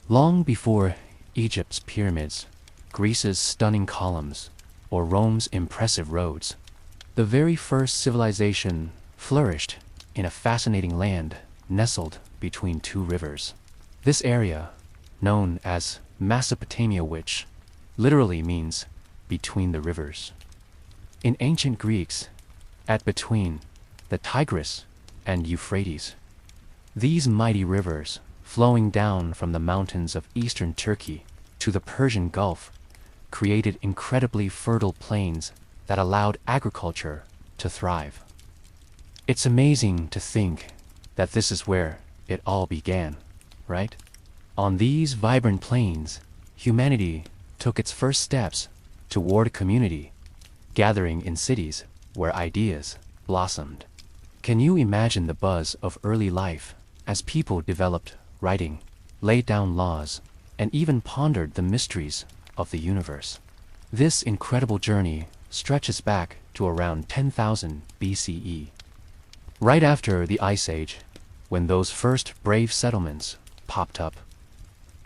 Long before Egypt's pyramids, Greece's stunning columns, or Rome's impressive roads, the very first civilization flourished in a fascinating land nestled between two rivers. This area, known as Mesopotamia, which literally means between the rivers. In ancient Greeks, at between the Tigris and Euphrates. These mighty rivers, flowing down from the mountains of eastern Turkey to the Persian Gulf, created incredibly fertile plains that allowed agriculture to thrive. It's amazing to think that this is where it all began, right? On these vibrant plains, humanity took its first steps toward community, gathering in cities where ideas blossomed. Can you imagine the buzz of early life as people developed writing, laid down laws, and even pondered the mysteries of the universe? This incredible journey stretches back to around 10,000 BCE. Right after the Ice Age, when those first brave settlements popped up.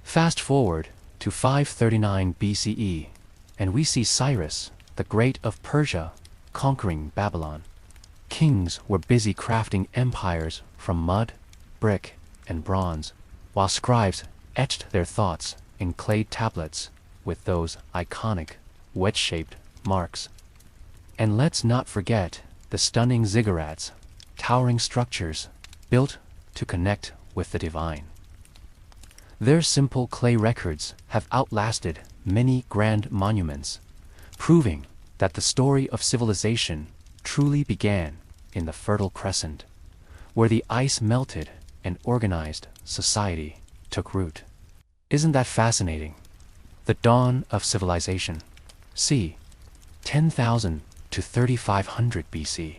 Fast forward to 539 BCE, and we see Cyrus, the Great of Persia, conquering Babylon. Kings were busy crafting empires from mud, brick, and bronze, while scribes etched their thoughts in clay tablets with those iconic, wedge-shaped marks. And let's not forget the stunning ziggurats, towering structures built to connect with the divine. Their simple clay records have outlasted many grand monuments, proving that the story of civilization truly began in the Fertile Crescent, where the ice melted and organized society took root. Isn't that fascinating? The dawn of civilization. C. 10,000 to 3,500 BC.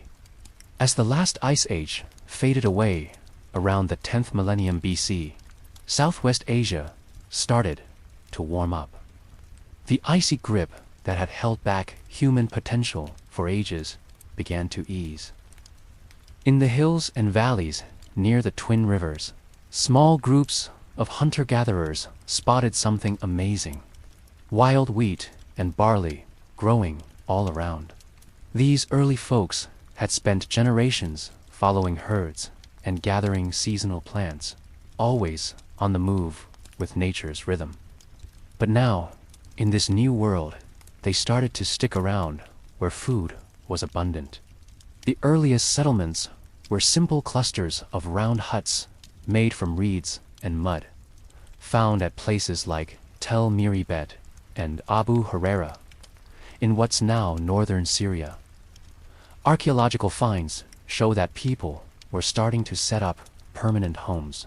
As the last ice age faded away around the 10th millennium BC, Southwest Asia started to warm up. The icy grip that had held back human potential for ages began to ease. In the hills and valleys near the Twin Rivers, small groups of hunter-gatherers spotted something amazing: wild wheat and barley growing all around. These early folks had spent generations following herds and gathering seasonal plants, always on the move with nature's rhythm. But now, in this new world, they started to stick around where food was abundant. The earliest settlements were simple clusters of round huts made from reeds and mud, found at places like Tel Miribet and Abu Huraira, in what's now northern Syria. Archaeological finds show that people were starting to set up permanent homes.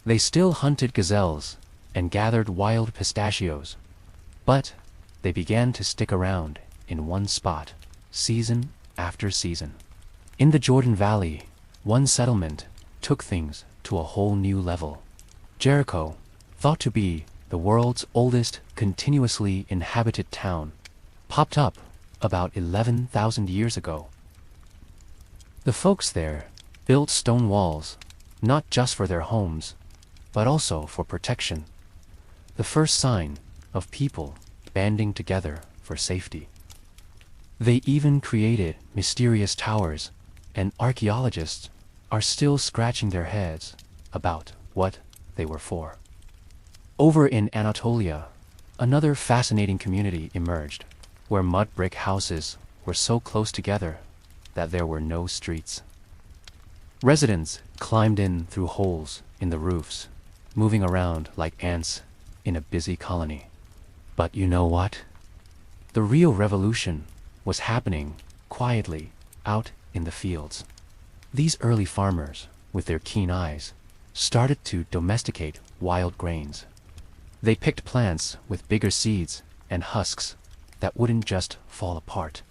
They still hunted gazelles and gathered wild pistachios, but they began to stick around in one spot, season after season. In the Jordan Valley, one settlement took things to a whole new level. Jericho, thought to be the world's oldest continuously inhabited town, popped up about 11,000 years ago. The folks there built stone walls, not just for their homes, but also for protection, the first sign of people banding together for safety. They even created mysterious towers, and archaeologists are still scratching their heads about what they were for. Over in Anatolia, another fascinating community emerged, where mud brick houses were so close together that there were no streets. Residents climbed in through holes in the roofs, moving around like ants in a busy colony. But you know what? The real revolution was happening quietly out in the fields. These early farmers, with their keen eyes, started to domesticate wild grains. They picked plants with bigger seeds and husks that wouldn't just fall apart.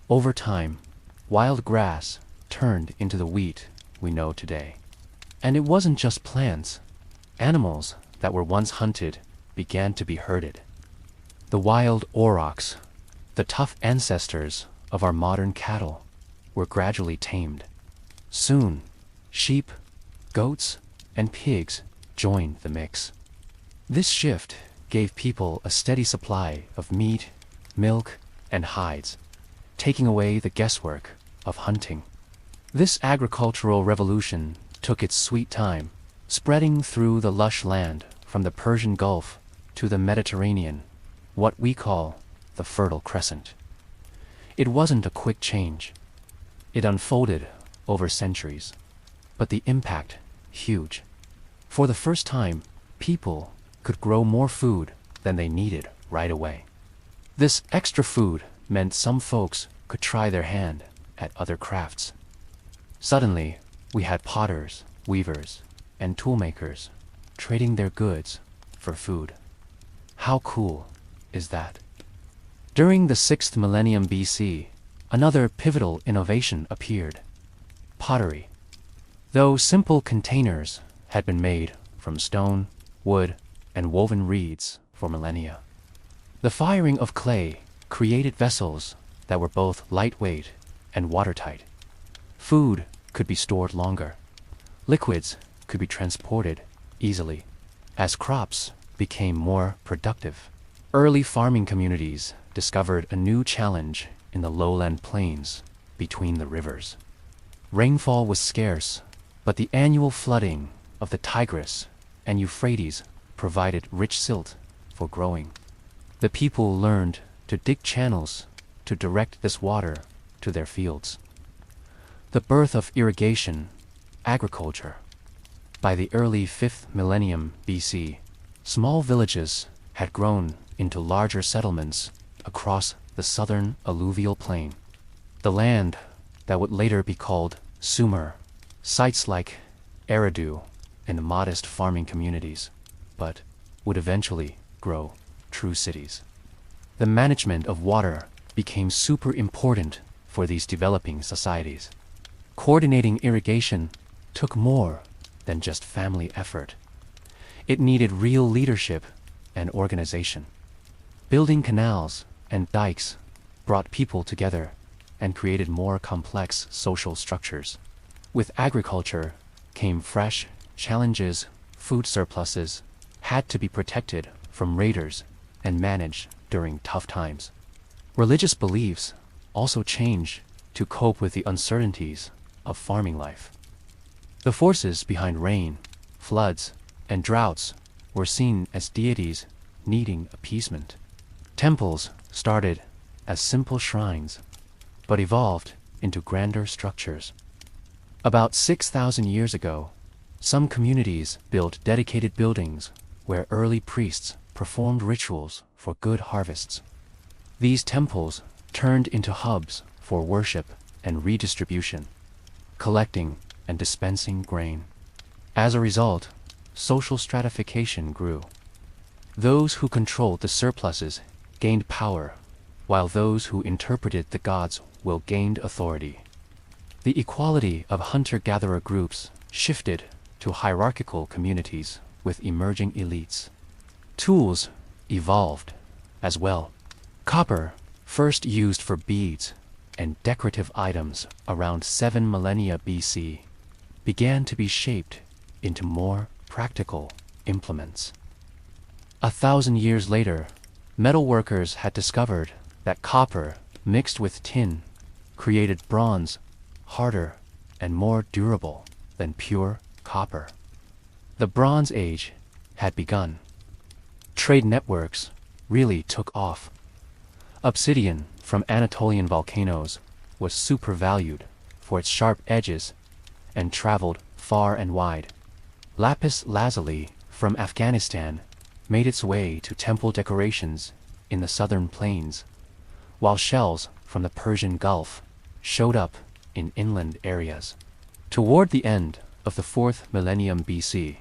Over time, wild grass turned into the wheat we know today. And it wasn't just plants. Animals that were once hunted began to be herded. The wild aurochs, the tough ancestors of our modern cattle, were gradually tamed. Soon, sheep, goats, and pigs joined the mix. This shift gave people a steady supply of meat, milk, and hides, taking away the guesswork of hunting. This agricultural revolution took its sweet time, spreading through the lush land from the Persian Gulf to the Mediterranean, what we call the Fertile Crescent. It wasn't a quick change. It unfolded over centuries, but the impact, huge. For the first time, people could grow more food than they needed right away. This extra food meant some folks could try their hand at other crafts. Suddenly, we had potters, weavers, and toolmakers trading their goods for food. How cool is that? During the 6th millennium BC, another pivotal innovation appeared: pottery. Though simple containers had been made from stone, wood, and woven reeds for millennia, the firing of clay created vessels that were both lightweight and watertight. Food could be stored longer. Liquids could be transported easily. As crops became more productive, early farming communities discovered a new challenge in the lowland plains between the rivers. Rainfall was scarce, but the annual flooding of the Tigris and Euphrates provided rich silt for growing. The people learned to dig channels to direct this water to their fields. The birth of irrigation, agriculture. By the early 5th millennium BC, small villages had grown into larger settlements across the southern alluvial plain. The land that would later be called Sumer, sites like Eridu, and modest farming communities, but would eventually grow true cities. The management of water became super important for these developing societies. Coordinating irrigation took more than just family effort. It needed real leadership and organization. Building canals and dikes brought people together and created more complex social structures. With agriculture came fresh challenges. Food surpluses had to be protected from raiders and managed during tough times. Religious beliefs also changed to cope with the uncertainties of farming life. The forces behind rain, floods, and droughts were seen as deities needing appeasement. Temples started as simple shrines, but evolved into grander structures. About 6,000 years ago, some communities built dedicated buildings where early priests performed rituals for good harvests. These temples turned into hubs for worship and redistribution, collecting and dispensing grain. As a result, social stratification grew. Those who controlled the surpluses gained power, while those who interpreted the gods' will gained authority. The equality of hunter-gatherer groups shifted to hierarchical communities with emerging elites. Tools evolved as well. Copper, first used for beads and decorative items around 7 millennia BC, began to be shaped into more practical implements. 1,000 years later, metalworkers had discovered that copper mixed with tin created bronze harder and more durable than pure copper. The Bronze Age had begun. Trade networks really took off. Obsidian from Anatolian volcanoes was super valued for its sharp edges and traveled far and wide. Lapis lazuli from Afghanistan made its way to temple decorations in the southern plains, while shells from the Persian Gulf showed up in inland areas. Toward the end of the 4th millennium BC,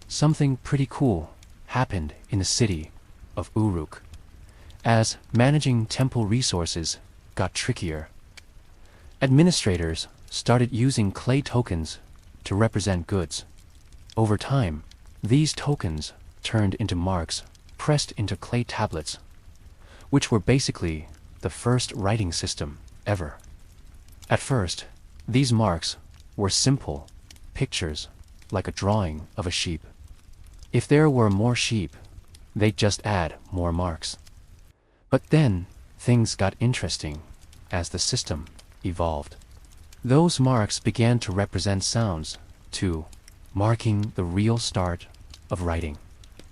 something pretty cool happened in the city of Uruk. As managing temple resources got trickier, administrators started using clay tokens to represent goods. Over time, these tokens turned into marks pressed into clay tablets, which were basically the first writing system ever. At first, these marks were simple pictures like a drawing of a sheep. If there were more sheep, They'd just add more marks. But then, things got interesting as the system evolved. Those marks began to represent sounds, too, marking the real start of writing.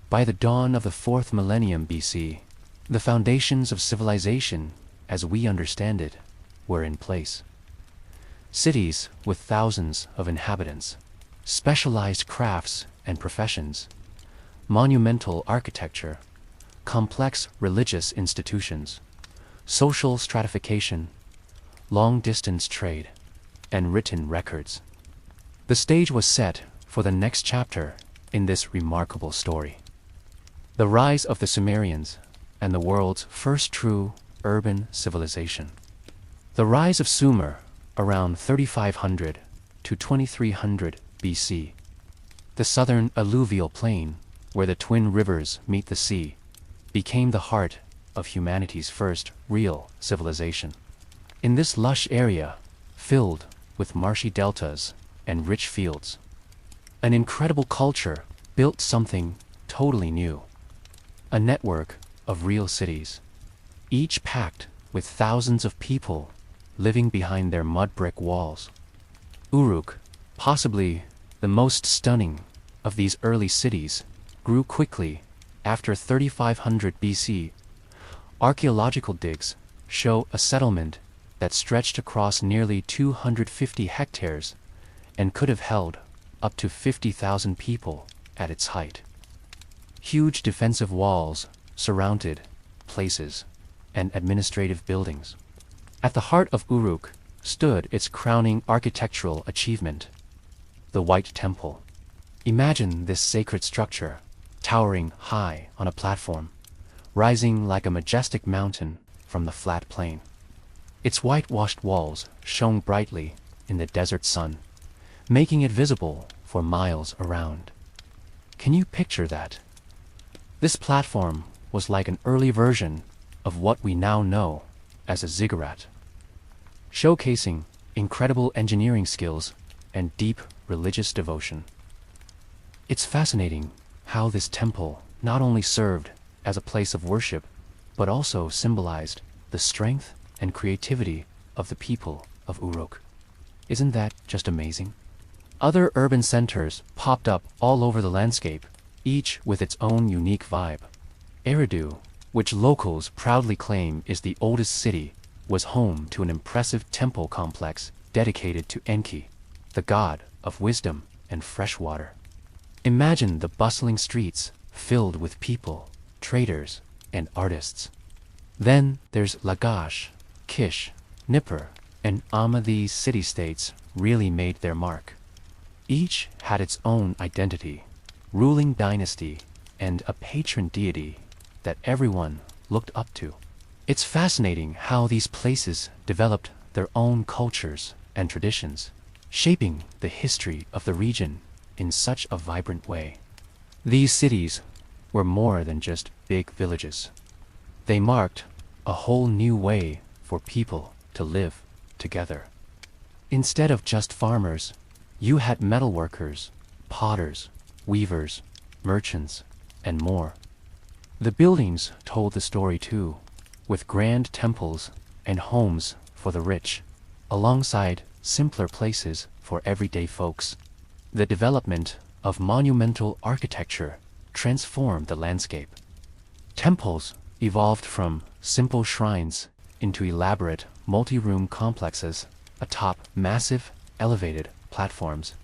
By the dawn of the 4th millennium BC, the foundations of civilization, as we understand it, were in place. Cities with thousands of inhabitants, specialized crafts and professions, monumental architecture, complex religious institutions, social stratification, long-distance trade, and written records. The stage was set for the next chapter in this remarkable story. The rise of the Sumerians and the world's first true urban civilization. The rise of Sumer around 3500 to 2300 BC. The southern alluvial plain, where the twin rivers meet the sea, became the heart of humanity's first real civilization. In this lush area, filled with marshy deltas and rich fields, an incredible culture built something totally new. A network of real cities, each packed with thousands of people living behind their mud brick walls. Uruk, possibly the most stunning of these early cities, grew quickly after 3500 BC. Archaeological digs show a settlement that stretched across nearly 250 hectares and could have held up to 50,000 people at its height. Huge defensive walls surrounded places and administrative buildings. At the heart of Uruk stood its crowning architectural achievement, the White Temple. Imagine this sacred structure, towering high on a platform, rising like a majestic mountain from the flat plain. Its whitewashed walls shone brightly in the desert sun, making it visible for miles around. Can you picture that? This platform was like an early version of what we now know as a ziggurat, showcasing incredible engineering skills and deep religious devotion. It's fascinating how this temple not only served as a place of worship, but also symbolized the strength and creativity of the people of Uruk. Isn't that just amazing? Other urban centers popped up all over the landscape, each with its own unique vibe. Eridu, which locals proudly claim is the oldest city, was home to an impressive temple complex dedicated to Enki, the god of wisdom and fresh water. Imagine the bustling streets filled with people, traders, and artists. Then there's Lagash, Kish, Nippur, and Amma. These city-states really made their mark. Each had its own identity, ruling dynasty, and a patron deity that everyone looked up to. It's fascinating how these places developed their own cultures and traditions, shaping the history of the region in such a vibrant way. These cities were more than just big villages. They marked a whole new way for people to live together. Instead of just farmers, you had metalworkers, potters, weavers, merchants, and more. The buildings told the story too, with grand temples and homes for the rich, alongside simpler places for everyday folks. The development of monumental architecture transformed the landscape. Temples evolved from simple shrines into elaborate multi-room complexes atop massive, elevated platforms.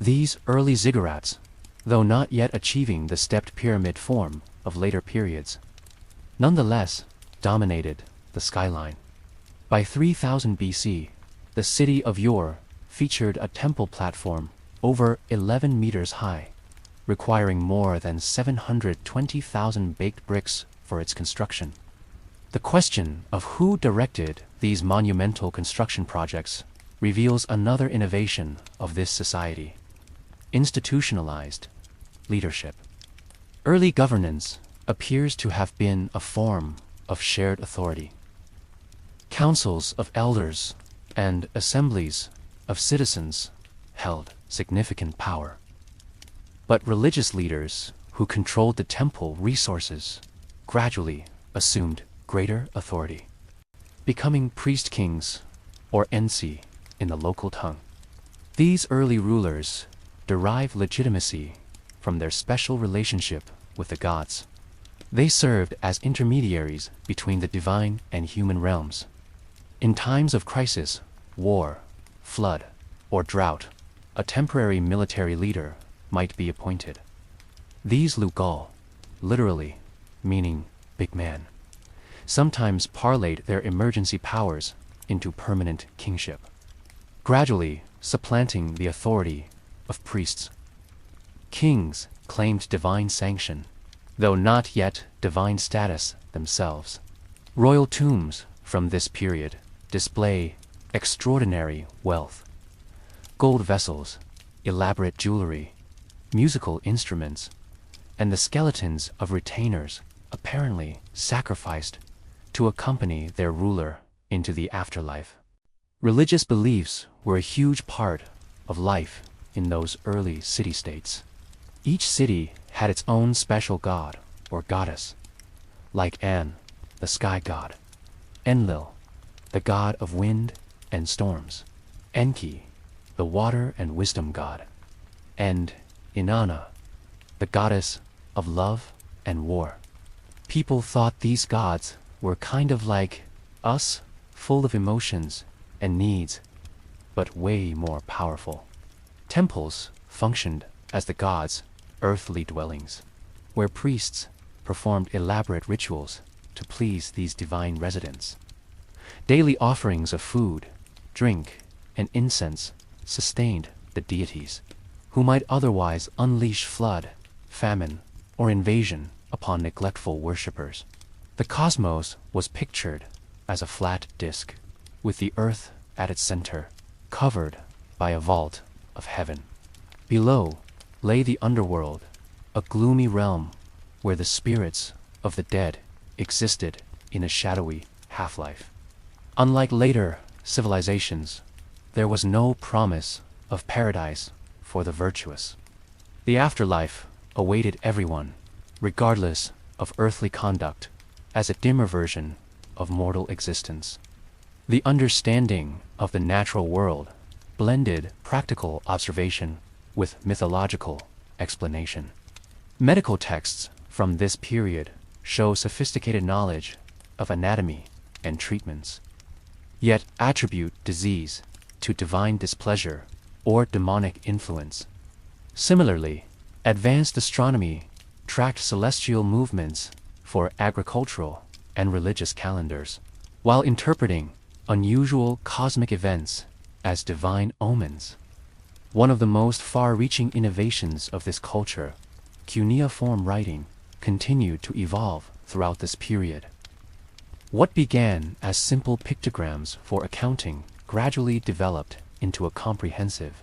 These early ziggurats, though not yet achieving the stepped pyramid form of later periods, nonetheless dominated the skyline. By 3000 BC, the city of Ur featured a temple platform over 11 meters high, requiring more than 720,000 baked bricks for its construction. The question of who directed these monumental construction projects reveals another innovation of this society: institutionalized leadership. Early governance appears to have been a form of shared authority. Councils of elders and assemblies of citizens held significant power. But religious leaders who controlled the temple resources gradually assumed greater authority, becoming priest kings or ensi in the local tongue. These early rulers derived legitimacy from their special relationship with the gods. They served as intermediaries between the divine and human realms. In times of crisis, war, flood, or drought, a temporary military leader might be appointed. These Lugal, literally meaning big man, sometimes parlayed their emergency powers into permanent kingship, gradually supplanting the authority of priests. Kings claimed divine sanction, though not yet divine status themselves. Royal tombs from this period display extraordinary wealth. Gold vessels, elaborate jewelry, musical instruments, and the skeletons of retainers apparently sacrificed to accompany their ruler into the afterlife. Religious beliefs were a huge part of life in those early city-states. Each city had its own special god or goddess, like An, the sky god, Enlil, the god of wind and storms, Enki, the water and wisdom god, and Inanna, the goddess of love and war. People thought these gods were kind of like us, full of emotions and needs, but way more powerful. Temples functioned as the gods' earthly dwellings, where priests performed elaborate rituals to please these divine residents. Daily offerings of food, drink, and incense sustained the deities, who might otherwise unleash flood, famine, or invasion upon neglectful worshippers. The cosmos was pictured as a flat disk, with the earth at its center, covered by a vault of heaven. Below lay the underworld, a gloomy realm where the spirits of the dead existed in a shadowy half-life. Unlike later civilizations, there was no promise of paradise for the virtuous. The afterlife awaited everyone, regardless of earthly conduct, as a dimmer version of mortal existence. The understanding of the natural world blended practical observation with mythological explanation. Medical texts from this period show sophisticated knowledge of anatomy and treatments, yet attribute disease to divine displeasure or demonic influence. Similarly, advanced astronomy tracked celestial movements for agricultural and religious calendars, while interpreting unusual cosmic events as divine omens. One of the most far-reaching innovations of this culture, cuneiform writing, continued to evolve throughout this period. What began as simple pictograms for accounting gradually developed into a comprehensive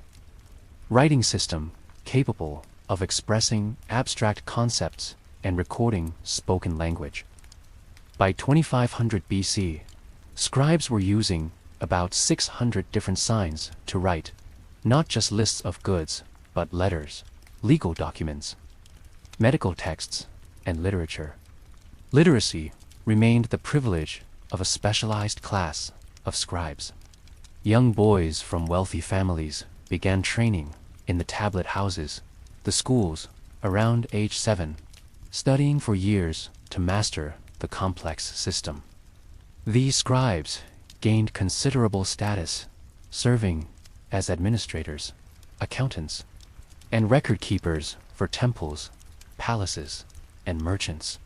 writing system capable of expressing abstract concepts and recording spoken language. By 2500 BC, scribes were using about 600 different signs to write, not just lists of goods, but letters, legal documents, medical texts, and literature. Literacy remained the privilege of a specialized class of scribes. Young boys from wealthy families began training in the tablet houses, the schools, around age 7, studying for years to master the complex system. These scribes gained considerable status, serving as administrators, accountants, and record keepers for temples, palaces, and merchants.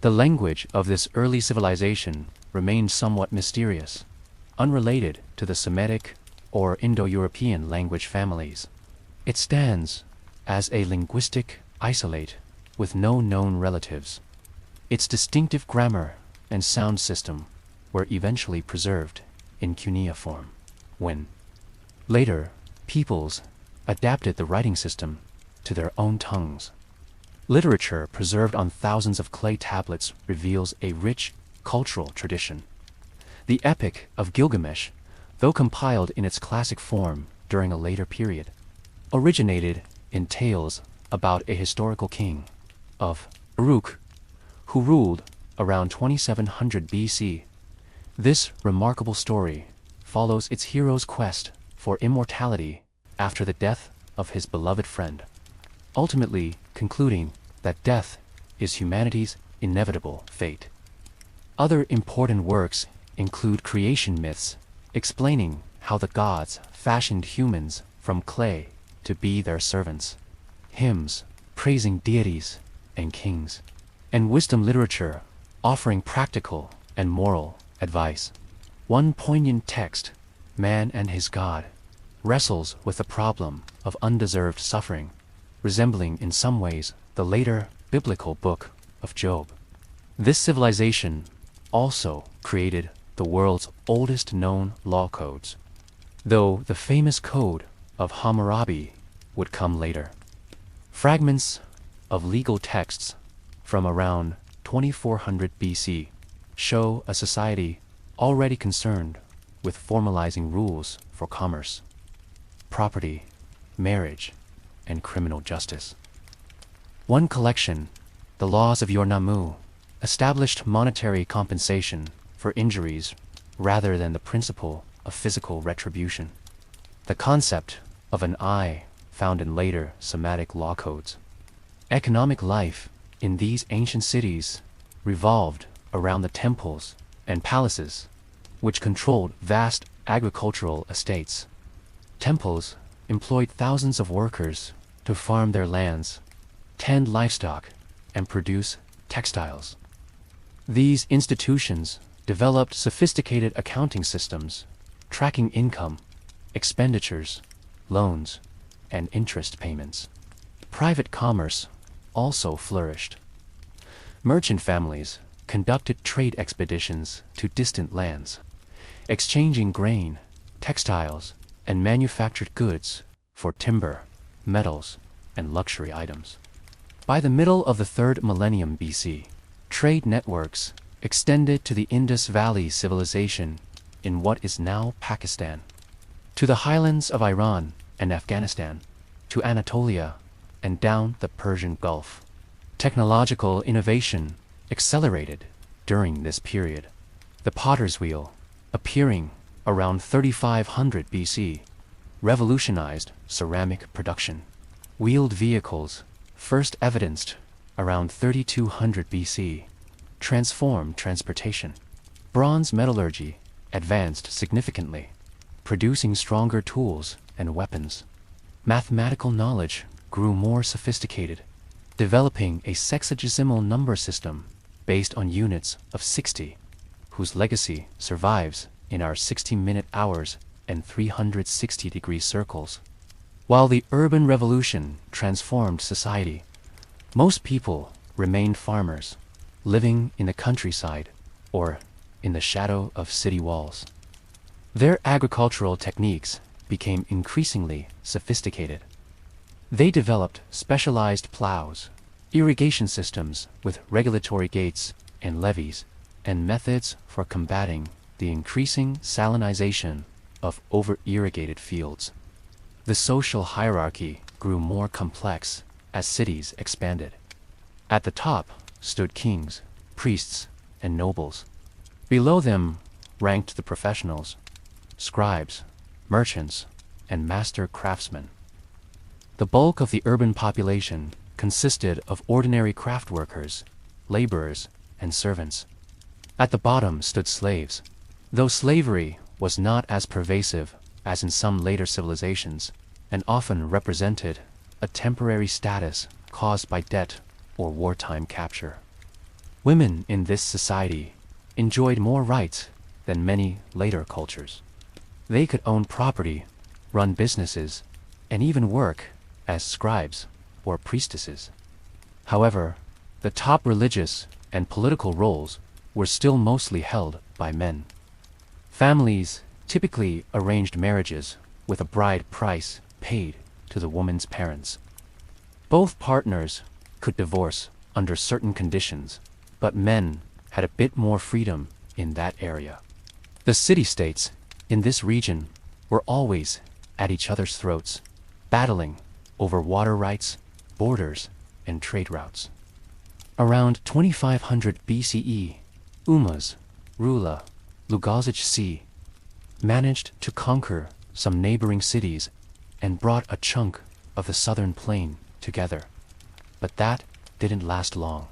The language of this early civilization remained somewhat mysterious, unrelated to the Semitic or Indo-European language families. It stands as a linguistic isolate with no known relatives. Its distinctive grammar and sound system were eventually preserved in cuneiform, when later peoples adapted the writing system to their own tongues. Literature preserved on thousands of clay tablets reveals a rich cultural tradition. The Epic of Gilgamesh, though compiled in its classic form during a later period, originated in tales about a historical king, of Uruk, who ruled around 2700 BC. This remarkable story follows its hero's quest for immortality after the death of his beloved friend, ultimately concluding that death is humanity's inevitable fate. Other important works include creation myths, explaining how the gods fashioned humans from clay to be their servants, hymns praising deities and kings, and wisdom literature offering practical and moral advice. One poignant text, Man and His God, wrestles with the problem of undeserved suffering, resembling in some ways the later biblical book of Job. This civilization also created the world's oldest known law codes, though the famous code of Hammurabi would come later. Fragments of legal texts from around 2400 BC show a society already concerned with formalizing rules for commerce, property, marriage, and criminal justice. One collection, the Laws of Yor-Nammu, established monetary compensation for injuries rather than the principle of physical retribution. The concept of an eye found in later Semitic law codes. Economic life in these ancient cities revolved around the temples and palaces, which controlled vast agricultural estates. Temples employed thousands of workers to farm their lands, tend livestock, and produce textiles. These institutions developed sophisticated accounting systems, tracking income, expenditures, loans, and interest payments. Private commerce also flourished. Merchant families conducted trade expeditions to distant lands, exchanging grain, textiles, and manufactured goods for timber, metals, and luxury items. By the middle of the 3rd millennium BC, trade networks extended to the Indus Valley civilization in what is now Pakistan, to the highlands of Iran and Afghanistan, to Anatolia, and down the Persian Gulf. Technological innovation accelerated during this period. The potter's wheel, appearing around 3500 BC, revolutionized ceramic production. Wheeled vehicles, first evidenced around 3200 BC, transformed transportation. Bronze metallurgy advanced significantly, producing stronger tools and weapons. Mathematical knowledge grew more sophisticated, developing a sexagesimal number system based on units of 60, whose legacy survives in our 60-minute hours and 360-degree circles. While the urban revolution transformed society, most people remained farmers, living in the countryside or in the shadow of city walls. Their agricultural techniques became increasingly sophisticated. They developed specialized plows, irrigation systems with regulatory gates and levees, and methods for combating the increasing salinization of over-irrigated fields. The social hierarchy grew more complex as cities expanded. At the top stood kings, priests, and nobles. Below them ranked the professionals, scribes, merchants, and master craftsmen. The bulk of the urban population consisted of ordinary craft workers, laborers, and servants. At the bottom stood slaves. Though slavery was not as pervasive as in some later civilizations, and often represented a temporary status caused by debt or wartime capture. Women in this society enjoyed more rights than many later cultures. They could own property, run businesses, and even work as scribes or priestesses. However, the top religious and political roles were still mostly held by men. Families typically arranged marriages with a bride price paid to the woman's parents. Both partners could divorce under certain conditions, but men had a bit more freedom in that area. The city-states in this region were always at each other's throats, battling over water rights, borders, and trade routes. Around 2500 BCE, Umas, Rula, Lugazich Sea, managed to conquer some neighboring cities and brought a chunk of the southern plain together. But that didn't last long.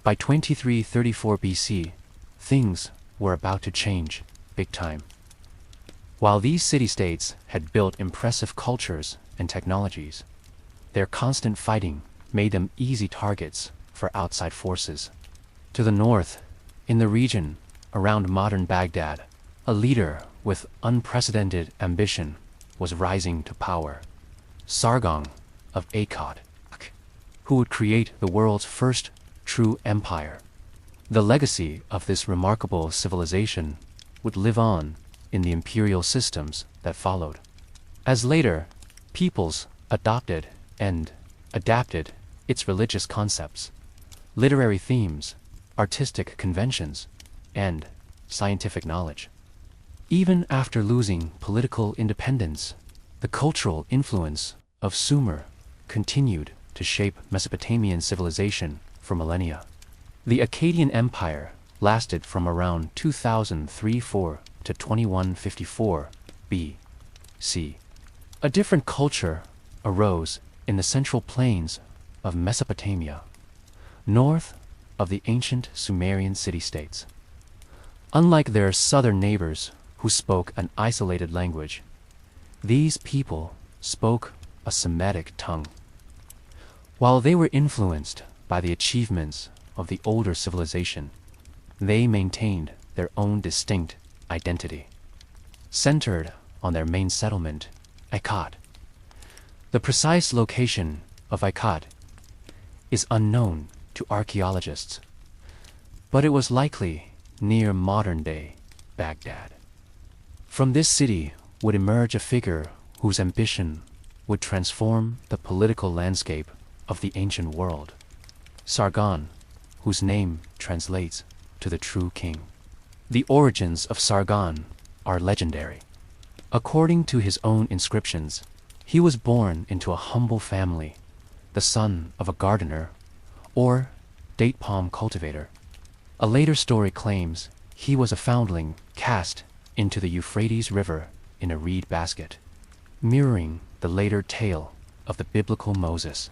By 2334 BC, things were about to change big time. While these city-states had built impressive cultures and technologies, their constant fighting made them easy targets for outside forces. To the north, in the region around modern Baghdad, a leader with unprecedented ambition was rising to power. Sargon of Akkad, who would create the world's first true empire. The legacy of this remarkable civilization would live on in the imperial systems that followed. As later, peoples adopted and adapted its religious concepts, literary themes, artistic conventions, and scientific knowledge. Even after losing political independence, the cultural influence of Sumer continued to shape Mesopotamian civilization for millennia. The Akkadian Empire lasted from around 2034 to 2154 B.C. A different culture arose in the central plains of Mesopotamia, north of the ancient Sumerian city-states. Unlike their southern neighbors who spoke an isolated language, these people spoke a Semitic tongue. While they were influenced by the achievements of the older civilization, they maintained their own distinct identity, centered on their main settlement, Akkad. The precise location of Akkad is unknown to archaeologists, but it was likely near modern-day Baghdad. From this city would emerge a figure whose ambition would transform the political landscape of the ancient world, Sargon, whose name translates to the true king. The origins of Sargon are legendary. According to his own inscriptions, he was born into a humble family, the son of a gardener or date palm cultivator. A later story claims he was a foundling cast into the Euphrates River in a reed basket, mirroring the later tale of the biblical Moses.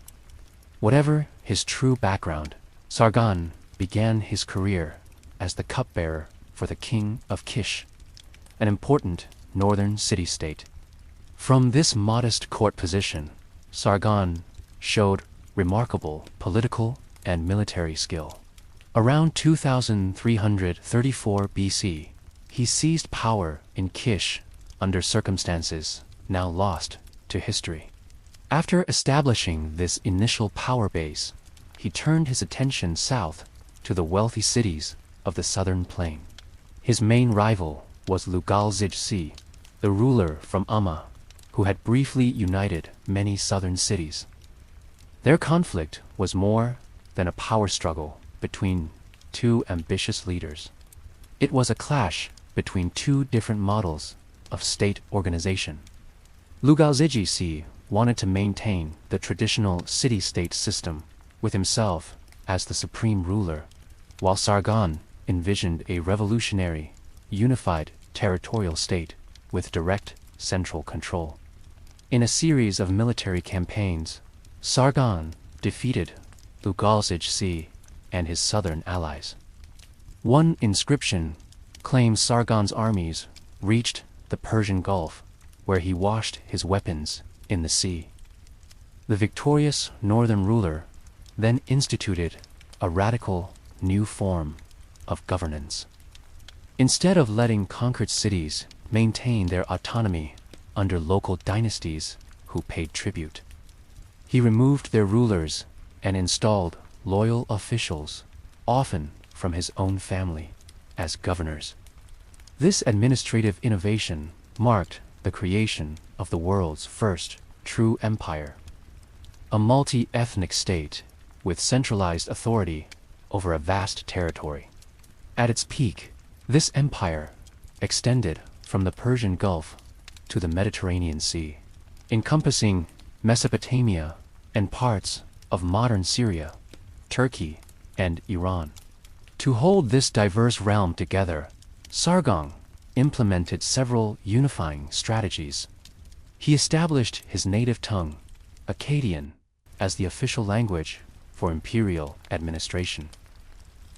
Whatever his true background, Sargon began his career as the cupbearer for the king of Kish, an important northern city-state. From this modest court position, Sargon showed remarkable political and military skill. Around 2334 BC, he seized power in Kish under circumstances now lost to history. After establishing this initial power base, he turned his attention south to the wealthy cities of the southern plain. His main rival was Lugalzij, the ruler from Amma, who had briefly united many southern cities. Their conflict was more than a power struggle between two ambitious leaders. It was a clash between two different models of state organization. Lugalzij wanted to maintain the traditional city-state system with himself as the supreme ruler, while Sargon envisioned a revolutionary, unified territorial state with direct central control. In a series of military campaigns, Sargon defeated Lugalzij and his southern allies. One inscription claims Sargon's armies reached the Persian Gulf, where he washed his weapons in the sea. The victorious northern ruler then instituted a radical new form of governance. Instead of letting conquered cities maintain their autonomy under local dynasties who paid tribute, he removed their rulers and installed loyal officials, often from his own family, as governors. This administrative innovation marked the creation of the world's first true empire, a multi-ethnic state with centralized authority over a vast territory. At its peak, this empire extended from the Persian Gulf to the Mediterranean Sea, encompassing Mesopotamia and parts of modern Syria, Turkey, and Iran. To hold this diverse realm together, Sargon implemented several unifying strategies. He established his native tongue, Akkadian, as the official language for imperial administration.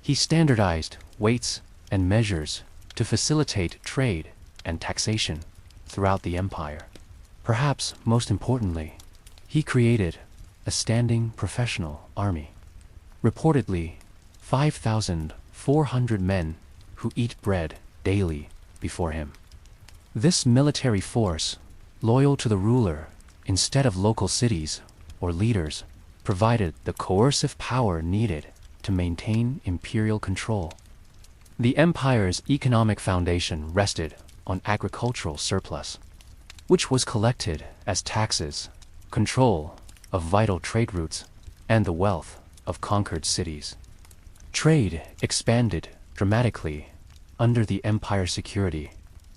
He standardized weights and measures to facilitate trade and taxation throughout the empire. Perhaps most importantly, he created a standing professional army. Reportedly, 5,400 men who eat bread daily before him. This military force, loyal to the ruler instead of local cities or leaders, provided the coercive power needed to maintain imperial control. The empire's economic foundation rested on agricultural surplus, which was collected as taxes, control of vital trade routes, and the wealth of conquered cities. Trade expanded dramatically under the empire's security,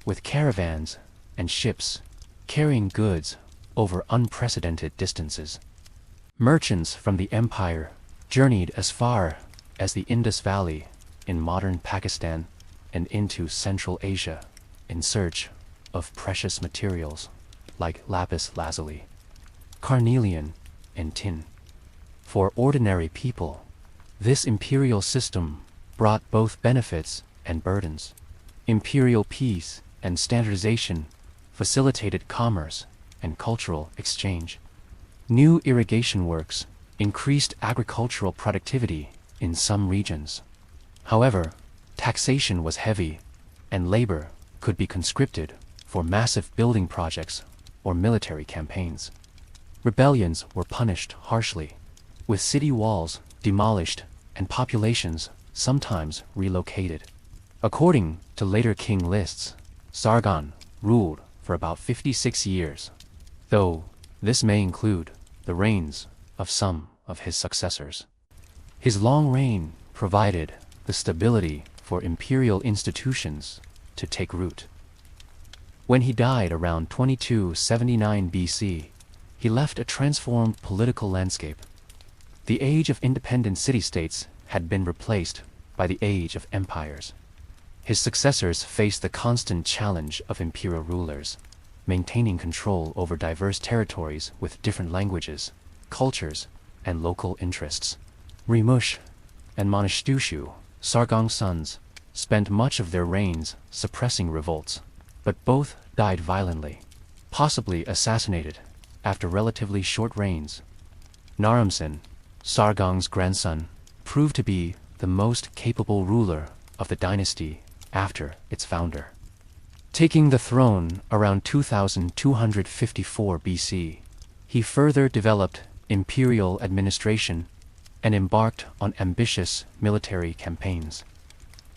with caravans and ships carrying goods over unprecedented distances. Merchants from the empire journeyed as far as the Indus Valley in modern Pakistan and into Central Asia in search of precious materials like lapis lazuli, carnelian, and tin. For ordinary people, this imperial system brought both benefits and burdens. Imperial peace and standardization facilitated commerce and cultural exchange. New irrigation works increased agricultural productivity in some regions. However, taxation was heavy, and labor could be conscripted for massive building projects or military campaigns. Rebellions were punished harshly, with city walls demolished and populations sometimes relocated. According to later king lists, Sargon ruled for about 56 years, though this may include the reigns of some of his successors. His long reign provided the stability for imperial institutions to take root. When he died around 2279 BC, he left a transformed political landscape. The age of independent city-states had been replaced by the age of empires. His successors faced the constant challenge of imperial rulers, maintaining control over diverse territories with different languages, cultures, and local interests. Rimush and Manishtushu, Sargon's sons, spent much of their reigns suppressing revolts, but both died violently, possibly assassinated after relatively short reigns. Naram-Sin, Sargon's grandson, proved to be the most capable ruler of the dynasty after its founder. Taking the throne around 2254 BC, he further developed imperial administration and embarked on ambitious military campaigns.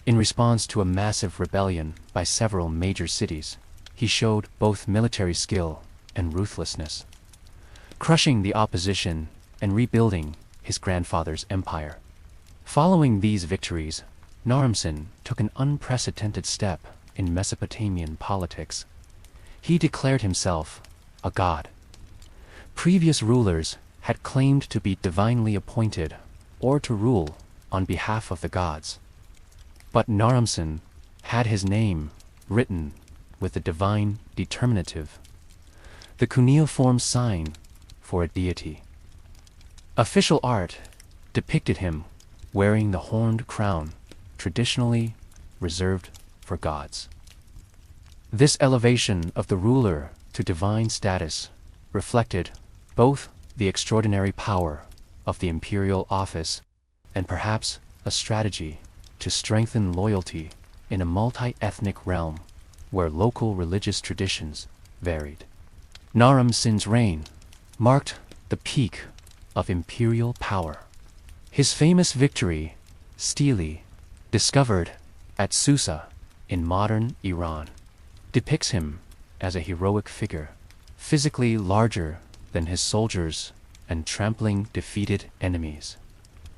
In response to a massive rebellion by several major cities, he showed both military skill and ruthlessness, crushing the opposition and rebuilding his grandfather's empire. Following these victories, Naram-Sin took an unprecedented step in Mesopotamian politics. He declared himself a god. Previous rulers had claimed to be divinely appointed or to rule on behalf of the gods. But Naram-Sin had his name written with the divine determinative, the cuneiform sign for a deity. Official art depicted him wearing the horned crown traditionally reserved for gods. This elevation of the ruler to divine status reflected both the extraordinary power of the imperial office and perhaps a strategy to strengthen loyalty in a multi-ethnic realm where local religious traditions varied. Naram-Sin's reign marked the peak of imperial power. His famous victory, Stele, discovered at Susa in modern Iran, depicts him as a heroic figure, physically larger than his soldiers and trampling defeated enemies.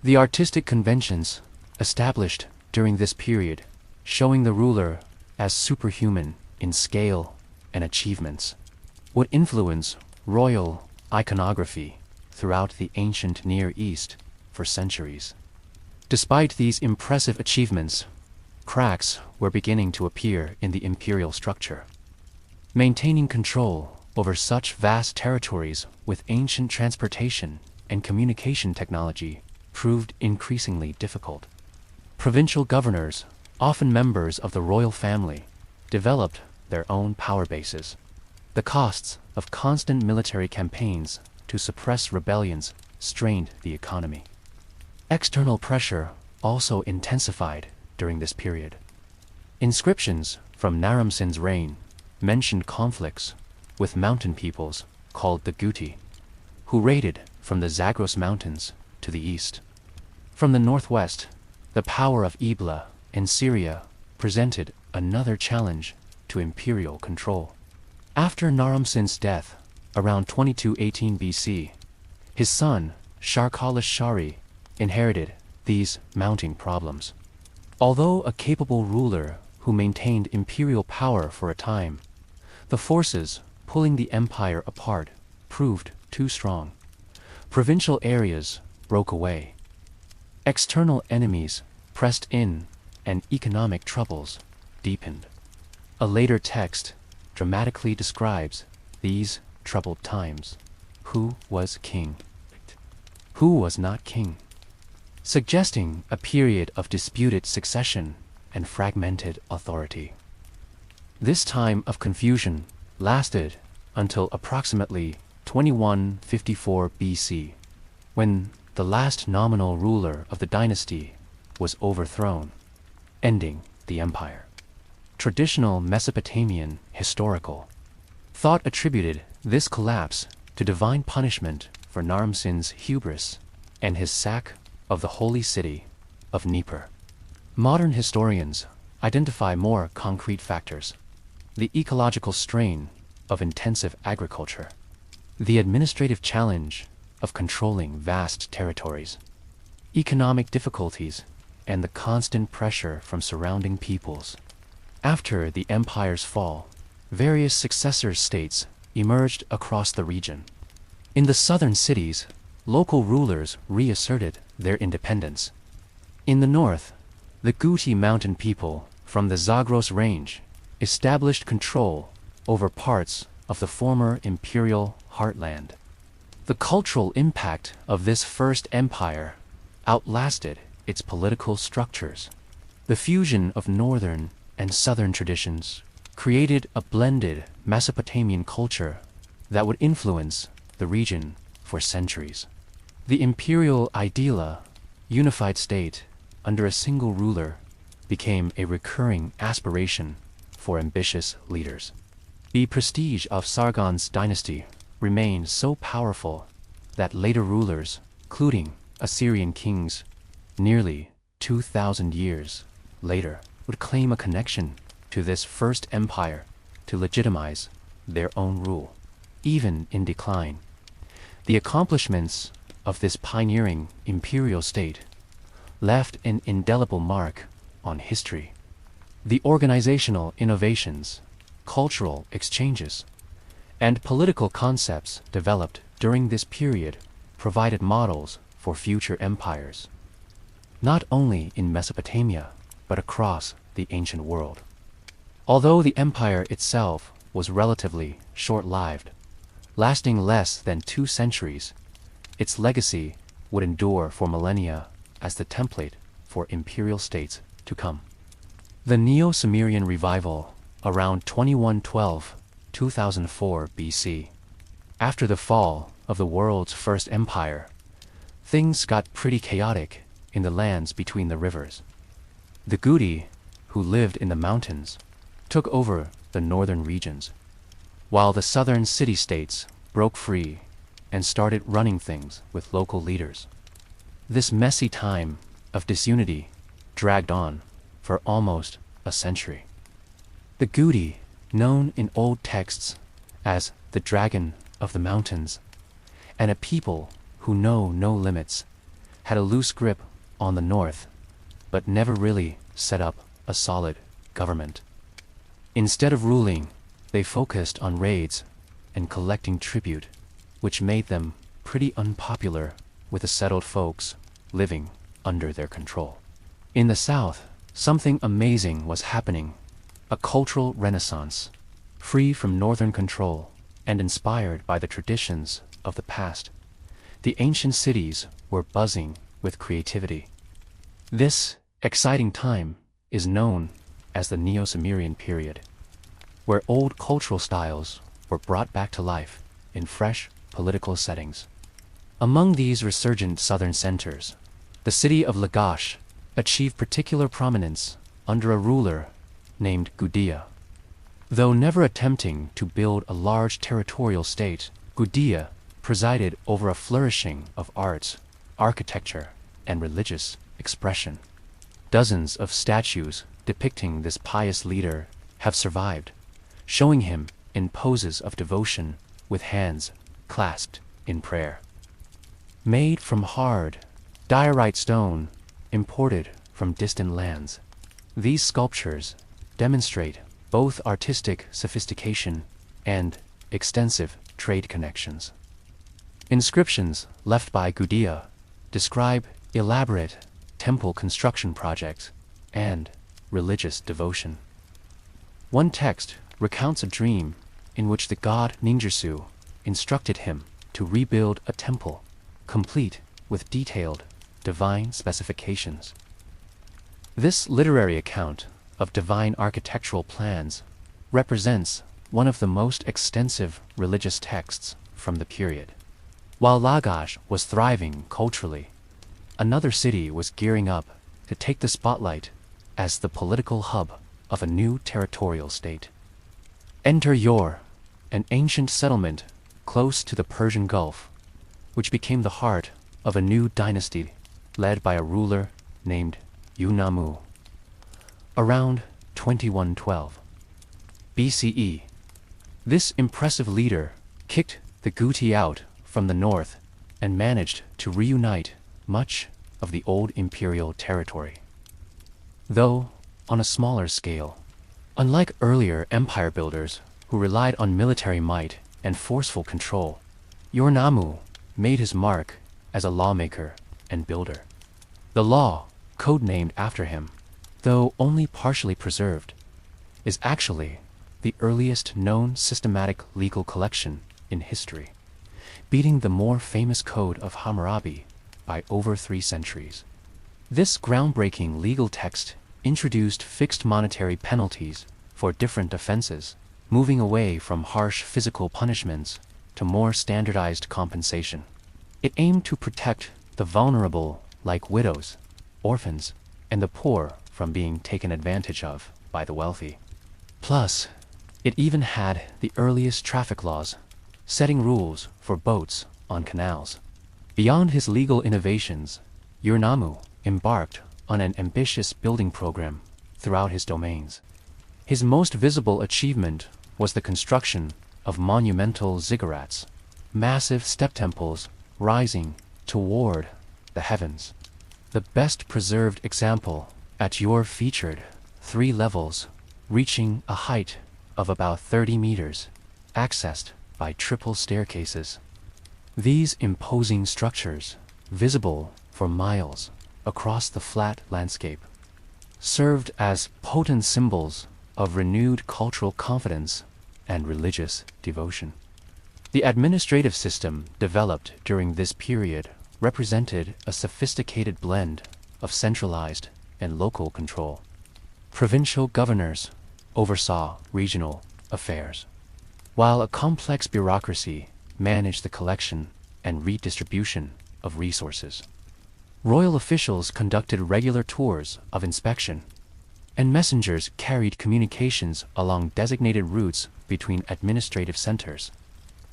The artistic conventions established during this period, showing the ruler as superhuman in scale and achievements, would influence royal iconography throughout the ancient Near East for centuries. Despite these impressive achievements, cracks were beginning to appear in the imperial structure. Maintaining control over such vast territories with ancient transportation and communication technology proved increasingly difficult. Provincial governors, often members of the royal family, developed their own power bases. The costs of constant military campaigns to suppress rebellions strained the economy. External pressure also intensified during this period. Inscriptions from Naram-Sin's reign mentioned conflicts with mountain peoples called the Guti, who raided from the Zagros Mountains to the east. From the northwest, the power of Ebla and Syria presented another challenge to imperial control. After Naram-Sin's death, around 2218 BC, his son, Sharkal-Shari, inherited these mounting problems. Although a capable ruler who maintained imperial power for a time, the forces pulling the empire apart proved too strong. Provincial areas broke away. External enemies pressed in, and economic troubles deepened. A later text dramatically describes these troubled times. Who was king? Who was not king? Suggesting a period of disputed succession and fragmented authority. This time of confusion lasted until approximately 2154 BC, when the last nominal ruler of the dynasty was overthrown, ending the empire. Traditional Mesopotamian historical thought attributed this collapse to divine punishment for Naram-Sin's hubris and his sack of the holy city of Nippur. Modern historians identify more concrete factors: the ecological strain of intensive agriculture, the administrative challenge of controlling vast territories, economic difficulties, and the constant pressure from surrounding peoples. After the empire's fall, various successor states emerged across the region. In the southern cities, local rulers reasserted their independence. In the north, the Guti mountain people from the Zagros range established control over parts of the former imperial heartland. The cultural impact of this first empire outlasted its political structures. The fusion of northern and southern traditions created a blended Mesopotamian culture that would influence the region for centuries. The imperial ideal, unified state under a single ruler, became a recurring aspiration for ambitious leaders. The prestige of Sargon's dynasty remained so powerful that later rulers, including Assyrian kings, nearly 2,000 years later, would claim a connection to this first empire to legitimize their own rule. Even in decline, the accomplishments of this pioneering imperial state left an indelible mark on history. The organizational innovations, cultural exchanges, and political concepts developed during this period provided models for future empires, not only in Mesopotamia, but across the ancient world. Although the empire itself was relatively short-lived, lasting less than 2 centuries, its legacy would endure for millennia as the template for imperial states to come. The Neo-Sumerian revival around 2112-2004 BC. After the fall of the world's first empire, things got pretty chaotic in the lands between the rivers. The Guti, who lived in the mountains, took over the northern regions, while the southern city-states broke free and started running things with local leaders. This messy time of disunity dragged on for almost a century. The Guti, known in old texts as the dragon of the mountains, and a people who know no limits, had a loose grip on the north, but never really set up a solid government. Instead of ruling, they focused on raids and collecting tribute, which made them pretty unpopular with the settled folks living under their control. In the south, something amazing was happening, a cultural renaissance, free from northern control and inspired by the traditions of the past. The ancient cities were buzzing with creativity. This exciting time is known as the Neo-Sumerian period, where old cultural styles were brought back to life in fresh political settings. Among these resurgent southern centers, the city of Lagash achieved particular prominence under a ruler named Gudea. Though never attempting to build a large territorial state, Gudea presided over a flourishing of arts, architecture, and religious expression. Dozens of statues depicting this pious leader have survived, showing him in poses of devotion with hands clasped in prayer. Made from hard, diorite stone imported from distant lands, these sculptures demonstrate both artistic sophistication and extensive trade connections. Inscriptions left by Gudea describe elaborate temple construction projects and religious devotion. One text recounts a dream in which the god Ninjutsu instructed him to rebuild a temple, complete with detailed divine specifications. This literary account of divine architectural plans represents one of the most extensive religious texts from the period. While Lagash was thriving culturally, another city was gearing up to take the spotlight as the political hub of a new territorial state. Enter Yor, an ancient settlement close to the Persian Gulf, which became the heart of a new dynasty led by a ruler named Unamu. Around 2112 BCE, this impressive leader kicked the Guti out from the north and managed to reunite much of the old imperial territory. Though on a smaller scale, unlike earlier empire builders who relied on military might and forceful control, Unamu made his mark as a lawmaker and builder. The law, codenamed after him, though only partially preserved, is actually the earliest known systematic legal collection in history, beating the more famous Code of Hammurabi by over 3 centuries. This groundbreaking legal text introduced fixed monetary penalties for different offenses, moving away from harsh physical punishments to more standardized compensation. It aimed to protect the vulnerable, like widows, orphans, and the poor from being taken advantage of by the wealthy. Plus, it even had the earliest traffic laws, setting rules for boats on canals. Beyond his legal innovations, Unamu embarked on an ambitious building program throughout his domains. His most visible achievement was the construction of monumental ziggurats, massive step temples rising toward the heavens. The best preserved example at Yor featured 3 levels reaching a height of about 30 meters, accessed by triple staircases. These imposing structures, visible for miles across the flat landscape, served as potent symbols of renewed cultural confidence and religious devotion. The administrative system developed during this period represented a sophisticated blend of centralized and local control. Provincial governors oversaw regional affairs, while a complex bureaucracy managed the collection and redistribution of resources. Royal officials conducted regular tours of inspection, and messengers carried communications along designated routes between administrative centers.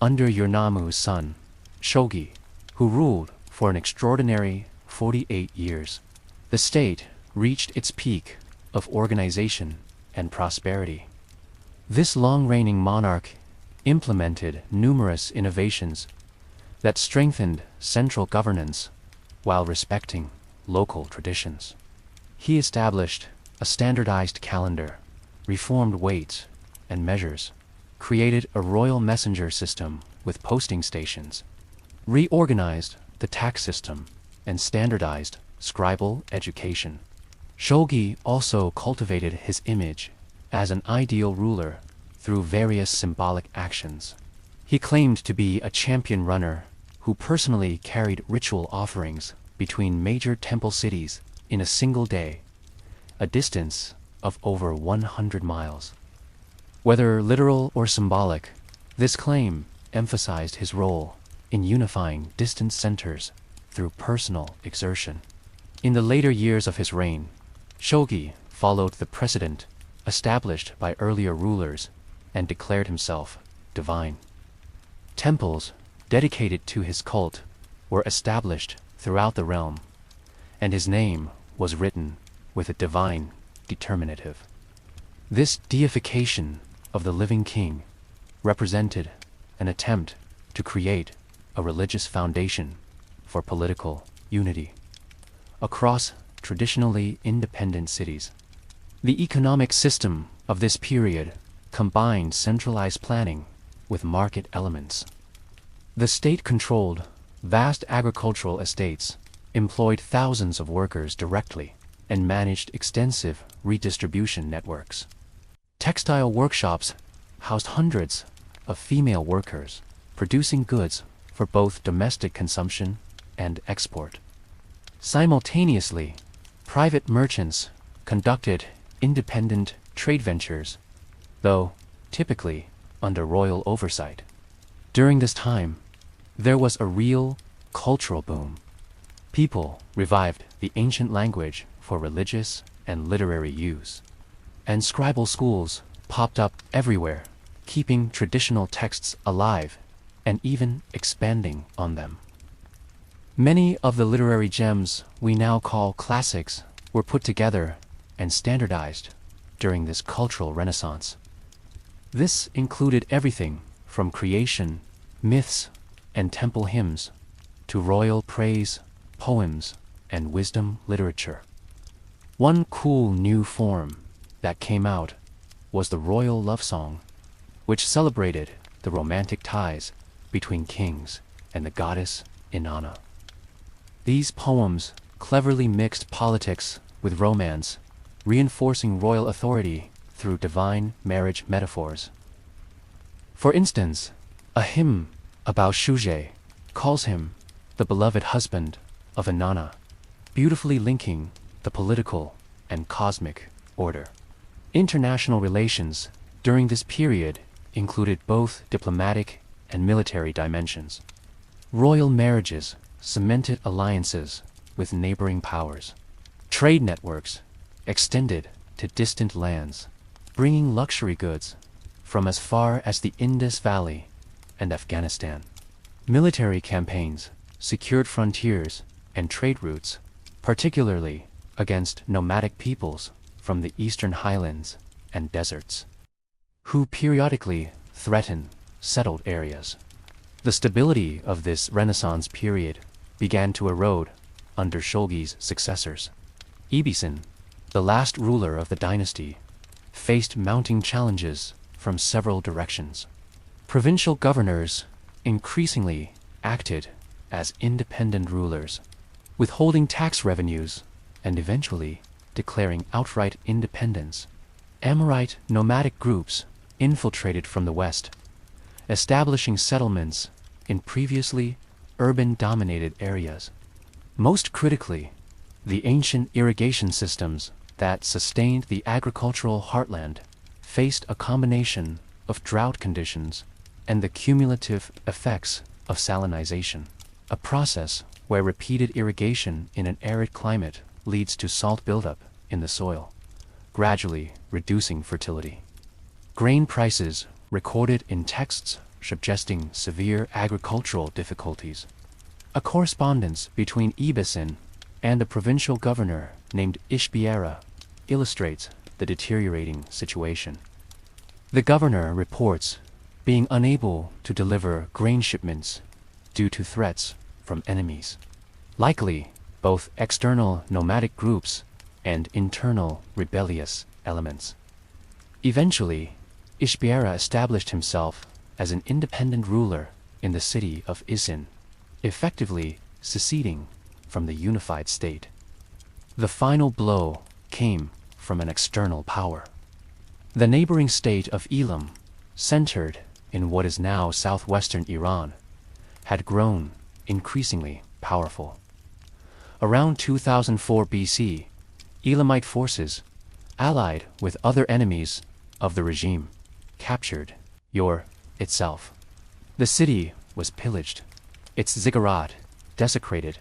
Under Unamu's son, Shogi, who ruled for an extraordinary 48 years, the state reached its peak of organization and prosperity. This long-reigning monarch implemented numerous innovations that strengthened central governance while respecting local traditions. He established a standardized calendar, reformed weights and measures, created a royal messenger system with posting stations, reorganized the tax system, and standardized scribal education. Shogi also cultivated his image as an ideal ruler through various symbolic actions. He claimed to be a champion runner who personally carried ritual offerings between major temple cities in a single day, a distance of over 100 miles. Whether literal or symbolic, this claim emphasized his role in unifying distant centers through personal exertion. In the later years of his reign, Shogi followed the precedent established by earlier rulers and declared himself divine. Temples dedicated to his cult were established throughout the realm, and his name was written with a divine determinative. This deification of the living king represented an attempt to create a religious foundation for political unity across traditionally independent cities. The economic system of this period combined centralized planning with market elements. The state controlled vast agricultural estates, employed thousands of workers directly, and managed extensive redistribution networks. Textile workshops housed hundreds of female workers, producing goods for both domestic consumption and export. Simultaneously, private merchants conducted independent trade ventures, though typically under royal oversight. During this time, there was a real cultural boom. People revived the ancient language for religious and literary use, and scribal schools popped up everywhere, keeping traditional texts alive and even expanding on them. Many of the literary gems we now call classics were put together and standardized during this cultural renaissance. This included everything from creation, myths, and temple hymns to royal praise, poems, and wisdom literature. One cool new form that came out was the royal love song, which celebrated the romantic ties between kings and the goddess Inanna. These poems cleverly mixed politics with romance, reinforcing royal authority through divine marriage metaphors. For instance, a hymn about Shuje calls him the beloved husband of Inanna, beautifully linking the political and cosmic order. International relations during this period included both diplomatic and military dimensions. Royal marriages cemented alliances with neighboring powers. Trade networks extended to distant lands, bringing luxury goods from as far as the Indus Valley and Afghanistan. Military campaigns secured frontiers and trade routes, particularly against nomadic peoples from the eastern highlands and deserts, who periodically threatened settled areas. The stability of this Renaissance period began to erode under Shogi's successors. Ibisen, the last ruler of the dynasty, faced mounting challenges from several directions. Provincial governors increasingly acted as independent rulers, withholding tax revenues and eventually declaring outright independence. Amorite nomadic groups infiltrated from the west, establishing settlements in previously urban-dominated areas. Most critically, the ancient irrigation systems that sustained the agricultural heartland faced a combination of drought conditions and the cumulative effects of salinization, a process where repeated irrigation in an arid climate leads to salt buildup in the soil, gradually reducing fertility. Grain prices recorded in texts suggesting severe agricultural difficulties. A correspondence between Ibisen and a provincial governor named Ishbiera illustrates the deteriorating situation. The governor reports being unable to deliver grain shipments due to threats from enemies, likely both external nomadic groups and internal rebellious elements. Eventually, Ishbiera established himself as an independent ruler in the city of Isin, effectively seceding from the unified state. The final blow came from an external power. The neighboring state of Elam, centered in what is now southwestern Iran, had grown increasingly powerful. Around 2004 BC, Elamite forces, allied with other enemies of the regime, captured Ur itself. The city was pillaged, its ziggurat desecrated,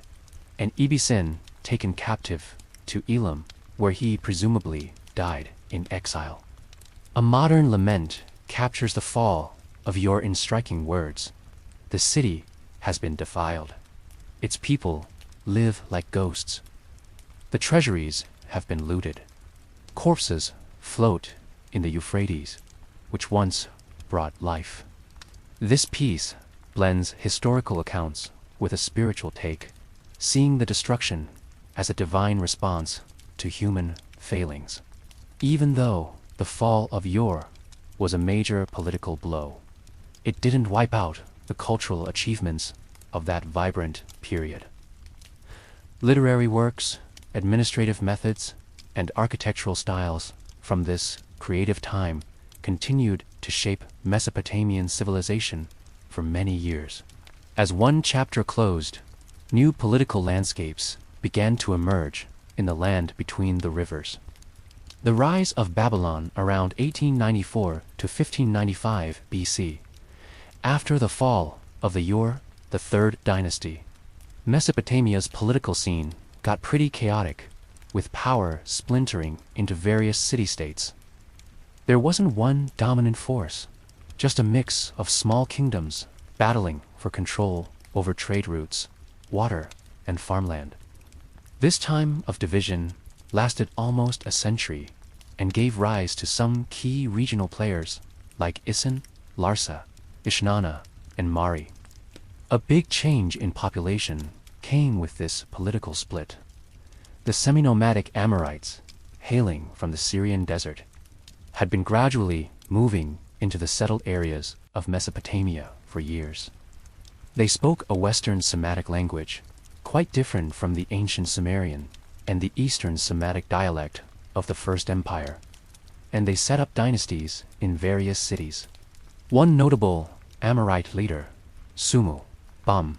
and Ibisin taken captive to Elam, where he presumably died in exile. A modern lament captures the fall of Ur in striking words. The city has been defiled. Its people live like ghosts. The treasuries have been looted. Corpses float in the Euphrates, which once brought life. This piece blends historical accounts with a spiritual take, seeing the destruction as a divine response to human failings. Even though the fall of Ur was a major political blow, it didn't wipe out the cultural achievements of that vibrant period. Literary works, administrative methods, and architectural styles from this creative time continued to shape Mesopotamian civilization for many years. As one chapter closed, new political landscapes began to emerge in the land between the rivers. The rise of Babylon around 1894 to 1595 BC. After the fall of the Ur, the Third Dynasty, Mesopotamia's political scene got pretty chaotic, with power splintering into various city-states. There wasn't one dominant force, just a mix of small kingdoms battling for control over trade routes, water, and farmland. This time of division lasted almost a century and gave rise to some key regional players like Isin, Larsa, Ishnana, and Mari. A big change in population came with this political split. The semi-nomadic Amorites, hailing from the Syrian desert, had been gradually moving into the settled areas of Mesopotamia for years. They spoke a Western Semitic language, quite different from the ancient Sumerian and the Eastern Semitic dialect of the First Empire, and they set up dynasties in various cities. One notable Amorite leader, Sumu Bum,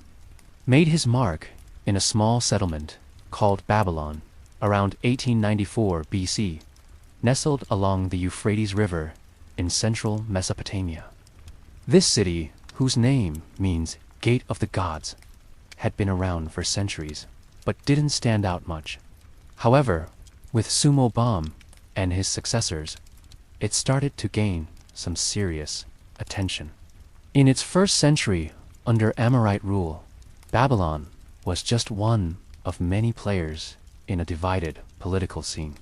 made his mark in a small settlement called Babylon around 1894 BC, nestled along the Euphrates River in central Mesopotamia. This city, whose name means Gate of the Gods, had been around for centuries, but didn't stand out much. However, with Sumo Bum and his successors, it started to gain some serious attention. In its first century under Amorite rule, Babylon was just one of many players in a divided political scene.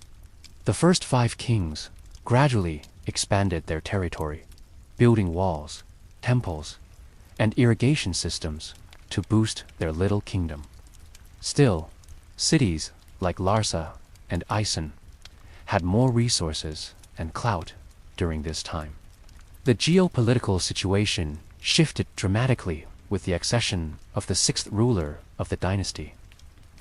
The first 5 kings gradually expanded their territory, building walls, temples, and irrigation systems to boost their little kingdom. Still, cities like Larsa and Isin had more resources and clout during this time. The geopolitical situation shifted dramatically with the accession of the 6th ruler of the dynasty,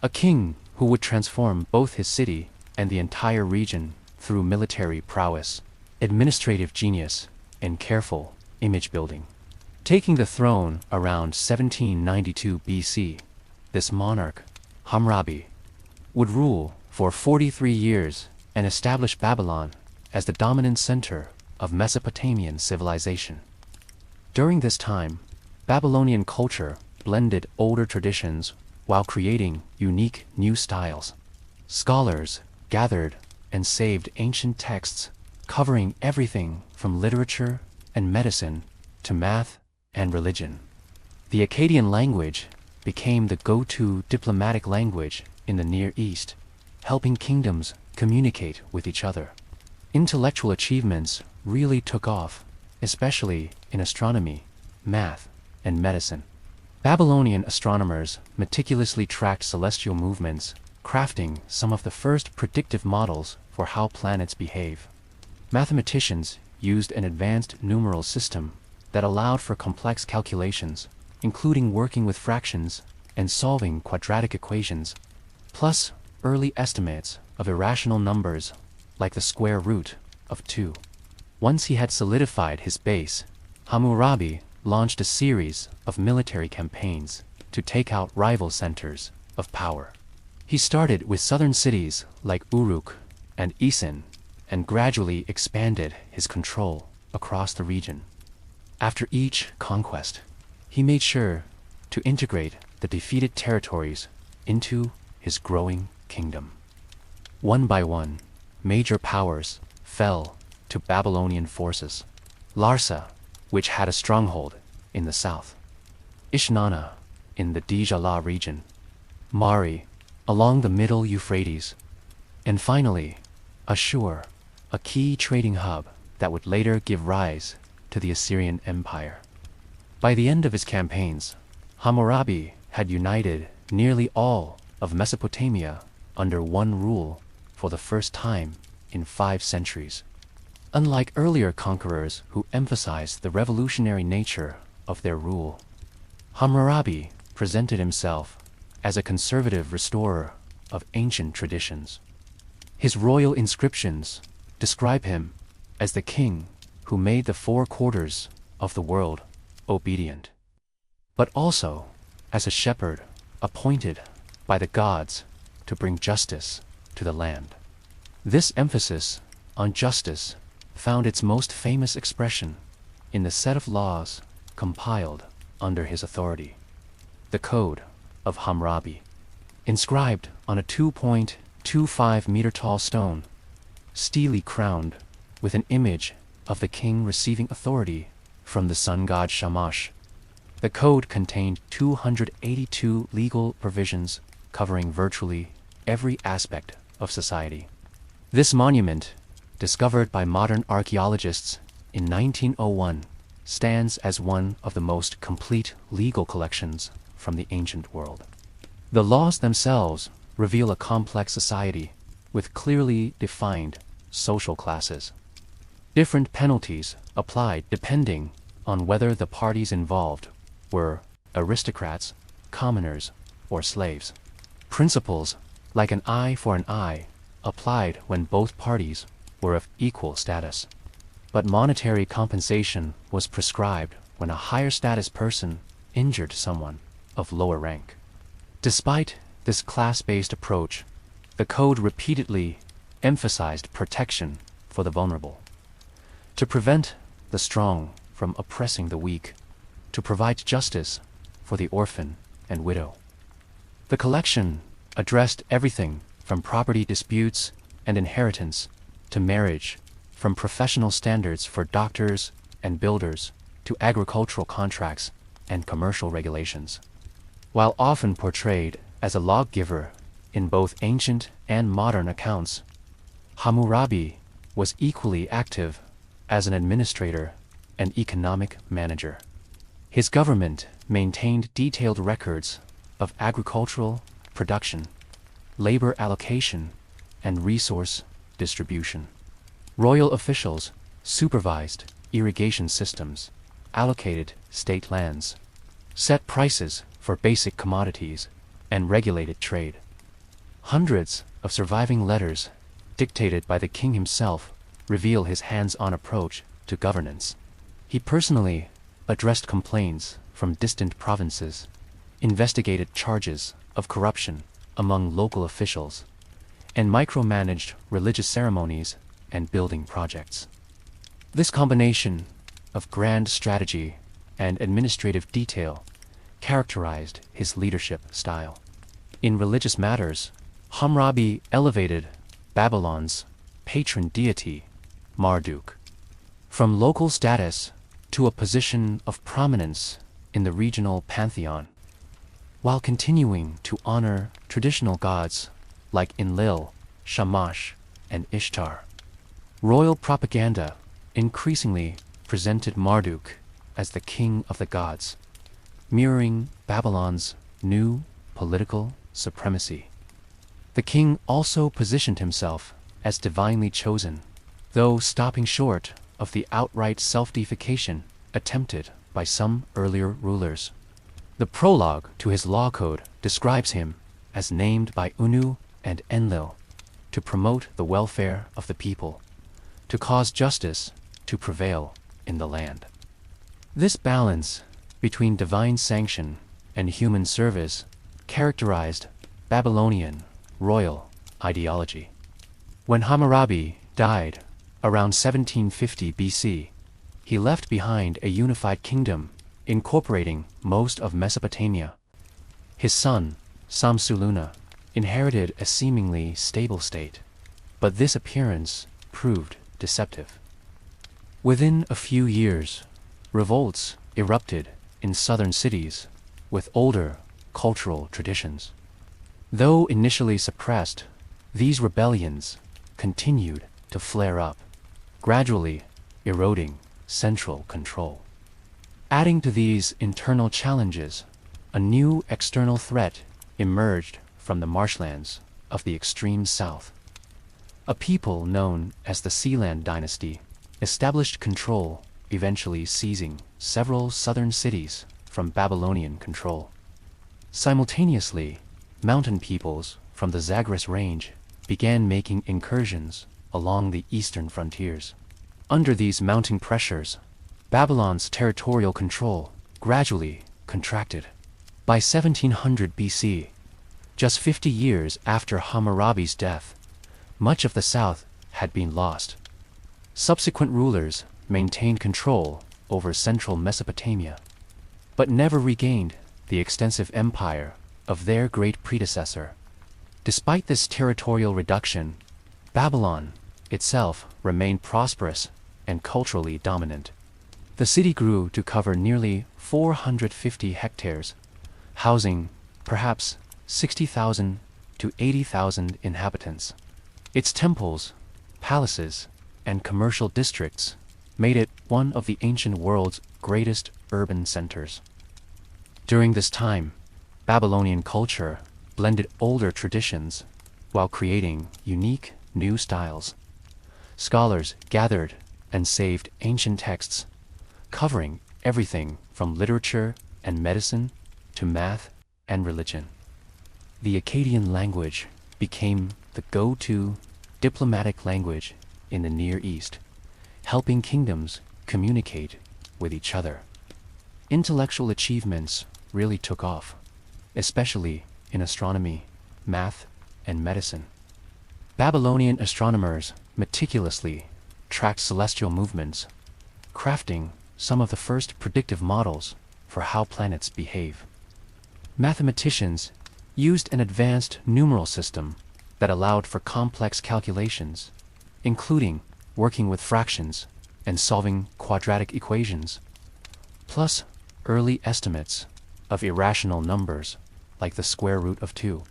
a king who would transform both his city and the entire region through military prowess, administrative genius, and careful image building. Taking the throne around 1792 BC, this monarch, Hammurabi, would rule for 43 years and establish Babylon as the dominant center of Mesopotamian civilization. During this time, Babylonian culture blended older traditions while creating unique new styles. Scholars gathered and saved ancient texts covering everything from literature and medicine to math and religion. The Akkadian language became the go-to diplomatic language in the Near East, helping kingdoms communicate with each other. Intellectual achievements really took off, especially in astronomy, math, and medicine. Babylonian astronomers meticulously tracked celestial movements, crafting some of the first predictive models for how planets behave. Mathematicians used an advanced numeral system that allowed for complex calculations, including working with fractions and solving quadratic equations. Plus, early estimates of irrational numbers like the square root of 2. Once he had solidified his base, Hammurabi launched a series of military campaigns to take out rival centers of power. He started with southern cities like Uruk and Isin and gradually expanded his control across the region. After each conquest, he made sure to integrate the defeated territories into his growing kingdom. One by one, major powers fell to Babylonian forces. Larsa, which had a stronghold in the south, Ishnana in the Djala region, Mari along the middle Euphrates, and finally, Ashur, a key trading hub that would later give rise to the Assyrian Empire. By the end of his campaigns, Hammurabi had united nearly all of Mesopotamia under one rule for the first time in 5 centuries. Unlike earlier conquerors who emphasized the revolutionary nature of their rule, Hammurabi presented himself as a conservative restorer of ancient traditions. His royal inscriptions describe him as the king who made the 4 quarters of the world obedient, but also as a shepherd appointed by the gods to bring justice to the land. This emphasis on justice found its most famous expression in the set of laws compiled under his authority, the Code of Hammurabi, inscribed on a 2.25-meter-tall stone, steely crowned with an image of the king receiving authority from the sun god Shamash. The code contained 282 legal provisions covering virtually every aspect of society. This monument, discovered by modern archaeologists in 1901, stands as one of the most complete legal collections from the ancient world. The laws themselves reveal a complex society with clearly defined social classes. Different penalties applied depending on whether the parties involved were aristocrats, commoners, or slaves. Principles like an eye for an eye applied when both parties were of equal status. But monetary compensation was prescribed when a higher status person injured someone of lower rank. Despite this class-based approach, the code repeatedly emphasized protection for the vulnerable, to prevent the strong from oppressing the weak, to provide justice for the orphan and widow. The collection addressed everything from property disputes and inheritance to marriage, from professional standards for doctors and builders to agricultural contracts and commercial regulations. While often portrayed as a lawgiver in both ancient and modern accounts, Hammurabi was equally active as an administrator and economic manager. His government maintained detailed records of agricultural production, labor allocation, and resource distribution. Royal officials supervised irrigation systems, allocated state lands, set prices for basic commodities, and regulated trade. Hundreds of surviving letters, dictated by the king himself, reveal his hands-on approach to governance. He personally addressed complaints from distant provinces, investigated charges of corruption among local officials, and micromanaged religious ceremonies and building projects. This combination of grand strategy and administrative detail characterized his leadership style. In religious matters, Hammurabi elevated Babylon's patron deity, Marduk, from local status to a position of prominence in the regional pantheon, while continuing to honor traditional gods like Enlil, Shamash, and Ishtar. Royal propaganda increasingly presented Marduk as the king of the gods, mirroring Babylon's new political supremacy. The king also positioned himself as divinely chosen, though stopping short of the outright self-deification attempted by some earlier rulers. The prologue to his law code describes him as named by Unu and Enlil, to promote the welfare of the people, to cause justice to prevail in the land. This balance between divine sanction and human service characterized Babylonian royal ideology. When Hammurabi died around 1750 BC, he left behind a unified kingdom incorporating most of Mesopotamia. His son, Samsuluna, inherited a seemingly stable state, but this appearance proved deceptive. Within a few years, revolts erupted in southern cities with older cultural traditions. Though initially suppressed, these rebellions continued to flare up, gradually eroding central control. Adding to these internal challenges, a new external threat emerged from the marshlands of the extreme south. A people known as the Sealand dynasty established control, eventually seizing several southern cities from Babylonian control. Simultaneously, mountain peoples from the Zagros range began making incursions along the eastern frontiers. Under these mounting pressures, Babylon's territorial control gradually contracted. By 1700 BC, just 50 years after Hammurabi's death, much of the south had been lost. Subsequent rulers maintained control over central Mesopotamia, but never regained the extensive empire of their great predecessor. Despite this territorial reduction, Babylon itself remained prosperous and culturally dominant. The city grew to cover nearly 450 hectares, housing perhaps 60,000 to 80,000 inhabitants. Its temples, palaces, and commercial districts made it one of the ancient world's greatest urban centers. During this time, Babylonian culture blended older traditions while creating unique new styles. Scholars gathered and saved ancient texts, covering everything from literature and medicine to math and religion. The Akkadian language became the go-to diplomatic language in the Near East, helping kingdoms communicate with each other. Intellectual achievements really took off, especially in astronomy, math, and medicine. Babylonian astronomers meticulously tracked celestial movements, crafting some of the first predictive models for how planets behave. Mathematicians used an advanced numeral system that allowed for complex calculations, including working with fractions and solving quadratic equations, plus early estimates of irrational numbers like the square root of 2.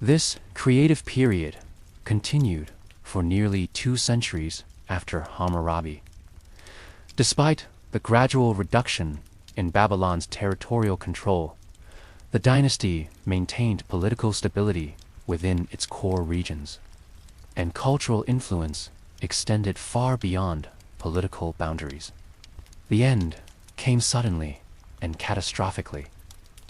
This creative period continued for nearly 2 centuries after Hammurabi. Despite the gradual reduction in Babylon's territorial control, the dynasty maintained political stability within its core regions, and cultural influence extended far beyond political boundaries. The end came suddenly and catastrophically.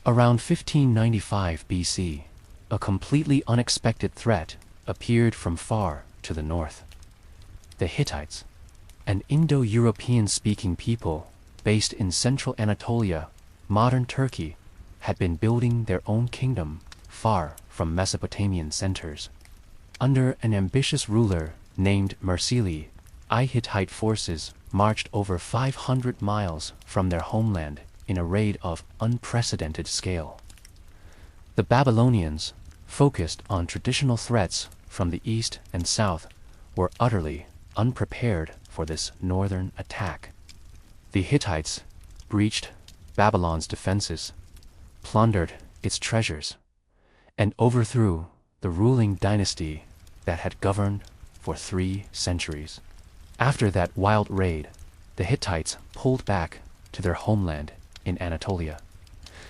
Around 1595 BC, a completely unexpected threat appeared from far to the north. The Hittites, an Indo-European speaking people based in central Anatolia, modern Turkey, had been building their own kingdom far from Mesopotamian centers. Under an ambitious ruler named Mursili, Hittite forces marched over 500 miles from their homeland in a raid of unprecedented scale. The Babylonians, focused on traditional threats from the east and south, were utterly unprepared for this northern attack. The Hittites breached Babylon's defenses, plundered its treasures, and overthrew the ruling dynasty that had governed for 3 centuries. After that wild raid, the Hittites pulled back to their homeland in Anatolia,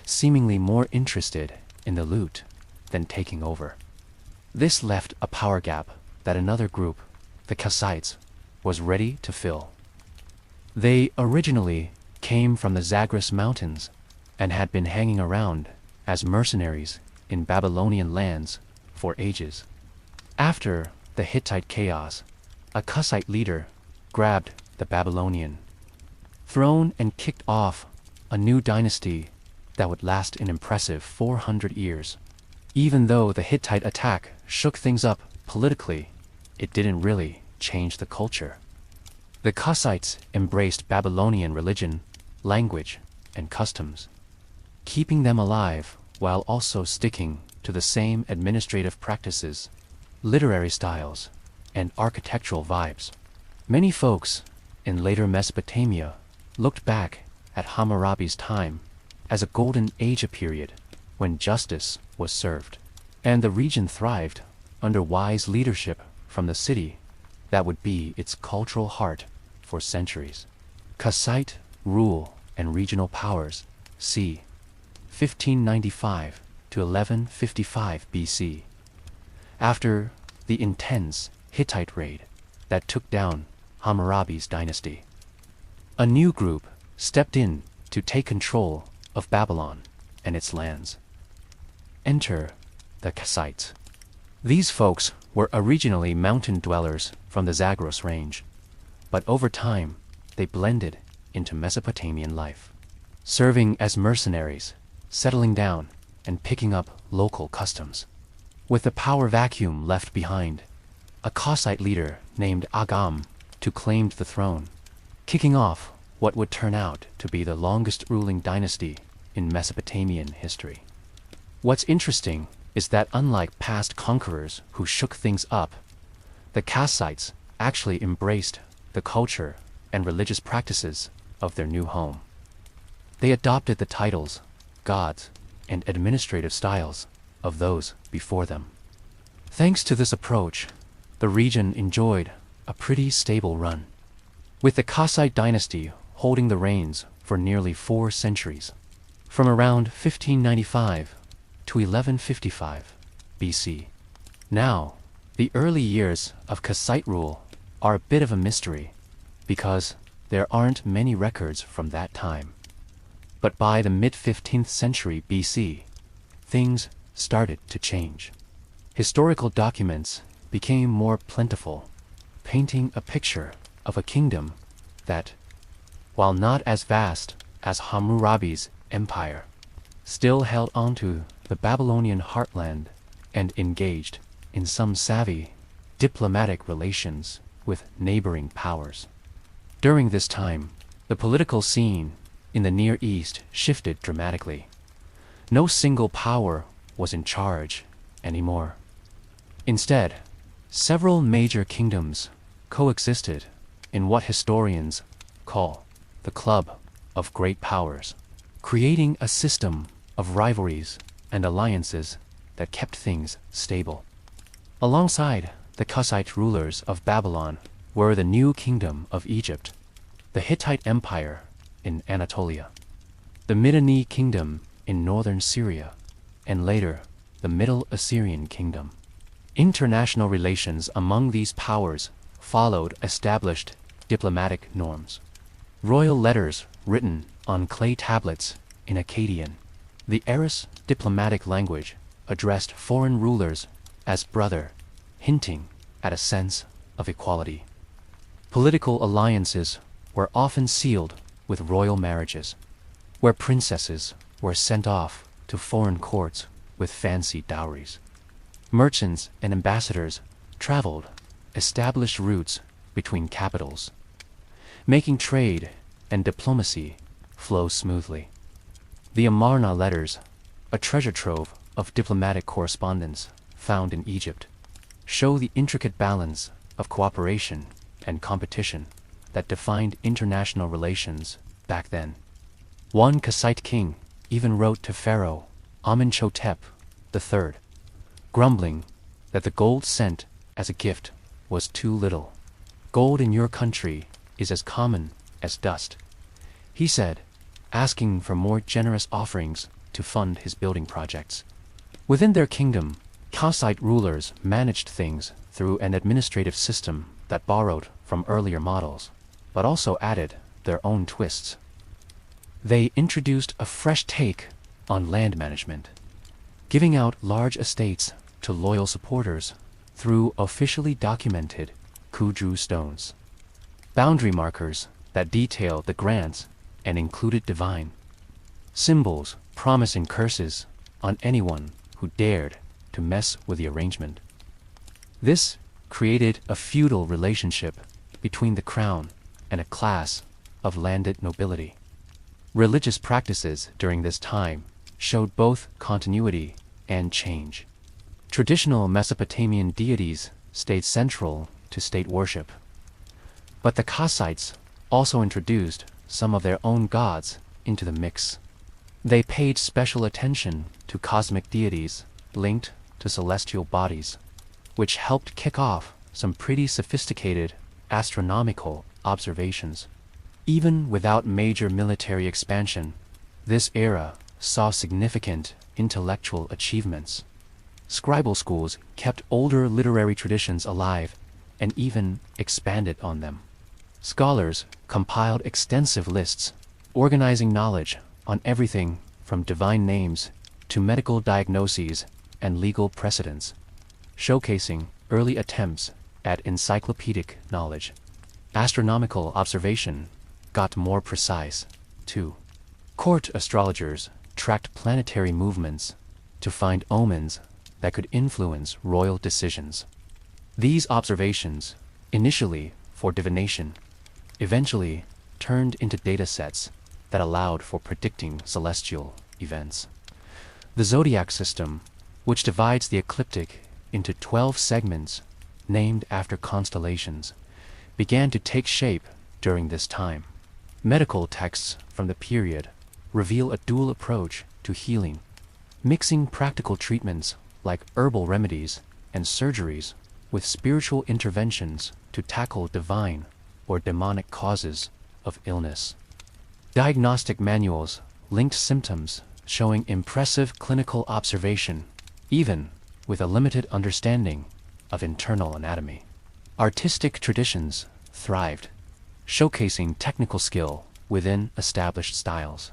seemingly more interested in the loot than taking over. This left a power gap that another group, the Kassites, was ready to fill. They originally came from the Zagros Mountains and had been hanging around as mercenaries in Babylonian lands for ages. After the Hittite chaos, a Kassite leader grabbed the Babylonian throne and kicked off a new dynasty that would last an impressive 400 years. Even though the Hittite attack shook things up politically, it didn't really change the culture. The Kassites embraced Babylonian religion, language, and customs, keeping them alive while also sticking to the same administrative practices, literary styles, and architectural vibes. Many folks in later Mesopotamia looked back at Hammurabi's time as a golden age period when justice was served, and the region thrived under wise leadership from the city that would be its cultural heart for centuries. Kassite rule and regional powers, c. 1595 to 1155 BC. After the intense Hittite raid that took down Hammurabi's dynasty, a new group stepped in to take control of Babylon and its lands. Enter the Kassites. These folks were originally mountain dwellers from the Zagros range, but over time they blended into Mesopotamian life, serving as mercenaries, settling down, and picking up local customs. With the power vacuum left behind, a Kassite leader named Agam claimed the throne, kicking off what would turn out to be the longest ruling dynasty in Mesopotamian history. What's interesting is that unlike past conquerors who shook things up, the Kassites actually embraced the culture and religious practices of their new home. They adopted the titles, gods, and administrative styles of those before them. Thanks to this approach, the region enjoyed a pretty stable run, with the Kassite dynasty holding the reins for nearly 4 centuries, from around 1595 to 1155 BC. Now, the early years of Kassite rule are a bit of a mystery because there aren't many records from that time. But by the mid-15th century BC, things started to change. Historical documents became more plentiful, painting a picture of a kingdom that, while not as vast as Hammurabi's empire, still held onto the Babylonian heartland and engaged in some savvy diplomatic relations with neighboring powers. During this time, the political scene in the Near East shifted dramatically. No single power was in charge anymore. Instead, several major kingdoms coexisted in what historians call the Club of Great Powers, creating a system of rivalries and alliances that kept things stable. Alongside the Kassite rulers of Babylon were the new kingdom of Egypt, the Hittite Empire in Anatolia, the Mitanni kingdom in northern Syria, and later the Middle Assyrian kingdom. International relations among these powers followed established diplomatic norms. Royal letters written on clay tablets in Akkadian, the Eris diplomatic language, addressed foreign rulers as brother, hinting at a sense of equality. Political alliances were often sealed with royal marriages, where princesses were sent off to foreign courts with fancy dowries. Merchants and ambassadors traveled established routes between capitals, making trade and diplomacy flow smoothly. The Amarna letters, a treasure trove of diplomatic correspondence found in Egypt, show the intricate balance of cooperation and competition that defined international relations back then. One Kassite king even wrote to Pharaoh Amenhotep III, grumbling that the gold sent as a gift was too little. "Gold in your country is as common as dust," he said, asking for more generous offerings to fund his building projects. Within their kingdom, Kassite rulers managed things through an administrative system that borrowed from earlier models, but also added their own twists. They introduced a fresh take on land management, giving out large estates to loyal supporters through officially documented Kudru stones, boundary markers that detailed the grants and included divine symbols promising curses on anyone who dared to mess with the arrangement. This created a feudal relationship between the crown and a class of landed nobility. Religious practices during this time showed both continuity and change. Traditional Mesopotamian deities stayed central to state worship, but the Kassites also introduced some of their own gods into the mix. They paid special attention to cosmic deities linked to celestial bodies, which helped kick off some pretty sophisticated astronomical observations. Even without major military expansion, this era saw significant intellectual achievements. Scribal schools kept older literary traditions alive and even expanded on them. Scholars compiled extensive lists, organizing knowledge on everything from divine names to medical diagnoses and legal precedents, showcasing early attempts at encyclopedic knowledge. Astronomical observation got more precise, too. Court astrologers tracked planetary movements to find omens that could influence royal decisions. These observations, initially for divination, eventually turned into data sets that allowed for predicting celestial events. The zodiac system, which divides the ecliptic into 12 segments named after constellations, began to take shape during this time. Medical texts from the period reveal a dual approach to healing, mixing practical treatments like herbal remedies and surgeries with spiritual interventions to tackle divine or demonic causes of illness. Diagnostic manuals linked symptoms showing impressive clinical observation, even with a limited understanding of internal anatomy. Artistic traditions thrived, showcasing technical skill within established styles.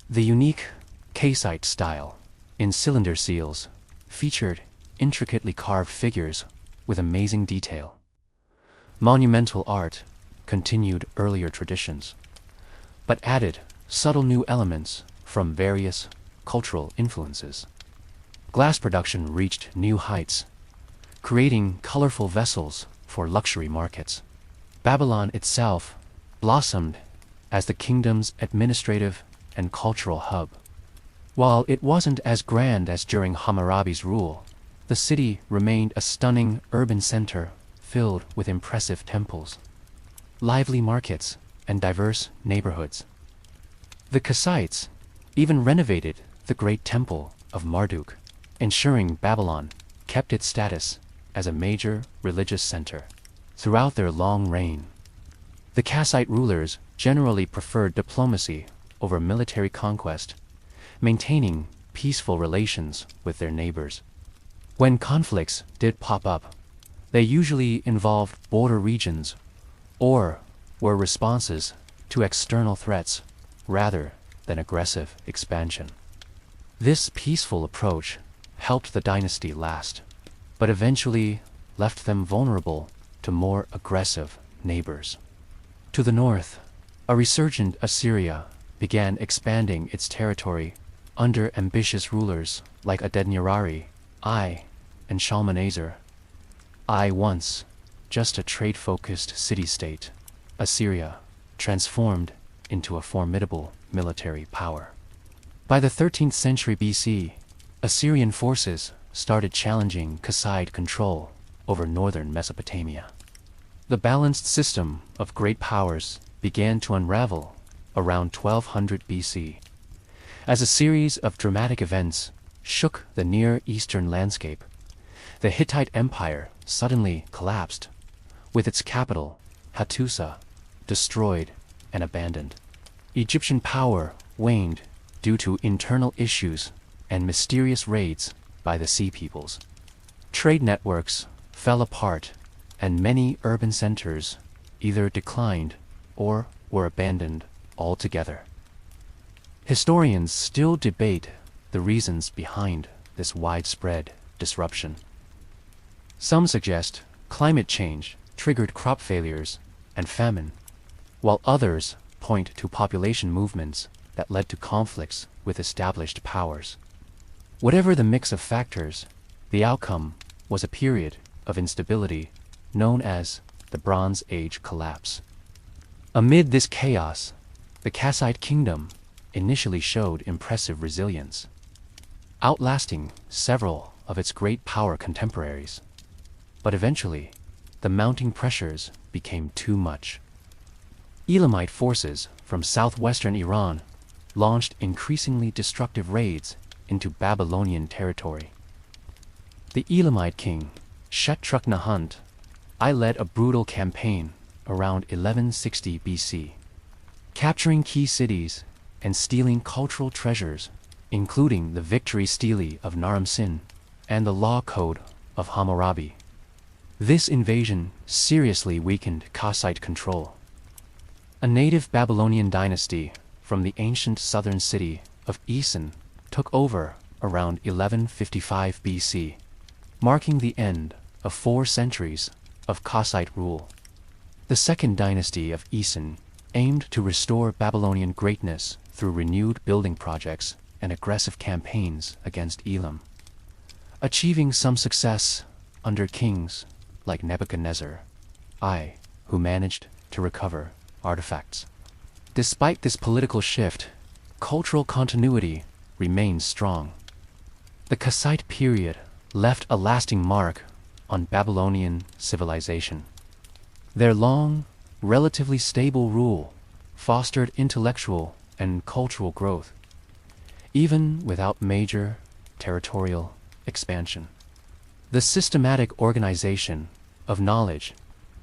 The unique Kassite style in cylinder seals featured intricately carved figures with amazing detail. Monumental art continued earlier traditions, but added subtle new elements from various cultural influences. Glass production reached new heights, creating colorful vessels for luxury markets. Babylon itself blossomed as the kingdom's administrative and cultural hub. While it wasn't as grand as during Hammurabi's rule, the city remained a stunning urban center filled with impressive temples, lively markets, and diverse neighborhoods. The Kassites even renovated the Great Temple of Marduk, ensuring Babylon kept its status as a major religious center. Throughout their long reign, the Kassite rulers generally preferred diplomacy over military conquest, maintaining peaceful relations with their neighbors. When conflicts did pop up, they usually involved border regions or were responses to external threats rather than aggressive expansion. This peaceful approach helped the dynasty last, but eventually left them vulnerable to more aggressive neighbors. To the north, a resurgent Assyria began expanding its territory under ambitious rulers like Adad-nirari I and Shalmaneser. Once just a trade-focused city-state, Assyria transformed into a formidable military power. By the 13th century BC, Assyrian forces started challenging Kassite control over northern Mesopotamia. The balanced system of great powers began to unravel around 1200 BC, as a series of dramatic events shook the Near Eastern landscape. The Hittite Empire suddenly collapsed, with its capital, Hattusa, destroyed and abandoned. Egyptian power waned due to internal issues and mysterious raids by the Sea Peoples. Trade networks fell apart, and many urban centers either declined or were abandoned altogether. Historians still debate the reasons behind this widespread disruption. Some suggest climate change triggered crop failures and famine, while others point to population movements that led to conflicts with established powers. Whatever the mix of factors, the outcome was a period of instability known as the Bronze Age collapse. Amid this chaos, the Kassite kingdom initially showed impressive resilience, outlasting several of its great power contemporaries. But eventually, the mounting pressures became too much. Elamite forces from southwestern Iran launched increasingly destructive raids into Babylonian territory. The Elamite king, Shetrucknahut, I led a brutal campaign around 1160 BC, capturing key cities and stealing cultural treasures, including the victory stele of Naram-Sin and the law code of Hammurabi. This invasion seriously weakened Kassite control. A native Babylonian dynasty from the ancient southern city of Isin took over around 1155 BC, marking the end of 4 centuries of Kassite rule. The second dynasty of Isin aimed to restore Babylonian greatness through renewed building projects and aggressive campaigns against Elam, achieving some success under kings like Nebuchadnezzar I, who managed to recover artifacts. Despite this political shift, cultural continuity remains strong. The Kassite period left a lasting mark on Babylonian civilization. Their long, relatively stable rule fostered intellectual and cultural growth, even without major territorial expansion. The systematic organization of knowledge,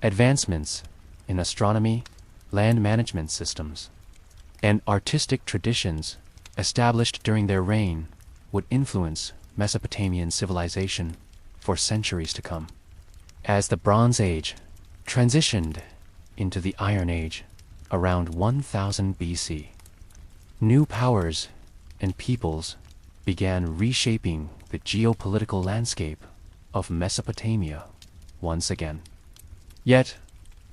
advancements in astronomy, land management systems, and artistic traditions established during their reign would influence Mesopotamian civilization for centuries to come. As the Bronze Age transitioned into the Iron Age around 1000 BC, new powers and peoples began reshaping the geopolitical landscape of Mesopotamia once again. Yet,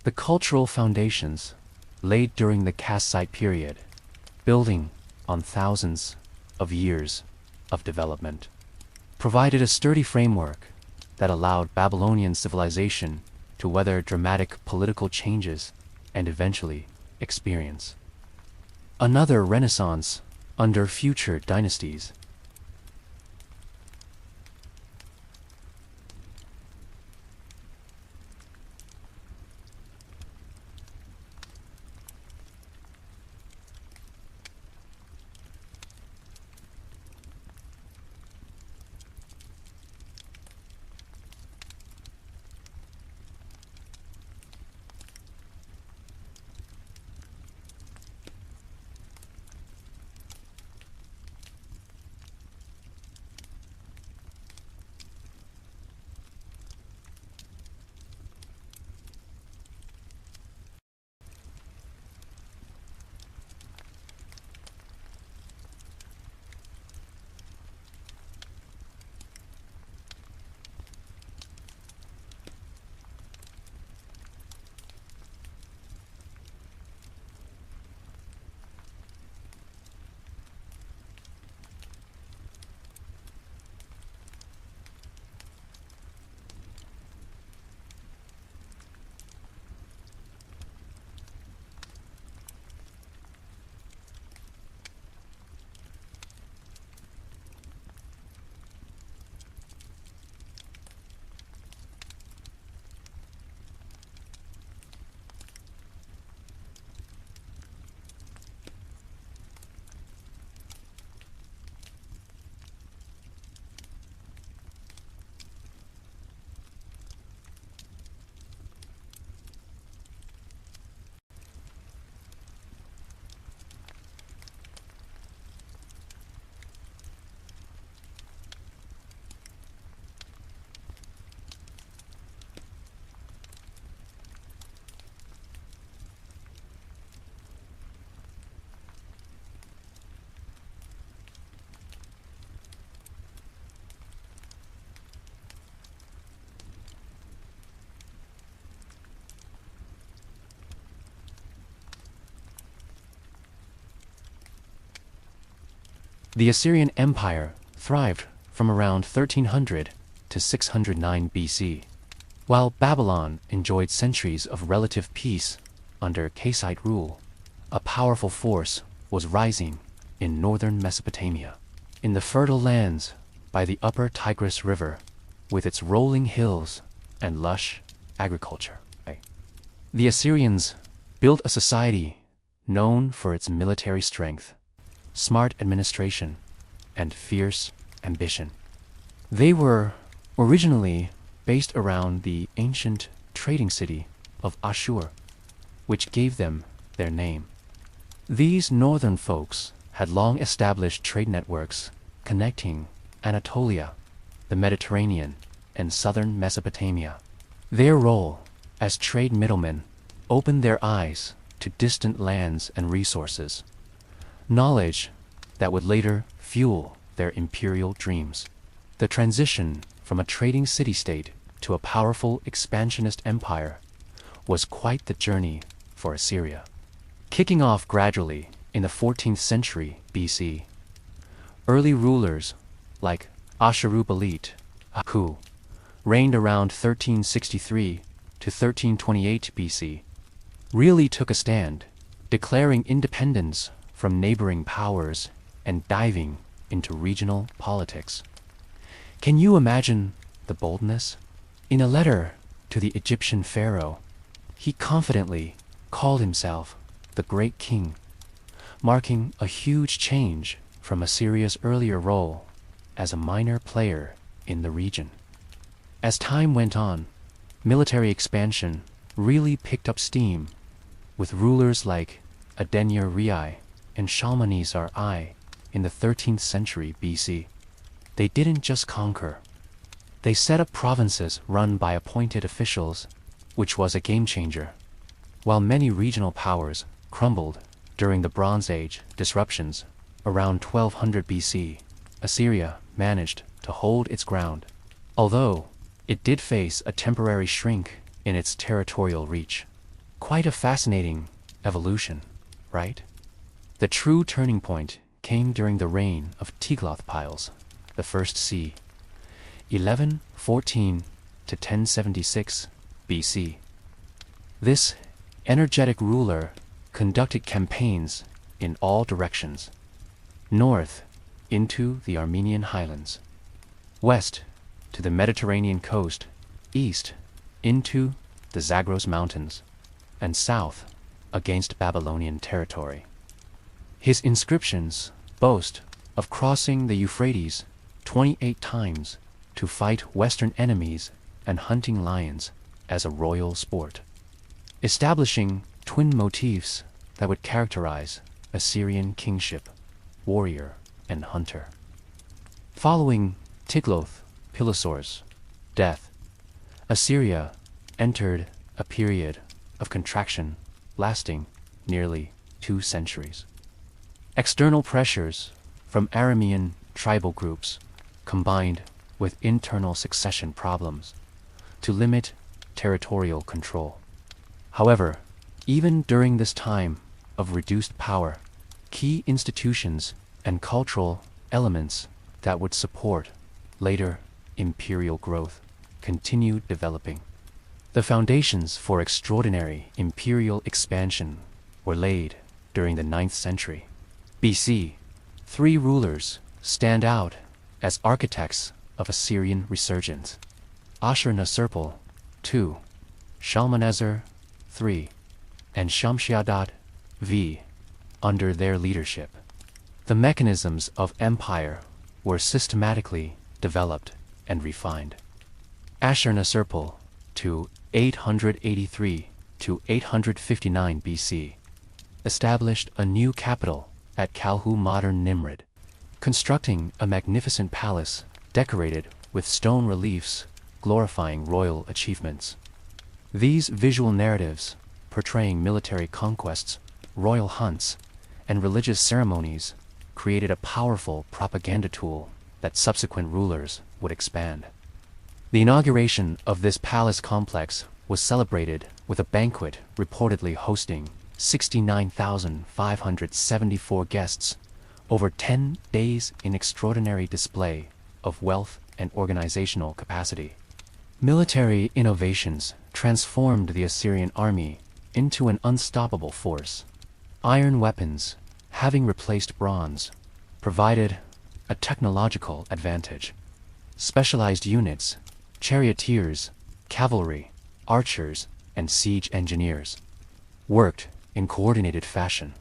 the cultural foundations laid during the Kassite period, building on thousands of years of development, provided a sturdy framework that allowed Babylonian civilization to weather dramatic political changes and eventually experience another renaissance under future dynasties. The Assyrian Empire thrived from around 1300 to 609 BC, while Babylon enjoyed centuries of relative peace under Kassite rule. A powerful force was rising in northern Mesopotamia, in the fertile lands by the upper Tigris River, with its rolling hills and lush agriculture. The Assyrians built a society known for its military strength, smart administration, and fierce ambition. They were originally based around the ancient trading city of Ashur, which gave them their name. These northern folks had long established trade networks connecting Anatolia, the Mediterranean, and southern Mesopotamia. Their role as trade middlemen opened their eyes to distant lands and resources, knowledge that would later fuel their imperial dreams. The transition from a trading city-state to a powerful expansionist empire was quite the journey for Assyria. Kicking off gradually in the 14th century BC, early rulers like Ashurbanipal, who reigned around 1363 to 1328 BC, really took a stand, declaring independence from neighboring powers and diving into regional politics. Can you imagine the boldness? In a letter to the Egyptian pharaoh, he confidently called himself the Great King, marking a huge change from Assyria's earlier role as a minor player in the region. As time went on, military expansion really picked up steam, with rulers like Adenir-Rai and Shalmaneser I in the 13th century BC. They didn't just conquer. They set up provinces run by appointed officials, which was a game changer. While many regional powers crumbled during the Bronze Age disruptions around 1200 BC, Assyria managed to hold its ground, although it did face a temporary shrink in its territorial reach. Quite a fascinating evolution, right? The true turning point came during the reign of Tiglath-Pileser I, 1114 to 1076 BC. This energetic ruler conducted campaigns in all directions: north into the Armenian highlands, west to the Mediterranean coast, east into the Zagros Mountains, and south against Babylonian territory. His inscriptions boast of crossing the Euphrates 28 times to fight Western enemies and hunting lions as a royal sport, establishing twin motifs that would characterize Assyrian kingship, warrior, and hunter. Following Tiglath-Pileser's death, Assyria entered a period of contraction lasting nearly 2 centuries. External pressures from Aramean tribal groups combined with internal succession problems to limit territorial control. However, even during this time of reduced power, key institutions and cultural elements that would support later imperial growth continued developing. The foundations for extraordinary imperial expansion were laid during the 9th century BC. 3 rulers stand out as architects of Assyrian resurgence: Ashur-nasirpal II, Shalmaneser III, and Shamshi-Adad V. Under their leadership, the mechanisms of empire were systematically developed and refined. Ashur-nasirpal II, 883 to 859 BC, established a new capital at Kalhu, modern Nimrud, constructing a magnificent palace decorated with stone reliefs glorifying royal achievements. These visual narratives, portraying military conquests, royal hunts, and religious ceremonies, created a powerful propaganda tool that subsequent rulers would expand. The inauguration of this palace complex was celebrated with a banquet reportedly hosting 69,574 guests, over 10 days in extraordinary display of wealth and organizational capacity. Military innovations transformed the Assyrian army into an unstoppable force. Iron weapons, having replaced bronze, provided a technological advantage. Specialized units, charioteers, cavalry, archers, and siege engineers, worked in coordinated fashion.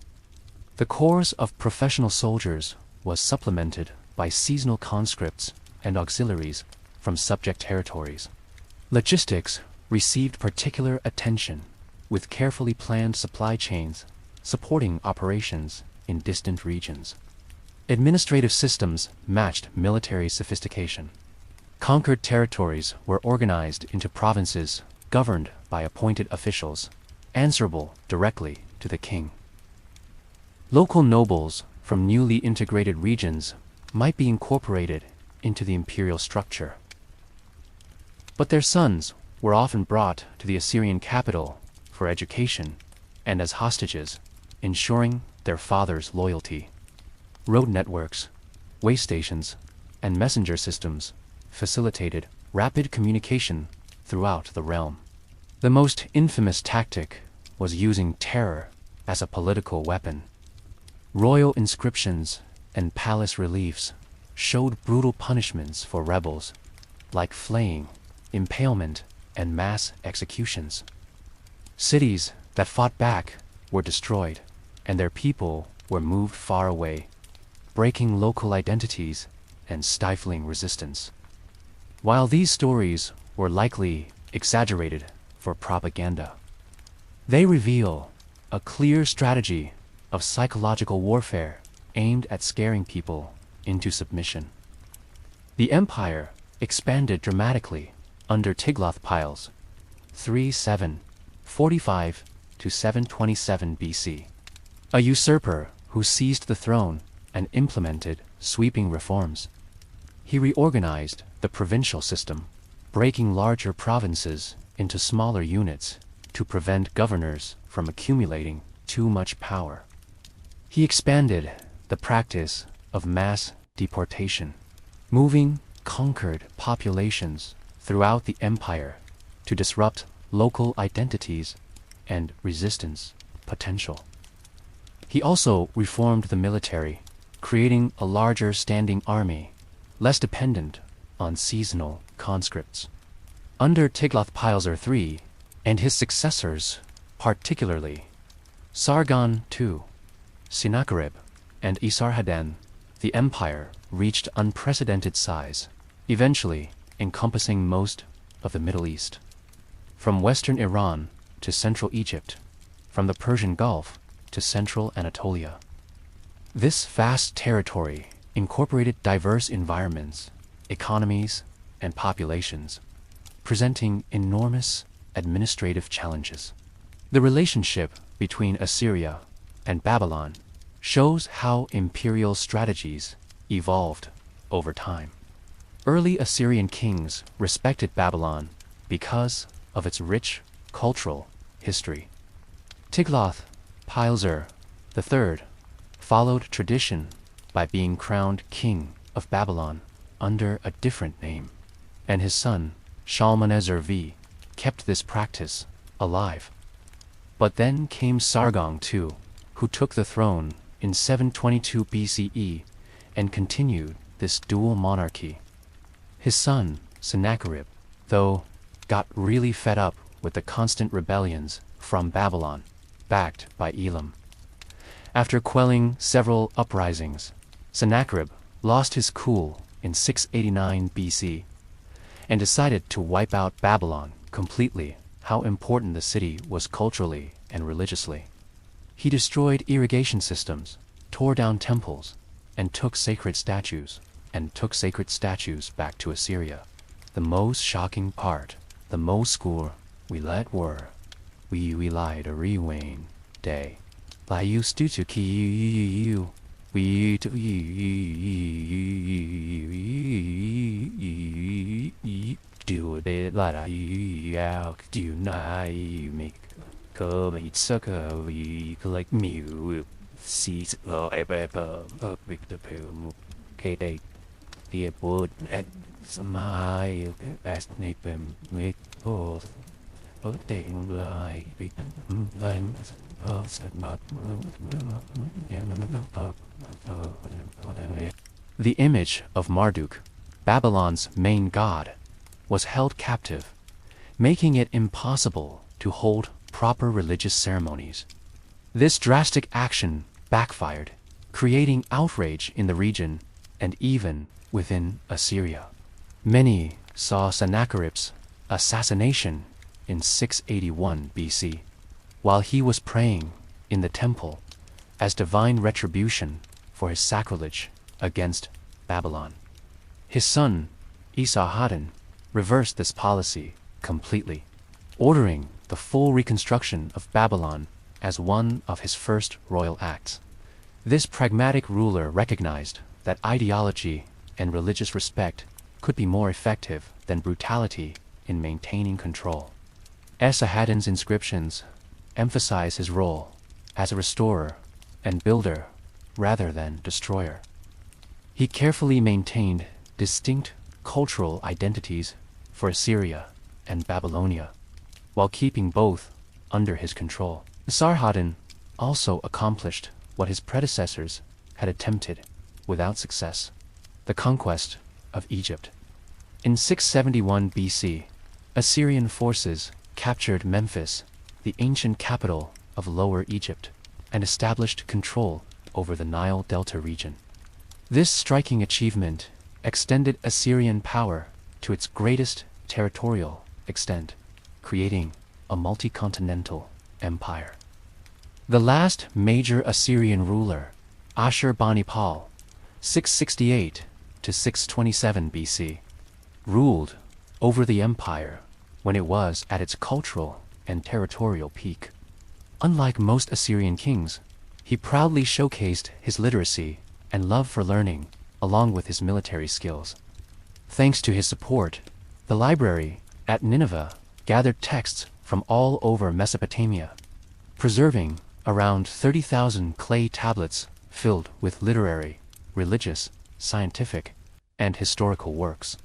The corps of professional soldiers was supplemented by seasonal conscripts and auxiliaries from subject territories. Logistics received particular attention, with carefully planned supply chains supporting operations in distant regions. Administrative systems matched military sophistication. Conquered territories were organized into provinces governed by appointed officials, answerable directly to the king. Local nobles from newly integrated regions might be incorporated into the imperial structure. But their sons were often brought to the Assyrian capital for education and as hostages, ensuring their father's loyalty. Road networks, way stations, and messenger systems facilitated rapid communication throughout the realm. The most infamous tactic was using terror as a political weapon. Royal inscriptions and palace reliefs showed brutal punishments for rebels, like flaying, impalement, and mass executions. Cities that fought back were destroyed, and their people were moved far away, breaking local identities and stifling resistance. While these stories were likely exaggerated for propaganda, they reveal a clear strategy of psychological warfare aimed at scaring people into submission. The empire expanded dramatically under Tiglath-Pileser, 3745 to 727 BC, a usurper who seized the throne and implemented sweeping reforms. He reorganized the provincial system, breaking larger provinces into smaller units to prevent governors from accumulating too much power. He expanded the practice of mass deportation, moving conquered populations throughout the empire to disrupt local identities and resistance potential. He also reformed the military, creating a larger standing army, less dependent on seasonal conscripts. Under Tiglath-Pileser III and his successors, particularly Sargon II, Sennacherib, and Esarhaddon, the empire reached unprecedented size, eventually encompassing most of the Middle East. From western Iran to central Egypt, from the Persian Gulf to central Anatolia. This vast territory incorporated diverse environments, economies, and populations, presenting enormous administrative challenges. The relationship between Assyria and Babylon shows how imperial strategies evolved over time. Early Assyrian kings respected Babylon because of its rich cultural history. Tiglath-Pileser III followed tradition by being crowned king of Babylon under a different name, and his son Shalmaneser V kept this practice alive. But then came Sargon II, who took the throne in 722 BCE and continued this dual monarchy. His son, Sennacherib, though, got really fed up with the constant rebellions from Babylon, backed by Elam. After quelling several uprisings, Sennacherib lost his cool in 689 BC and decided to wipe out Babylon completely, how important the city was culturally and religiously. He destroyed irrigation systems, tore down temples, and took sacred statues back to Assyria. The most shocking part, the most score we let were, we lied a rewane day. Lie used to ki you, we to do it like you do not make come eat sucker we collect me sees Kate the wood at smile as nipem with both thing like the image of Marduk, Babylon's main god, was held captive, making it impossible to hold proper religious ceremonies. This drastic action backfired, creating outrage in the region and even within Assyria. Many saw Sennacherib's assassination in 681 BC, while he was praying in the temple as divine retribution for his sacrilege against Babylon. His son, Esarhaddon, reversed this policy completely, ordering the full reconstruction of Babylon as one of his first royal acts. This pragmatic ruler recognized that ideology and religious respect could be more effective than brutality in maintaining control. Esarhaddon's inscriptions emphasize his role as a restorer and builder rather than destroyer. He carefully maintained distinct cultural identities for Assyria and Babylonia, while keeping both under his control. Esarhaddon also accomplished what his predecessors had attempted without success: the conquest of Egypt. In 671 BC, Assyrian forces captured Memphis, the ancient capital of Lower Egypt, and established control over the Nile Delta region. This striking achievement extended Assyrian power to its greatest territorial extent, creating a multi-continental empire. The last major Assyrian ruler, Ashurbanipal, 668 to 627 BC, ruled over the empire when it was at its cultural and territorial peak. Unlike most Assyrian kings, he proudly showcased his literacy and love for learning, along with his military skills. Thanks to his support, the library at Nineveh gathered texts from all over Mesopotamia, preserving around 30,000 clay tablets filled with literary, religious, scientific, and historical works.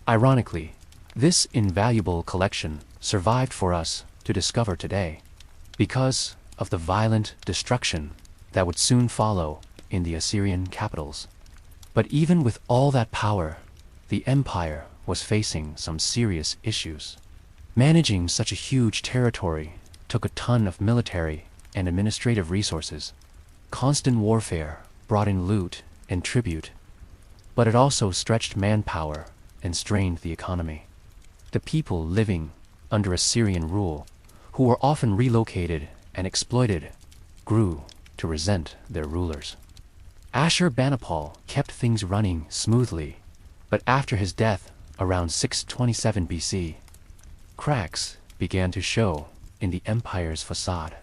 Ironically, this invaluable collection survived for us to discover today because of the violent destruction that would soon follow in the Assyrian capitals. But even with all that power, the empire was facing some serious issues. Managing such a huge territory took a ton of military and administrative resources. Constant warfare brought in loot and tribute, but it also stretched manpower and strained the economy. The people living under Assyrian rule, who were often relocated and exploited, grew to resent their rulers. Ashurbanipal kept things running smoothly, but after his death around 627 BC, cracks began to show in the empire's facade.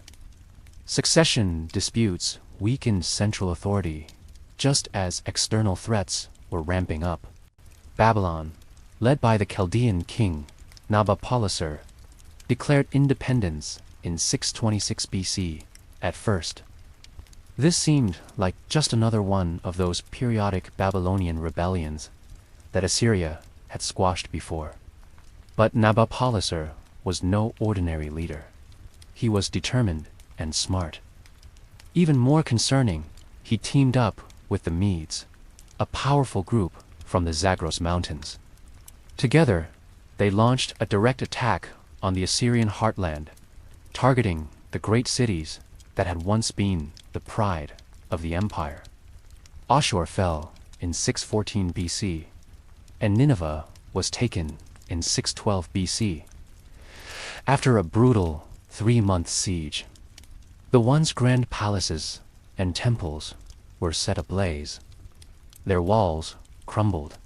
Succession disputes weakened central authority, just as external threats were ramping up. Babylon, led by the Chaldean king Nabopolassar, declared independence in 626 BC at first. This seemed like just another one of those periodic Babylonian rebellions that Assyria had squashed before. But Nabopolassar was no ordinary leader. He was determined and smart. Even more concerning, he teamed up with the Medes, a powerful group from the Zagros Mountains. Together, they launched a direct attack on the Assyrian heartland, targeting the great cities that had once been the pride of the empire. Ashur fell in 614 BC, and Nineveh was taken in 612 BC. After a brutal 3-month siege, the once grand palaces and temples were set ablaze. Their walls crumbled,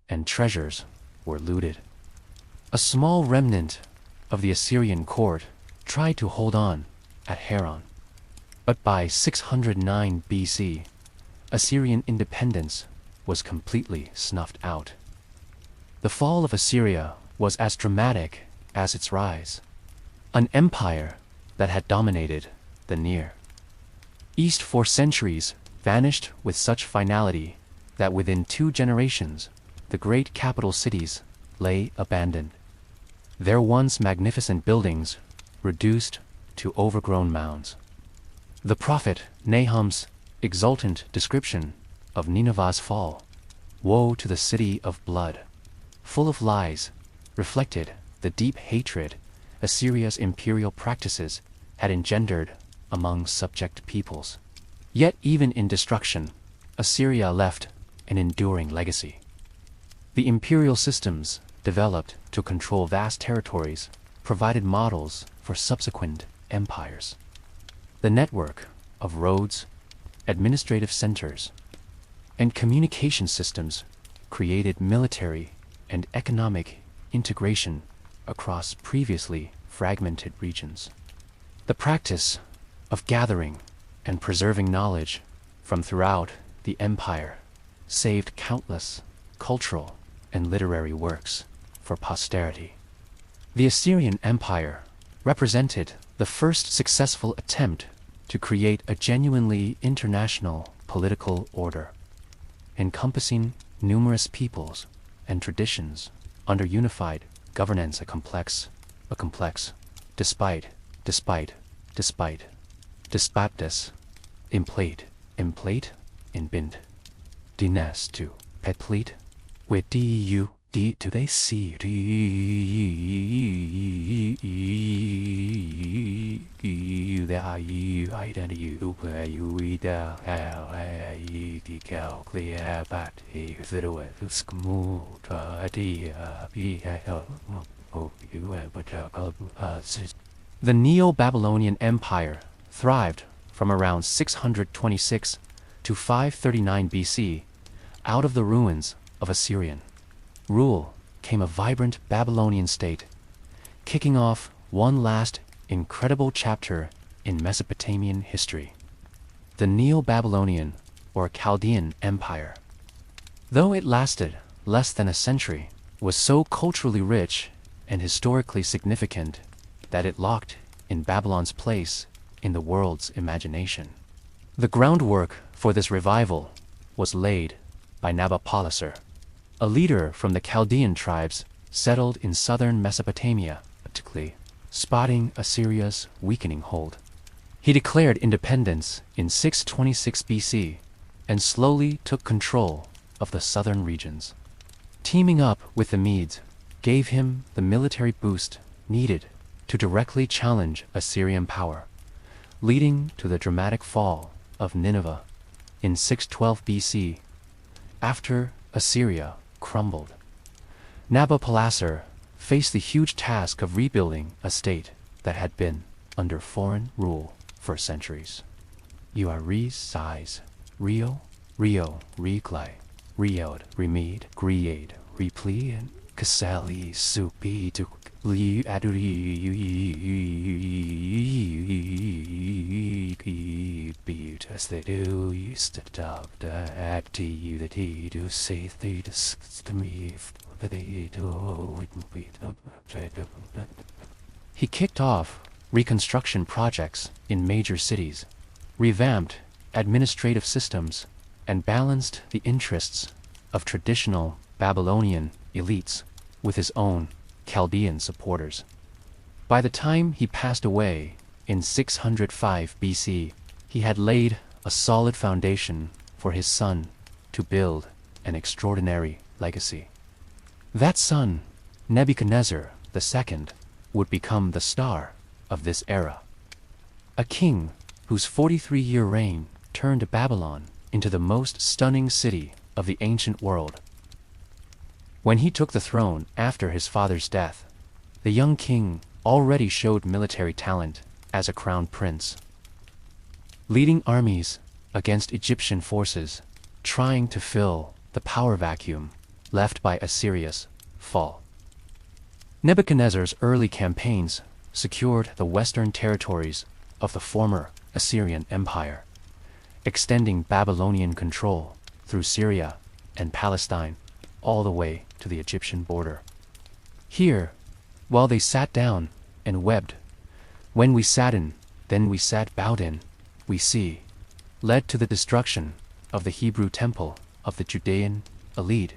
and treasures were looted. A small remnant of the Assyrian court tried to hold on at Haran, but by 609 BC, Assyrian independence was completely snuffed out. The fall of Assyria was as dramatic as its rise, an empire that had dominated the near. East for centuries vanished with such finality that within 2 generations, the great capital cities lay abandoned. Their once magnificent buildings reduced to overgrown mounds. The prophet Nahum's exultant description of Nineveh's fall, woe to the city of blood, full of lies, reflected the deep hatred Assyria's imperial practices had engendered among subject peoples. Yet even in destruction, Assyria left an enduring legacy. The imperial systems developed to control vast territories provided models for subsequent empires. The network of roads, administrative centers, and communication systems created military and economic integration across previously fragmented regions. The practice of gathering and preserving knowledge from throughout the empire saved countless cultural and literary works for posterity. The Assyrian Empire represented the first successful attempt to create a genuinely international political order, encompassing numerous peoples and traditions under unified governance. Despite this, implate, inbind, dines to petplete, with du, do they see, there you, identity, you, clear, but through it, smooth, idea, the Neo-Babylonian Empire thrived from around 626 to 539 BC. Out of the ruins of Assyrian rule came a vibrant Babylonian state, kicking off one last incredible chapter in Mesopotamian history: the Neo-Babylonian or Chaldean Empire. Though it lasted less than a century, was so culturally rich and historically significant that it locked in Babylon's place in the world's imagination. The groundwork for this revival was laid by Nabopolassar, a leader from the Chaldean tribes settled in southern Mesopotamia, particularly spotting Assyria's weakening hold. He declared independence in 626 BC and slowly took control of the southern regions. Teaming up with the Medes gave him the military boost needed to directly challenge Assyrian power, leading to the dramatic fall of Nineveh in 612 BC. After Assyria crumbled, Nabopolassar faced the huge task of rebuilding a state that had been under foreign rule for centuries. You are size, Rio, Reglai, Riod, Remede, Griade, Repli, and Casali, Supi, to Li Aduri, beat as they do, used to dub the acti, you the tea, do say they discussed me, but they do. He kicked off reconstruction projects in major cities, revamped administrative systems, and balanced the interests of traditional Babylonian elites with his own Chaldean supporters. By the time he passed away in 605 BC, he had laid a solid foundation for his son to build an extraordinary legacy. That son, Nebuchadnezzar II, would become the star of this era. A king whose 43-year reign turned Babylon into the most stunning city of the ancient world. When he took the throne after his father's death, the young king already showed military talent as a crown prince, leading armies against Egyptian forces, trying to fill the power vacuum left by Assyria's fall. Nebuchadnezzar's early campaigns secured the western territories of the former Assyrian Empire, extending Babylonian control through Syria and Palestine all the way to the Egyptian border. Here, while they sat down and webbed, when we sat in, then we sat bowed in, we see, led to the destruction of the Hebrew temple of the Judean elite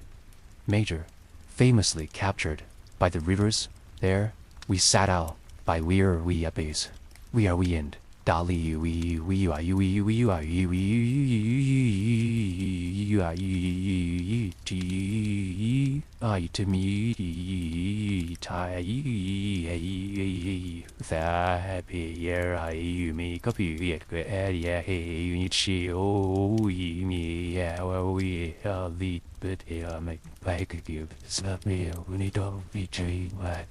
major, famously captured by the rivers. There we sat out by we are we abbes, we are we and Dali we are you we are you are you I to me tai that happy year I make up you area hey she oh me yeah well we the but make like give me we need to be tree I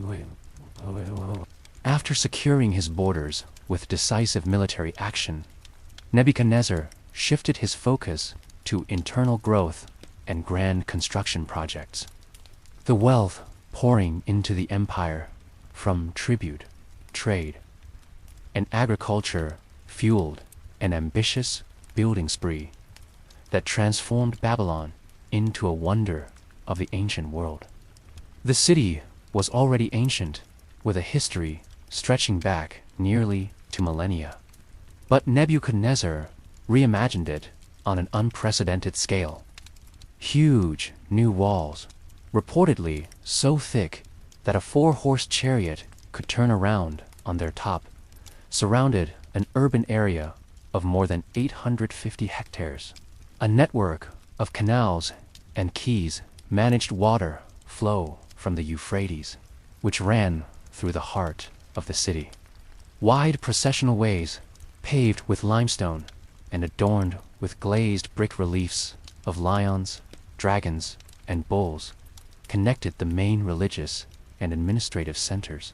will. After securing his borders with decisive military action, Nebuchadnezzar shifted his focus to internal growth and grand construction projects. The wealth pouring into the empire from tribute, trade, and agriculture fueled an ambitious building spree that transformed Babylon into a wonder of the ancient world. The city was already ancient, with a history stretching back nearly to millennia. But Nebuchadnezzar reimagined it on an unprecedented scale. Huge new walls, reportedly so thick that a 4-horse chariot could turn around on their top, surrounded an urban area of more than 850 hectares. A network of canals and quays managed water flow from the Euphrates, which ran through the heart of the city. Wide processional ways, paved with limestone and adorned with glazed brick reliefs of lions, dragons, and bulls, connected the main religious and administrative centers.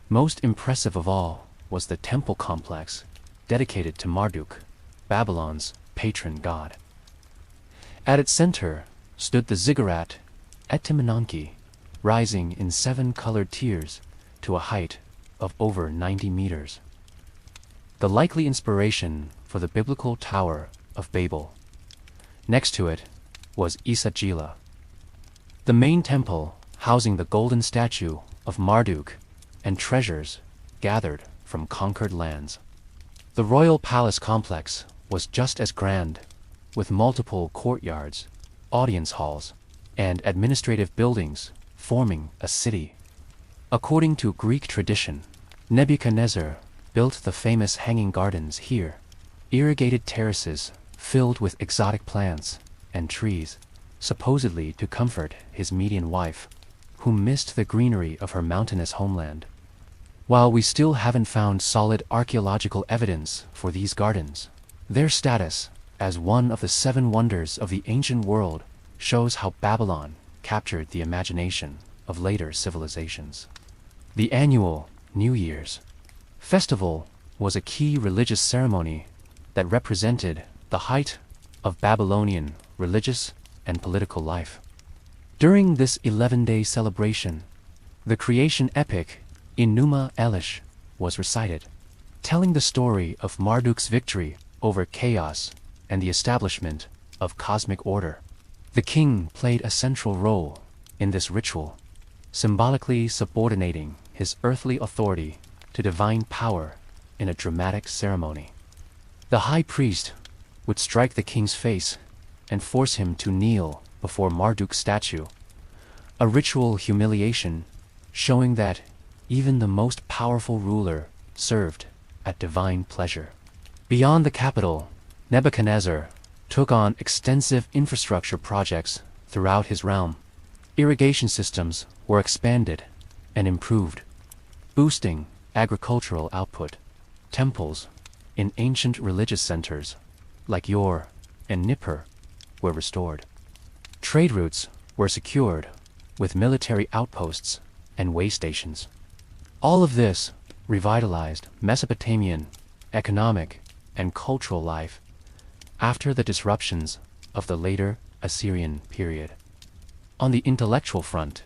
Most impressive of all was the temple complex dedicated to Marduk, Babylon's patron god. At its center stood the ziggurat Etymononki, rising in 7 colored tiers to a height of over 90 meters. The likely inspiration for the biblical Tower of Babel. Next to it was Isagila, the main temple housing the golden statue of Marduk and treasures gathered from conquered lands. The royal palace complex was just as grand, with multiple courtyards, audience halls, and administrative buildings forming a city. According to Greek tradition, Nebuchadnezzar built the famous hanging gardens here, irrigated terraces filled with exotic plants and trees, supposedly to comfort his Median wife, who missed the greenery of her mountainous homeland. While we still haven't found solid archaeological evidence for these gardens, their status as one of the 7 wonders of the ancient world shows how Babylon captured the imagination of later civilizations. The annual New Year's festival was a key religious ceremony that represented the height of Babylonian religious and political life. During this 11-day celebration, the creation epic Enuma Elish was recited, telling the story of Marduk's victory over chaos and the establishment of cosmic order. The king played a central role in this ritual, symbolically subordinating his earthly authority to divine power in a dramatic ceremony. The high priest would strike the king's face and force him to kneel before Marduk's statue, a ritual humiliation showing that even the most powerful ruler served at divine pleasure. Beyond the capital, Nebuchadnezzar took on extensive infrastructure projects throughout his realm. Irrigation systems were expanded and improved, boosting agricultural output. Temples in ancient religious centers like Yor and Nippur were restored. Trade routes were secured with military outposts and way stations. All of this revitalized Mesopotamian economic and cultural life after the disruptions of the later Assyrian period. On the intellectual front,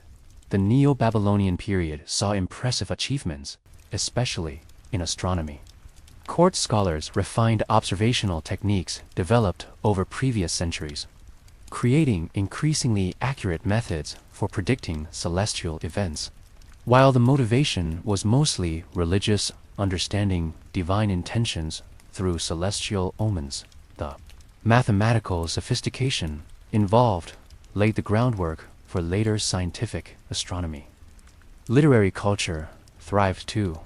the Neo-Babylonian period saw impressive achievements, especially in astronomy. Court scholars refined observational techniques developed over previous centuries, creating increasingly accurate methods for predicting celestial events. While the motivation was mostly religious, understanding divine intentions through celestial omens. The mathematical sophistication involved laid the groundwork for later scientific astronomy. Literary culture thrived too,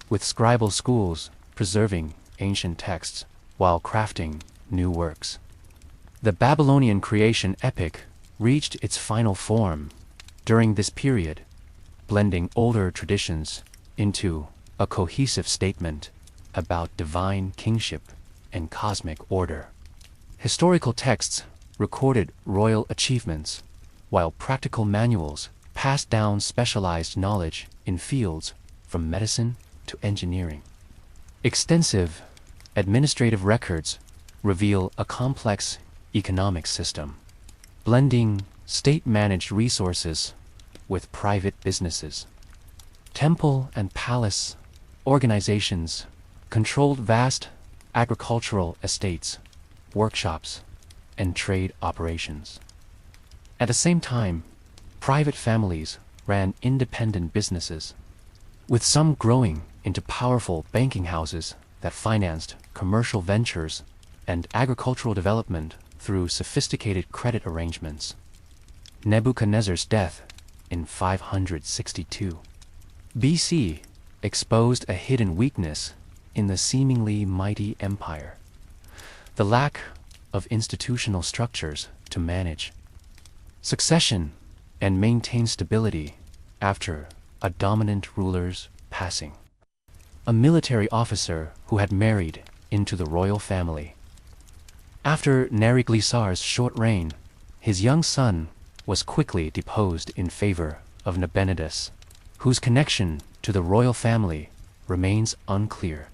with scribal schools preserving ancient texts while crafting new works. The Babylonian creation epic reached its final form during this period, blending older traditions into a cohesive statement about divine kingship and cosmic order. Historical texts recorded royal achievements, while practical manuals passed down specialized knowledge in fields from medicine to engineering. Extensive administrative records reveal a complex economic system, blending state-managed resources with private businesses. Temple and palace organizations controlled vast agricultural estates, workshops, and trade operations. At the same time, private families ran independent businesses, with some growing into powerful banking houses that financed commercial ventures and agricultural development through sophisticated credit arrangements. Nebuchadnezzar's death in 562 BC exposed a hidden weakness in the seemingly mighty empire: the lack of institutional structures to manage succession and maintain stability after a dominant ruler's passing. A military officer who had married into the royal family. After Neriglissar's short reign, his young son was quickly deposed in favor of Nabonidus, whose connection to the royal family remains unclear.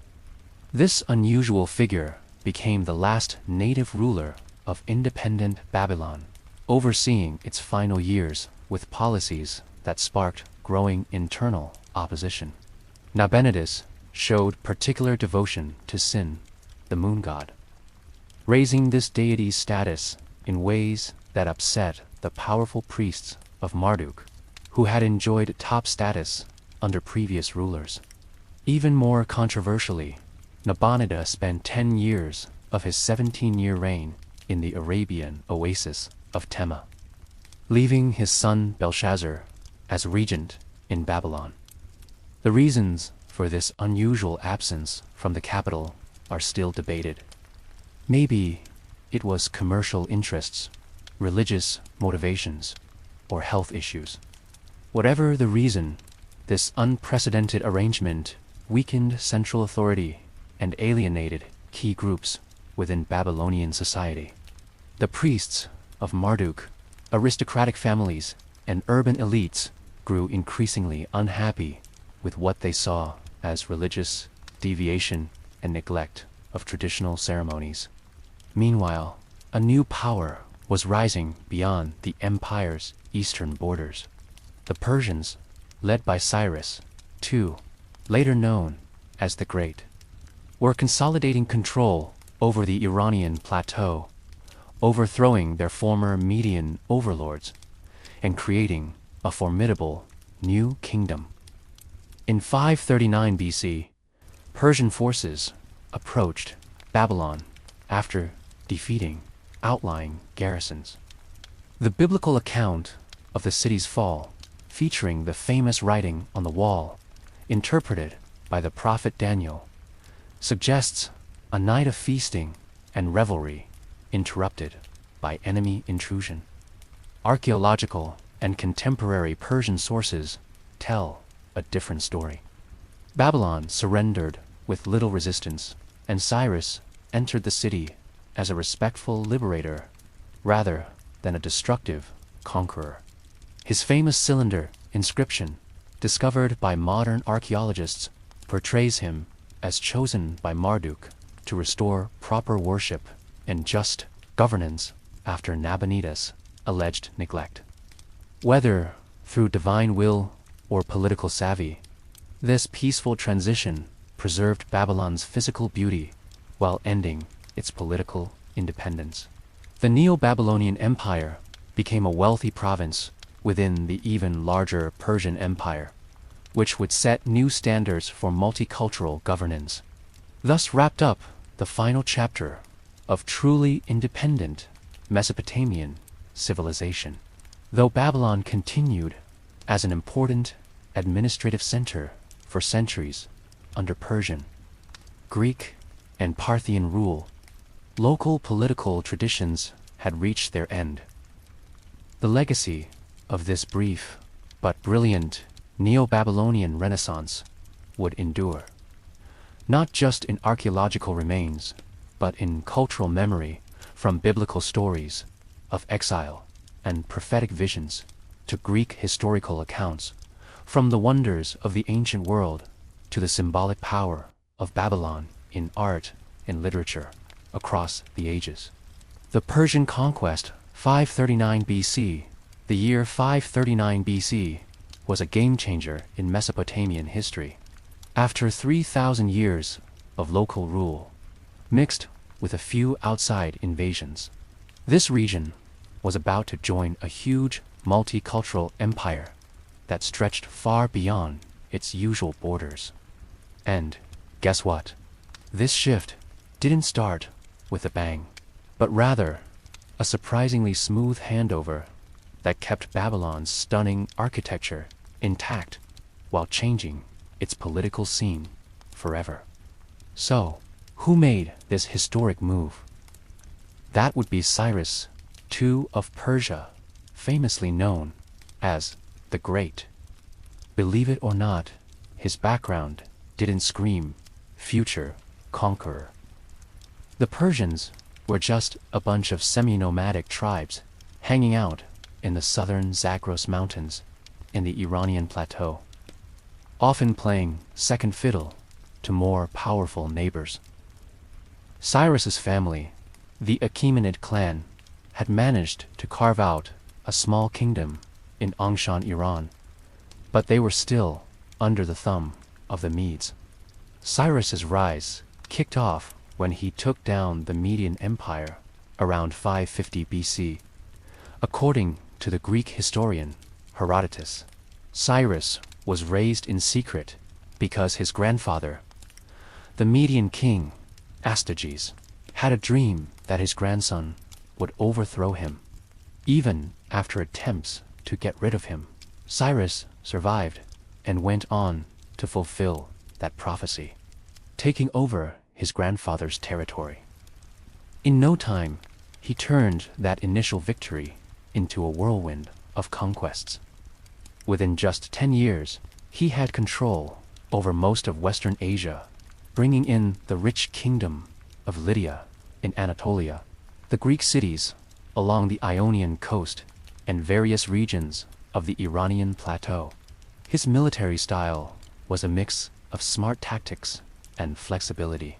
This unusual figure became the last native ruler of independent Babylon, overseeing its final years with policies that sparked growing internal opposition. Nabonidus showed particular devotion to Sin, the moon god, raising this deity's status in ways that upset the powerful priests of Marduk, who had enjoyed top status under previous rulers. Even more controversially, Nabonidus spent 10 years of his 17-year reign in the Arabian oasis of Tema, leaving his son Belshazzar as regent in Babylon. The reasons for this unusual absence from the capital are still debated. Maybe it was commercial interests, religious motivations, or health issues. Whatever the reason, this unprecedented arrangement weakened central authority and alienated key groups within Babylonian society. The priests of Marduk, aristocratic families, and urban elites grew increasingly unhappy with what they saw as religious deviation and neglect of traditional ceremonies. Meanwhile, a new power was rising beyond the empire's eastern borders. The Persians, led by Cyrus II, later known as the Great, were consolidating control over the Iranian plateau, overthrowing their former Median overlords and creating a formidable new kingdom. In 539 BC, Persian forces approached Babylon after defeating outlying garrisons. The biblical account of the city's fall, featuring the famous writing on the wall, interpreted by the prophet Daniel, suggests a night of feasting and revelry interrupted by enemy intrusion. Archaeological and contemporary Persian sources tell a different story. Babylon surrendered with little resistance, and Cyrus entered the city as a respectful liberator rather than a destructive conqueror. His famous cylinder inscription, discovered by modern archaeologists, portrays him as chosen by Marduk to restore proper worship and just governance after Nabonidus' alleged neglect. Whether through divine will or political savvy, this peaceful transition preserved Babylon's physical beauty while ending its political independence. The Neo-Babylonian Empire became a wealthy province within the even larger Persian Empire, which would set new standards for multicultural governance. Thus wrapped up the final chapter of truly independent Mesopotamian civilization. Though Babylon continued as an important administrative center for centuries under Persian, Greek, and Parthian rule, local political traditions had reached their end. The legacy of this brief but brilliant Neo-Babylonian Renaissance would endure, not just in archaeological remains, but in cultural memory, from biblical stories of exile and prophetic visions to Greek historical accounts, from the wonders of the ancient world to the symbolic power of Babylon in art and literature across the ages. The Persian conquest, 539 BC. The year 539 BC was a game-changer in Mesopotamian history. After 3,000 years of local rule, mixed with a few outside invasions, this region was about to join a huge multicultural empire that stretched far beyond its usual borders. And guess what? This shift didn't start with a bang, but rather a surprisingly smooth handover that kept Babylon's stunning architecture intact while changing its political scene forever. So, who made this historic move? That would be Cyrus II of Persia, famously known as the Great. Believe it or not, his background didn't scream future conqueror. The Persians were just a bunch of semi-nomadic tribes hanging out in the southern Zagros Mountains in the Iranian plateau, often playing second fiddle to more powerful neighbors. Cyrus's family, the Achaemenid clan, had managed to carve out a small kingdom in Angshan, Iran, but they were still under the thumb of the Medes. Cyrus's rise kicked off when he took down the Median Empire around 550 BC. According to the Greek historian Herodotus, Cyrus was raised in secret because his grandfather, the Median king Astyages, had a dream that his grandson would overthrow him. Even after attempts to get rid of him, Cyrus survived and went on to fulfill that prophecy, taking over his grandfather's territory. In no time, he turned that initial victory into a whirlwind of conquests. Within just 10 years, he had control over most of Western Asia, bringing in the rich kingdom of Lydia in Anatolia, the Greek cities along the Ionian coast, and various regions of the Iranian plateau. His military style was a mix of smart tactics and flexibility.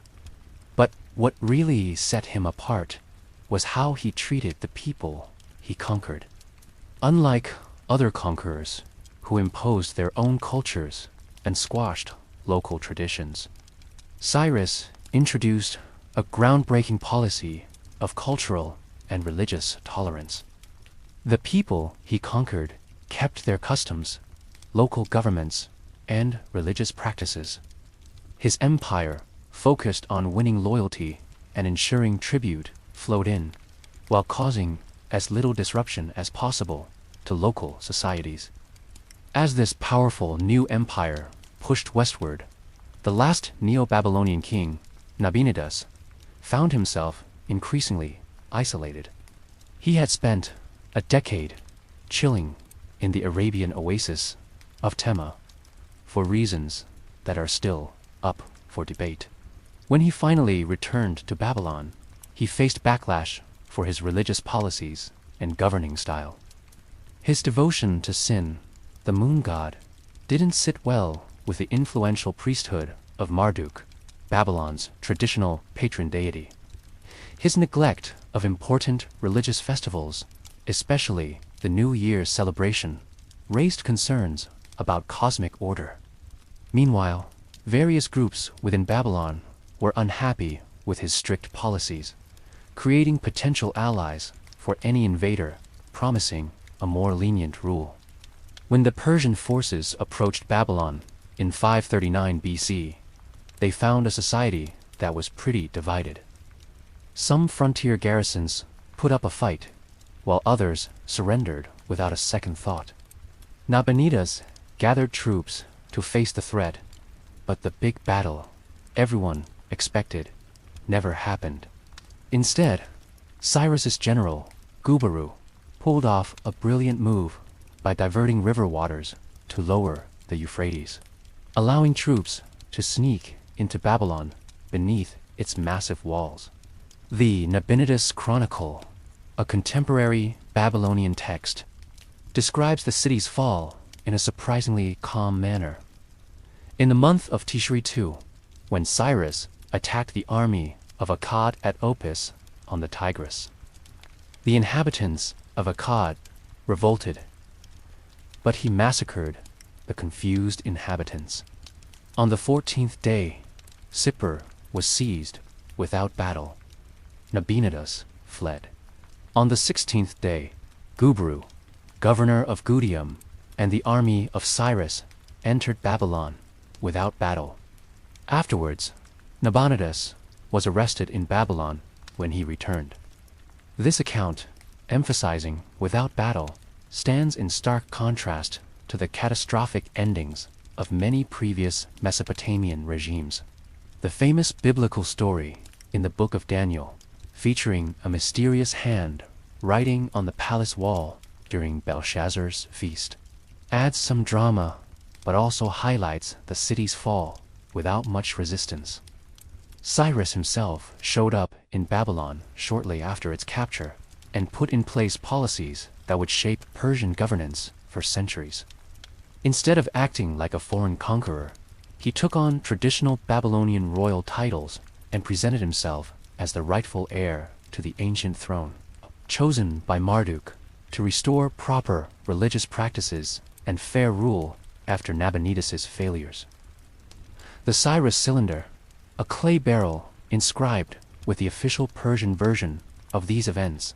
But what really set him apart was how he treated the people he conquered. Unlike other conquerors who imposed their own cultures and squashed local traditions, Cyrus introduced a groundbreaking policy of cultural and religious tolerance. The people he conquered kept their customs, local governments, and religious practices. His empire focused on winning loyalty and ensuring tribute flowed in, while causing as little disruption as possible to local societies. As this powerful new empire pushed westward, the last Neo-Babylonian king, Nabonidus, found himself increasingly isolated. He had spent a decade chilling in the Arabian oasis of Tema for reasons that are still up for debate. When he finally returned to Babylon, he faced backlash for his religious policies and governing style. His devotion to Sin, the moon god, didn't sit well with the influential priesthood of Marduk, Babylon's traditional patron deity. His neglect of important religious festivals, especially the New Year's celebration, raised concerns about cosmic order. Meanwhile, various groups within Babylon were unhappy with his strict policies, creating potential allies for any invader promising a more lenient rule. When the Persian forces approached Babylon in 539 BC, they found a society that was pretty divided. Some frontier garrisons put up a fight, while others surrendered without a second thought. Nabonidus gathered troops to face the threat, but the big battle everyone expected never happened. Instead, Cyrus's general, Gubaru, pulled off a brilliant move by diverting river waters to lower the Euphrates, allowing troops to sneak into Babylon beneath its massive walls. The Nabonidus Chronicle, a contemporary Babylonian text, describes the city's fall in a surprisingly calm manner. In the month of Tishri II, when Cyrus attacked the army of Akkad at Opis on the Tigris, the inhabitants of Akkad revolted, but he massacred the confused inhabitants. On the 14th day, Sippar was seized without battle. Nabonidus fled. On the 16th day, Gubru, governor of Gudium, and the army of Cyrus entered Babylon without battle. Afterwards, Nabonidus was arrested in Babylon when he returned. This account, emphasizing without battle, stands in stark contrast to the catastrophic endings of many previous Mesopotamian regimes. The famous biblical story in the book of Daniel, featuring a mysterious hand writing on the palace wall during Belshazzar's feast, adds some drama but also highlights the city's fall without much resistance. Cyrus himself showed up in Babylon shortly after its capture and put in place policies that would shape Persian governance for centuries. Instead of acting like a foreign conqueror, he took on traditional Babylonian royal titles and presented himself as the rightful heir to the ancient throne, chosen by Marduk to restore proper religious practices and fair rule after Nabonidus's failures. The Cyrus cylinder, a clay barrel inscribed with the official Persian version of these events,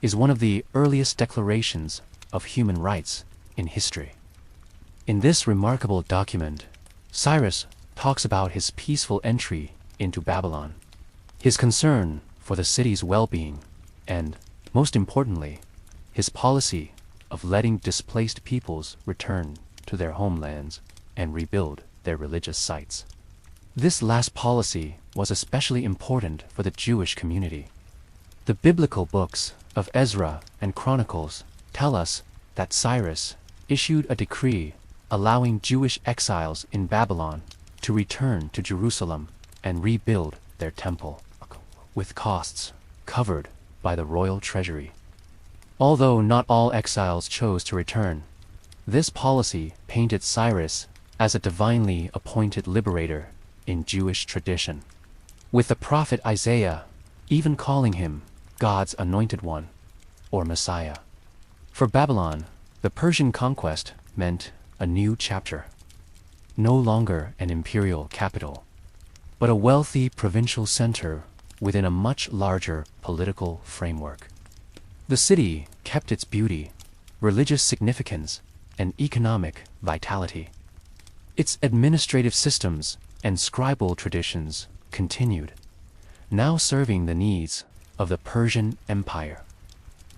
is one of the earliest declarations of human rights in history. In this remarkable document, Cyrus talks about his peaceful entry into Babylon, his concern for the city's well-being, and, most importantly, his policy of letting displaced peoples return to their homelands and rebuild their religious sites. This last policy was especially important for the Jewish community. The biblical books of Ezra and Chronicles tell us that Cyrus issued a decree allowing Jewish exiles in Babylon to return to Jerusalem and rebuild their temple, with costs covered by the royal treasury. Although not all exiles chose to return, this policy painted Cyrus as a divinely appointed liberator in Jewish tradition, with the prophet Isaiah even calling him God's anointed one, or Messiah. For Babylon, the Persian conquest meant a new chapter. No longer an imperial capital, but a wealthy provincial center within a much larger political framework. The city kept its beauty, religious significance, and economic vitality. Its administrative systems and scribal traditions continued, now serving the needs of the Persian Empire.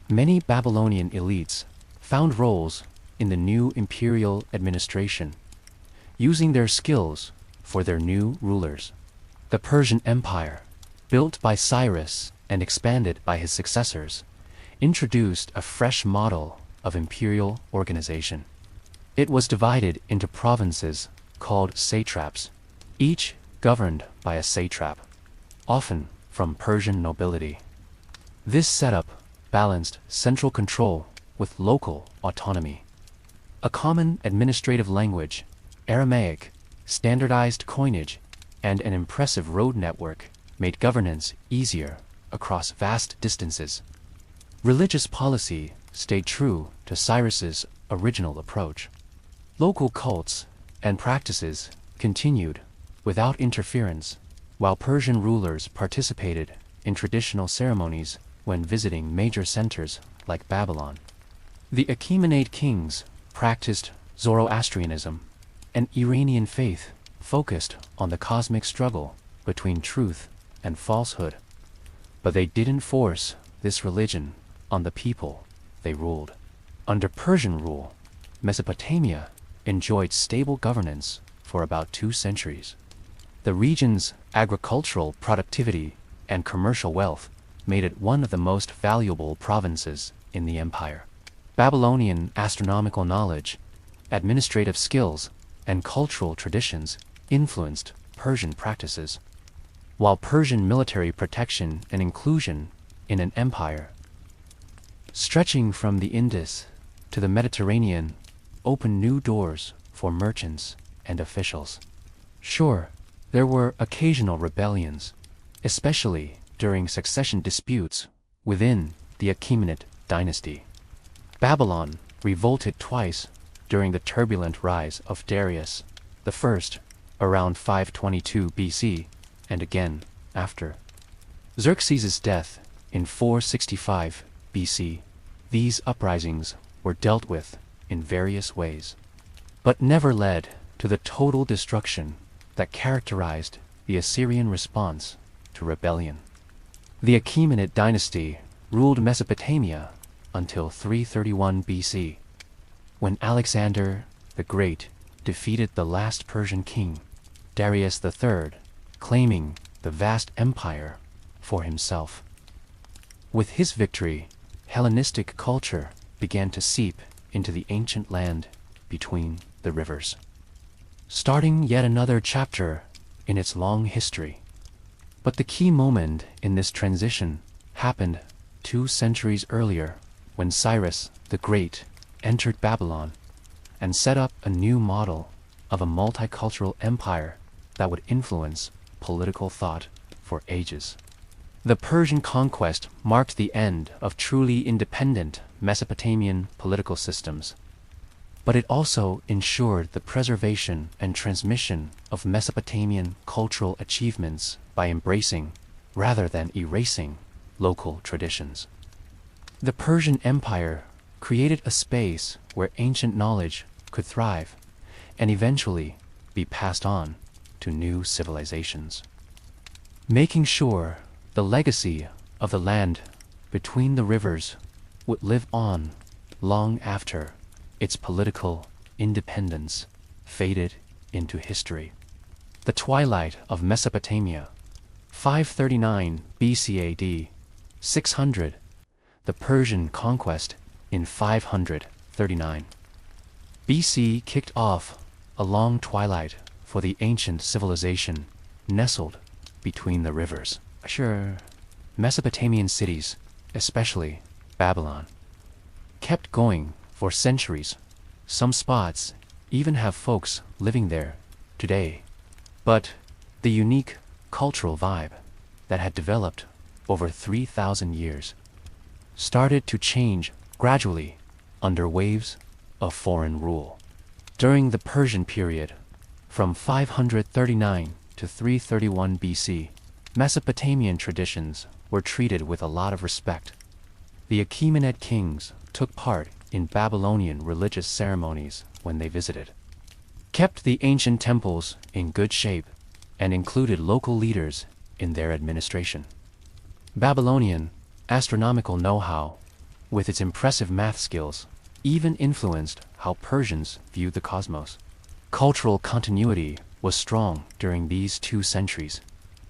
Many Babylonian elites found roles in the new imperial administration, using their skills for their new rulers. The Persian Empire, built by Cyrus and expanded by his successors, introduced a fresh model of imperial organization. It was divided into provinces called satraps, each governed by a satrap, often from Persian nobility. This setup balanced central control with local autonomy. A common administrative language, Aramaic, standardized coinage, and an impressive road network made governance easier across vast distances. Religious policy stayed true to Cyrus's original approach. Local cults and practices continued without interference, while Persian rulers participated in traditional ceremonies when visiting major centers like Babylon. The Achaemenid kings practiced Zoroastrianism, an Iranian faith focused on the cosmic struggle between truth and falsehood. But they didn't force this religion on the people they ruled. Under Persian rule, Mesopotamia enjoyed stable governance for about 2 centuries. The region's agricultural productivity and commercial wealth made it one of the most valuable provinces in the empire. Babylonian astronomical knowledge, administrative skills, and cultural traditions influenced Persian practices, while Persian military protection and inclusion in an empire stretching from the Indus to the Mediterranean opened new doors for merchants and officials. Sure, there were occasional rebellions, especially during succession disputes within the Achaemenid dynasty. Babylon revolted twice during the turbulent rise of Darius I around 522 BC and again after Xerxes' death in 465 BC. These uprisings were dealt with in various ways, but never led to the total destruction that characterized the Assyrian response to rebellion. The Achaemenid dynasty ruled Mesopotamia until 331 BC, when Alexander the Great defeated the last Persian king, Darius III, claiming the vast empire for himself. With his victory, Hellenistic culture began to seep into the ancient land between the rivers, starting yet another chapter in its long history. But the key moment in this transition happened 2 centuries earlier, when Cyrus the Great entered Babylon and set up a new model of a multicultural empire that would influence political thought for ages. The Persian conquest marked the end of truly independent Mesopotamian political systems, but it also ensured the preservation and transmission of Mesopotamian cultural achievements by embracing, rather than erasing, local traditions. The Persian Empire created a space where ancient knowledge could thrive and eventually be passed on to new civilizations, making sure the legacy of the land between the rivers would live on long after its political independence faded into history. The twilight of Mesopotamia, 539 BC AD, 600, the Persian conquest in 539 BC kicked off a long twilight for the ancient civilization nestled between the rivers. Sure, Mesopotamian cities, especially Babylon, kept going for centuries. Some spots even have folks living there today. But the unique cultural vibe that had developed over 3,000 years started to change gradually under waves of foreign rule. During the Persian period, from 539 to 331 BC, Mesopotamian traditions were treated with a lot of respect. The Achaemenid kings took part in Babylonian religious ceremonies when they visited, kept the ancient temples in good shape, and included local leaders in their administration. Babylonian astronomical know-how, with its impressive math skills, even influenced how Persians viewed the cosmos. Cultural continuity was strong during these 2 centuries,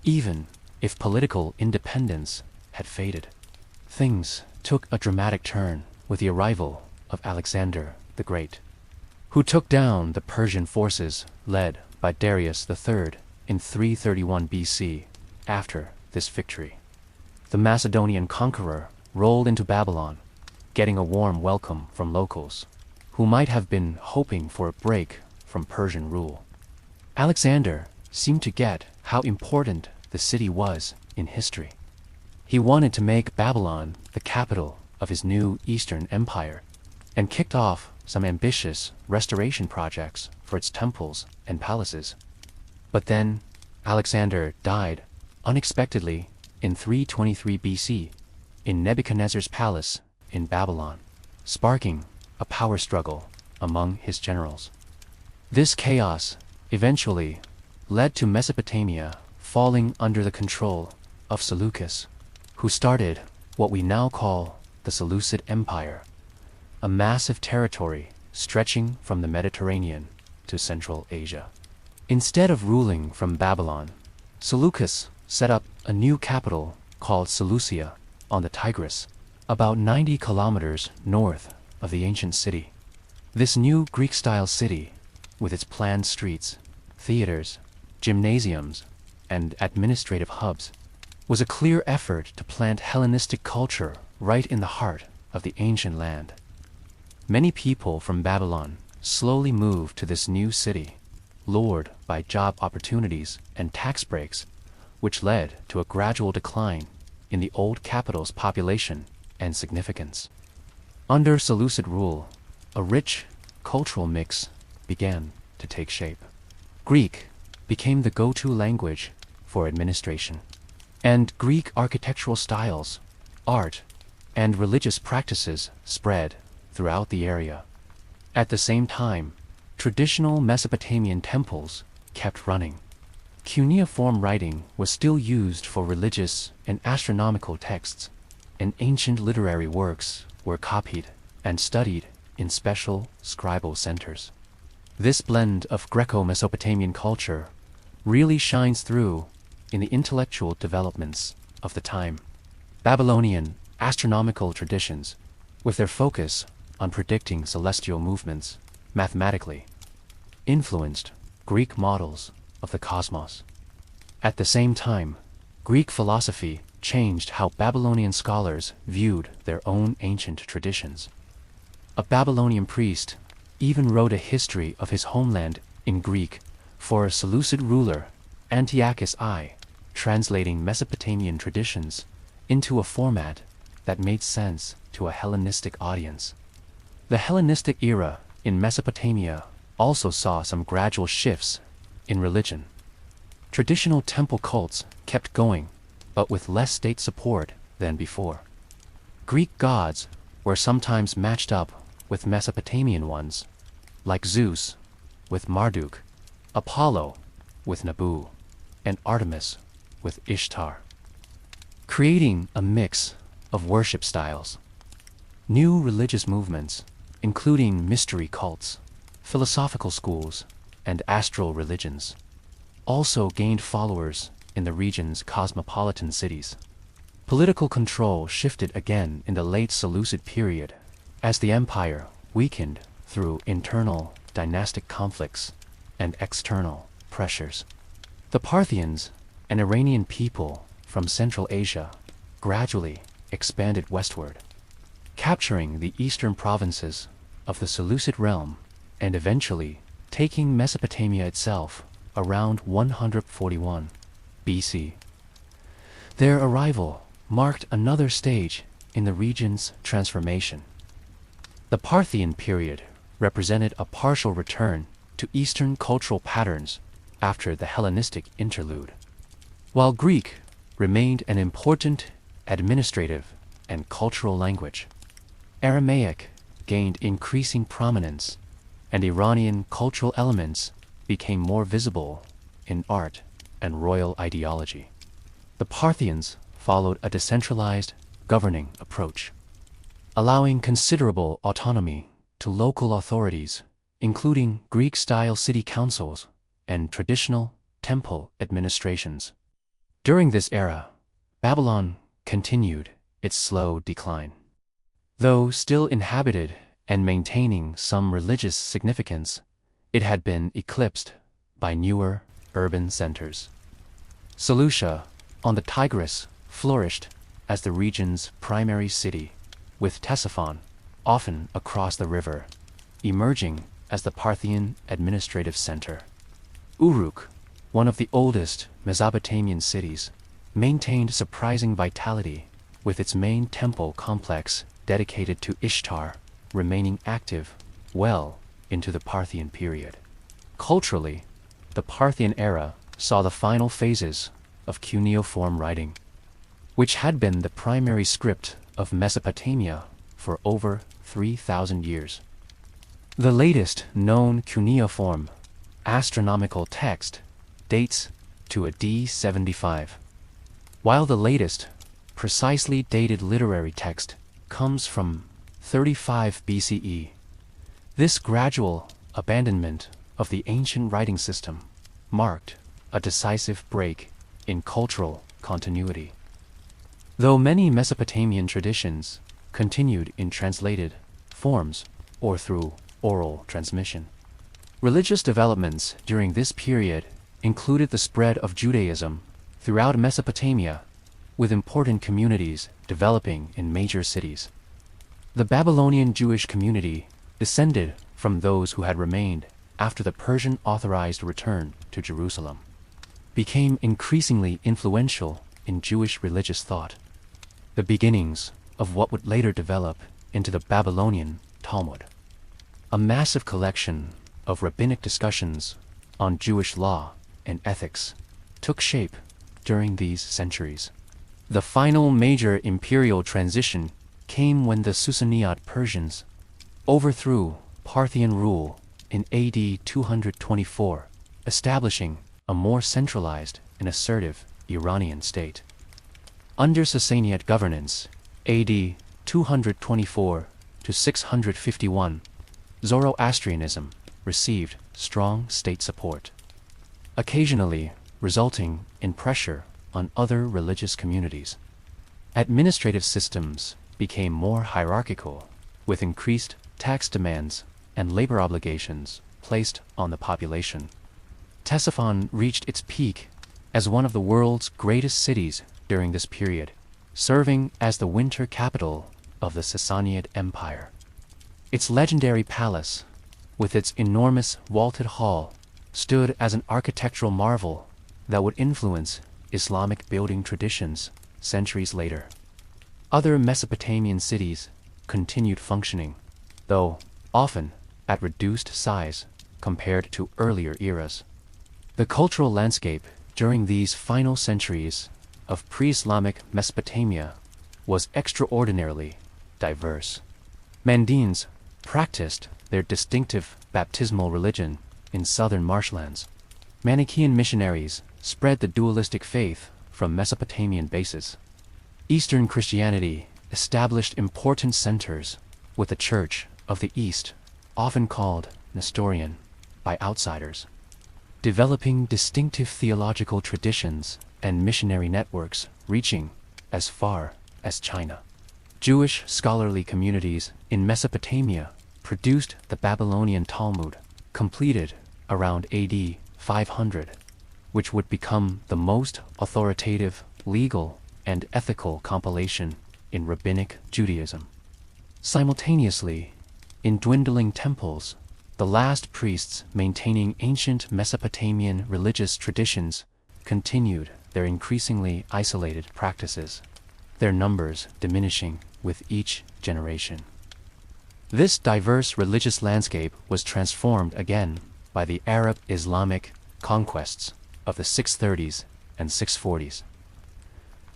even if political independence had faded. Things took a dramatic turn with the arrival of Alexander the Great, who took down the Persian forces led by Darius III in 331 BC. After this victory, the Macedonian conqueror rolled into Babylon, getting a warm welcome from locals who might have been hoping for a break from Persian rule. Alexander seemed to get how important the city was in history. He wanted to make Babylon the capital of his new Eastern Empire and kicked off some ambitious restoration projects for its temples and palaces. But then Alexander died unexpectedly in 323 BC in Nebuchadnezzar's palace in Babylon, sparking a power struggle among his generals. This chaos eventually led to Mesopotamia falling under the control of Seleucus, who started what we now call the Seleucid Empire, a massive territory stretching from the Mediterranean to Central Asia. Instead of ruling from Babylon, Seleucus set up a new capital called Seleucia on the Tigris, about 90 kilometers north of the ancient city. This new Greek-style city, with its planned streets, theaters, gymnasiums, and administrative hubs, was a clear effort to plant Hellenistic culture right in the heart of the ancient land. Many people from Babylon slowly moved to this new city, lured by job opportunities and tax breaks, which led to a gradual decline in the old capital's population and significance. Under Seleucid rule, a rich cultural mix began to take shape. Greek became the go-to language for administration, and Greek architectural styles, art, and religious practices spread throughout the area. At the same time, traditional Mesopotamian temples kept running. Cuneiform writing was still used for religious and astronomical texts, and ancient literary works were copied and studied in special scribal centers. This blend of Greco-Mesopotamian culture really shines through in the intellectual developments of the time. Babylonian astronomical traditions, with their focus on predicting celestial movements mathematically, influenced Greek models of the cosmos. At the same time, Greek philosophy changed how Babylonian scholars viewed their own ancient traditions. A Babylonian priest even wrote a history of his homeland in Greek for a Seleucid ruler, Antiochus I, translating Mesopotamian traditions into a format that made sense to a Hellenistic audience. The Hellenistic era in Mesopotamia also saw some gradual shifts in religion. Traditional temple cults kept going, but with less state support than before. Greek gods were sometimes matched up with Mesopotamian ones, like Zeus with Marduk, Apollo with Nabu, and Artemis with Ishtar, creating a mix of worship styles. New religious movements, including mystery cults, philosophical schools, and astral religions, also gained followers in the region's cosmopolitan cities. Political control shifted again in the late Seleucid period as the empire weakened through internal dynastic conflicts and external pressures. The Parthians, an Iranian people from Central Asia, gradually expanded westward, capturing the eastern provinces of the Seleucid realm and eventually taking Mesopotamia itself around 141 BC. Their arrival marked another stage in the region's transformation. The Parthian period represented a partial return to Eastern cultural patterns after the Hellenistic interlude, while Greek remained an important administrative and cultural language. Aramaic gained increasing prominence, and Iranian cultural elements became more visible in art and royal ideology. The Parthians followed a decentralized governing approach, allowing considerable autonomy to local authorities, including Greek-style city councils and traditional temple administrations. During this era, Babylon continued its slow decline. Though still inhabited and maintaining some religious significance, it had been eclipsed by newer urban centers. Seleucia, on the Tigris, flourished as the region's primary city, with Ctesiphon, often across the river, emerging as the Parthian administrative center. Uruk, one of the oldest Mesopotamian cities, maintained surprising vitality, with its main temple complex dedicated to Ishtar remaining active well into the Parthian period. Culturally, the Parthian era saw the final phases of cuneiform writing, which had been the primary script of Mesopotamia for over 3,000 years. The latest known cuneiform astronomical text dates to AD 75. While the latest, precisely dated literary text comes from 35 BCE. This gradual abandonment of the ancient writing system marked a decisive break in cultural continuity. Though many Mesopotamian traditions continued in translated forms or through oral transmission, religious developments during this period included the spread of Judaism throughout Mesopotamia, with important communities developing in major cities. The Babylonian Jewish community descended from those who had remained after the Persian authorized return to Jerusalem, became increasingly influential in Jewish religious thought, the beginnings of what would later develop into the Babylonian Talmud, a massive collection of rabbinic discussions on Jewish law and ethics took shape during these centuries. The final major imperial transition came when the Sassanid Persians overthrew Parthian rule in AD 224, establishing a more centralized and assertive Iranian state. Under Sassanid governance, AD 224 to 651, Zoroastrianism received strong state support, occasionally resulting in pressure on other religious communities. Administrative systems became more hierarchical, with increased tax demands and labor obligations placed on the population. Ctesiphon reached its peak as one of the world's greatest cities during this period, serving as the winter capital of the Sassanid Empire. Its legendary palace, with its enormous vaulted hall, stood as an architectural marvel that would influence Islamic building traditions centuries later. Other Mesopotamian cities continued functioning, though often at reduced size compared to earlier eras. The cultural landscape during these final centuries of pre-Islamic Mesopotamia was extraordinarily diverse. Mandaeans practiced their distinctive baptismal religion in southern marshlands. Manichaean missionaries spread the dualistic faith from Mesopotamian bases. Eastern Christianity established important centers, with the Church of the East, often called Nestorian by outsiders, developing distinctive theological traditions and missionary networks reaching as far as China. Jewish scholarly communities in Mesopotamia produced the Babylonian Talmud, completed around AD 500, which would become the most authoritative legal and ethical compilation in rabbinic Judaism. Simultaneously, in dwindling temples, the last priests maintaining ancient Mesopotamian religious traditions continued their increasingly isolated practices, their numbers diminishing with each generation. This diverse religious landscape was transformed again by the Arab-Islamic conquests of the 630s and 640s.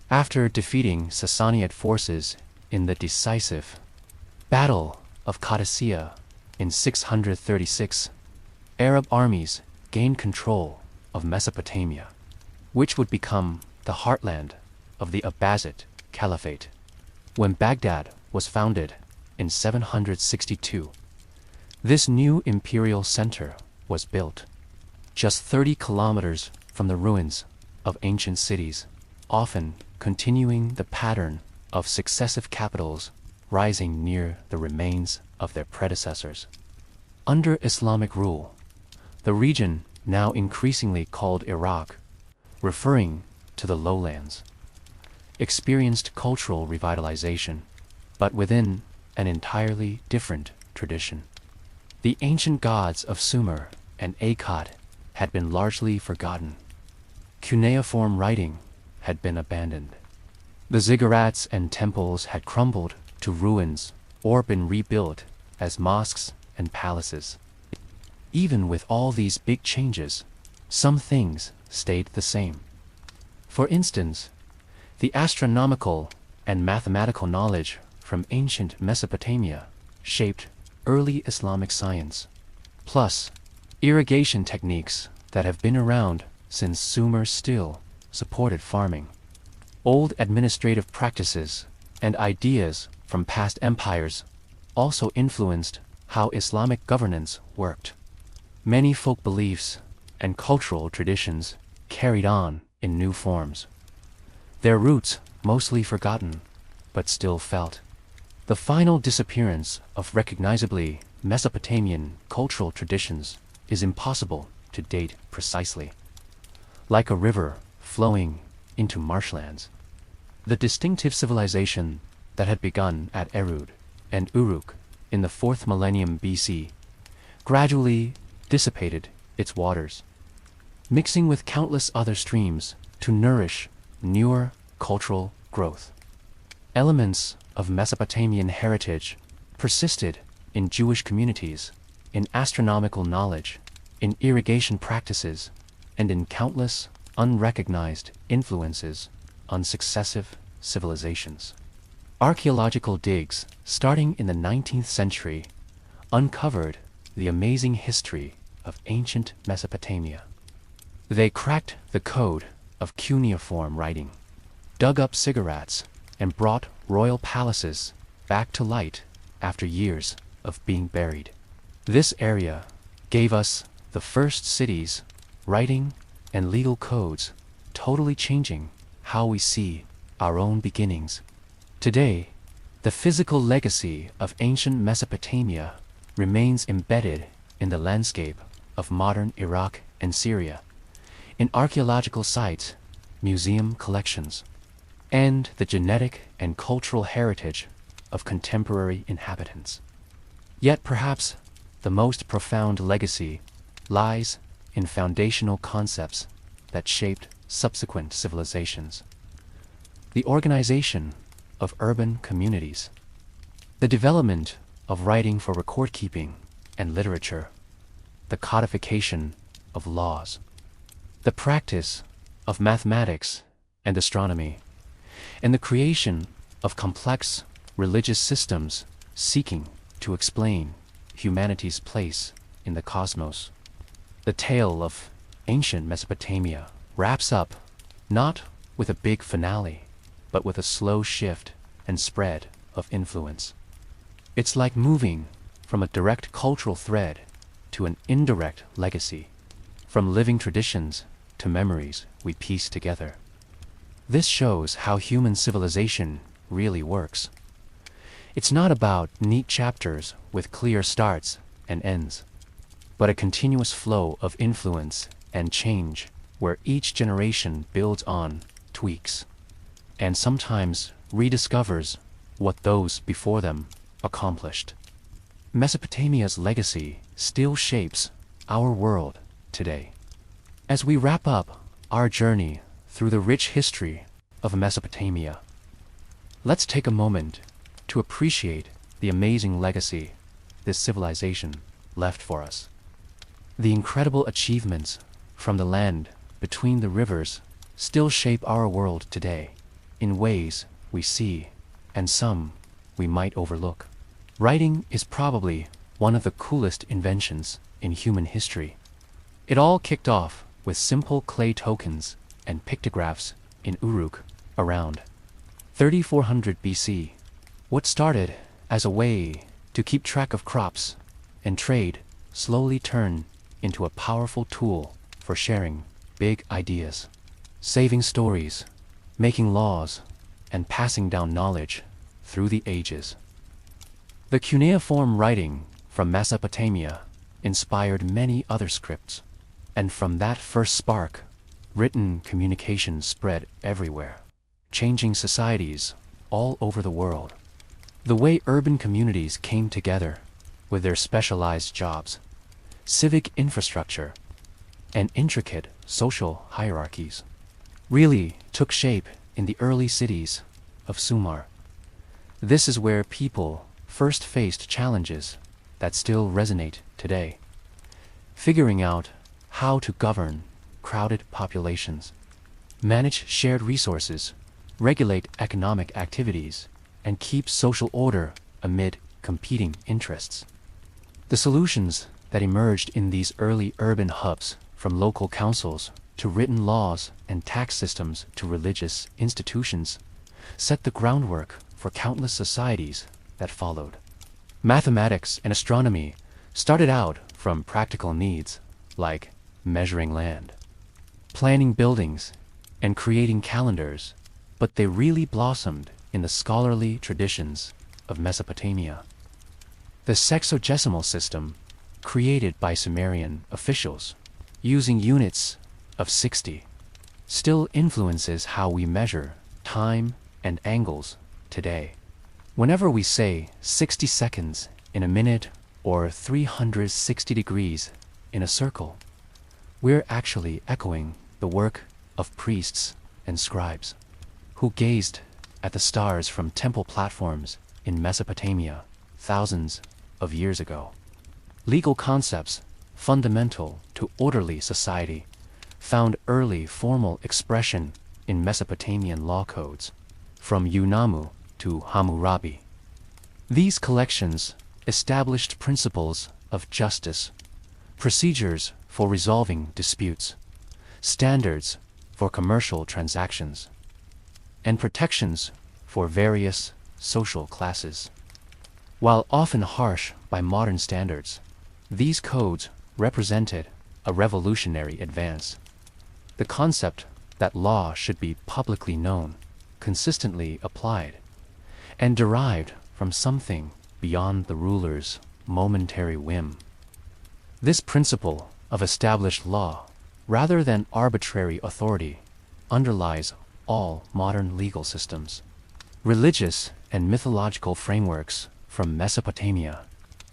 After defeating Sassanid forces in the decisive Battle of Qadisiyah in 636, Arab armies gained control of Mesopotamia, which would become the heartland of the Abbasid Caliphate. When Baghdad was founded in 762, this new imperial center was built, just 30 kilometers from the ruins of ancient cities, often continuing the pattern of successive capitals rising near the remains of their predecessors. Under Islamic rule, the region, now increasingly called Iraq, referring to the lowlands, experienced cultural revitalization, but within an entirely different tradition. The ancient gods of Sumer and Akkad had been largely forgotten. Cuneiform writing had been abandoned. The ziggurats and temples had crumbled to ruins or been rebuilt as mosques and palaces. Even with all these big changes, some things stayed the same. For instance, the astronomical and mathematical knowledge from ancient Mesopotamia shaped early Islamic science. Plus, irrigation techniques that have been around since Sumer still supported farming. Old administrative practices and ideas from past empires also influenced how Islamic governance worked. Many folk beliefs and cultural traditions carried on in new forms. Their roots mostly forgotten, but still felt. The final disappearance of recognizably Mesopotamian cultural traditions is impossible to date precisely. Like a river flowing into marshlands, the distinctive civilization that had begun at Erud and Uruk in the 4th millennium BC gradually dissipated its waters, mixing with countless other streams to nourish newer cultural growth. Elements of Mesopotamian heritage persisted in Jewish communities, in astronomical knowledge, in irrigation practices, and in countless unrecognized influences on successive civilizations. Archaeological digs starting in the 19th century uncovered the amazing history of ancient Mesopotamia. They cracked the code of cuneiform writing, dug up ziggurats, and brought royal palaces back to light after years of being buried. This area gave us the first cities, writing, and legal codes, totally changing how we see our own beginnings. Today, the physical legacy of ancient Mesopotamia remains embedded in the landscape of modern Iraq and Syria, in archaeological sites, museum collections, and the genetic and cultural heritage of contemporary inhabitants. Yet perhaps the most profound legacy lies in foundational concepts that shaped subsequent civilizations. The organization of urban communities, the development of writing for record-keeping and literature, the codification of laws, the practice of mathematics and astronomy, and the creation of complex religious systems seeking to explain humanity's place in the cosmos. The tale of ancient Mesopotamia wraps up not with a big finale, but with a slow shift and spread of influence. It's like moving from a direct cultural thread to an indirect legacy, from living traditions to memories we piece together. This shows how human civilization really works. It's not about neat chapters with clear starts and ends, but a continuous flow of influence and change where each generation builds on, tweaks, and sometimes rediscovers what those before them accomplished. Mesopotamia's legacy still shapes our world today. As we wrap up our journey through the rich history of Mesopotamia, let's take a moment to appreciate the amazing legacy this civilization left for us. The incredible achievements from the land between the rivers still shape our world today in ways we see and some we might overlook. Writing is probably one of the coolest inventions in human history. It all kicked off with simple clay tokens and pictographs in Uruk around 3400 BC. What started as a way to keep track of crops and trade slowly turned into a powerful tool for sharing big ideas, saving stories, making laws, and passing down knowledge through the ages. The cuneiform writing from Mesopotamia inspired many other scripts, and from that first spark, written communication spread everywhere, changing societies all over the world. The way urban communities came together with their specialized jobs, civic infrastructure, and intricate social hierarchies really took shape in the early cities of Sumer. This is where people first faced challenges that still resonate today, figuring out how to govern crowded populations, manage shared resources, regulate economic activities, and keep social order amid competing interests. The solutions that emerged in these early urban hubs, from local councils to written laws and tax systems to religious institutions, set the groundwork for countless societies that followed. Mathematics and astronomy started out from practical needs like measuring land, planning buildings, and creating calendars, but they really blossomed in the scholarly traditions of Mesopotamia. The sexagesimal system, created by Sumerian officials using units of 60, still influences how we measure time and angles today. Whenever we say 60 seconds in a minute or 360 degrees in a circle, we're actually echoing the work of priests and scribes who gazed at the stars from temple platforms in Mesopotamia thousands of years ago. Legal concepts fundamental to orderly society found early formal expression in Mesopotamian law codes, from Unamu to Hammurabi. These collections established principles of justice, procedures for resolving disputes, standards for commercial transactions, and protections for various social classes. While often harsh by modern standards, these codes represented a revolutionary advance. The concept that law should be publicly known, consistently applied, and derived from something beyond the ruler's momentary whim. This principle of established law, rather than arbitrary authority, underlies all modern legal systems. Religious and mythological frameworks from Mesopotamia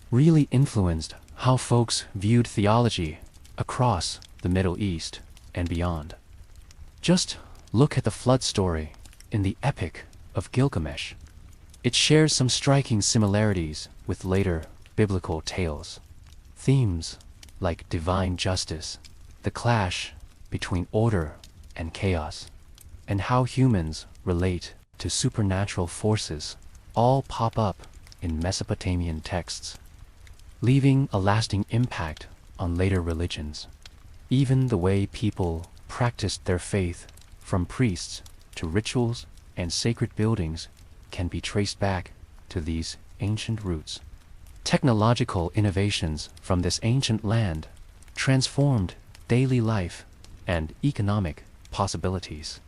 really influenced how folks viewed theology across the Middle East and beyond. Just look at the flood story in the Epic of Gilgamesh. It shares some striking similarities with later biblical tales. Themes like divine justice, the clash between order and chaos, and how humans relate to supernatural forces all pop up in Mesopotamian texts, leaving a lasting impact on later religions. Even the way people practiced their faith, from priests to rituals and sacred buildings, can be traced back to these ancient roots. Technological innovations from this ancient land transformed daily life and economic possibilities.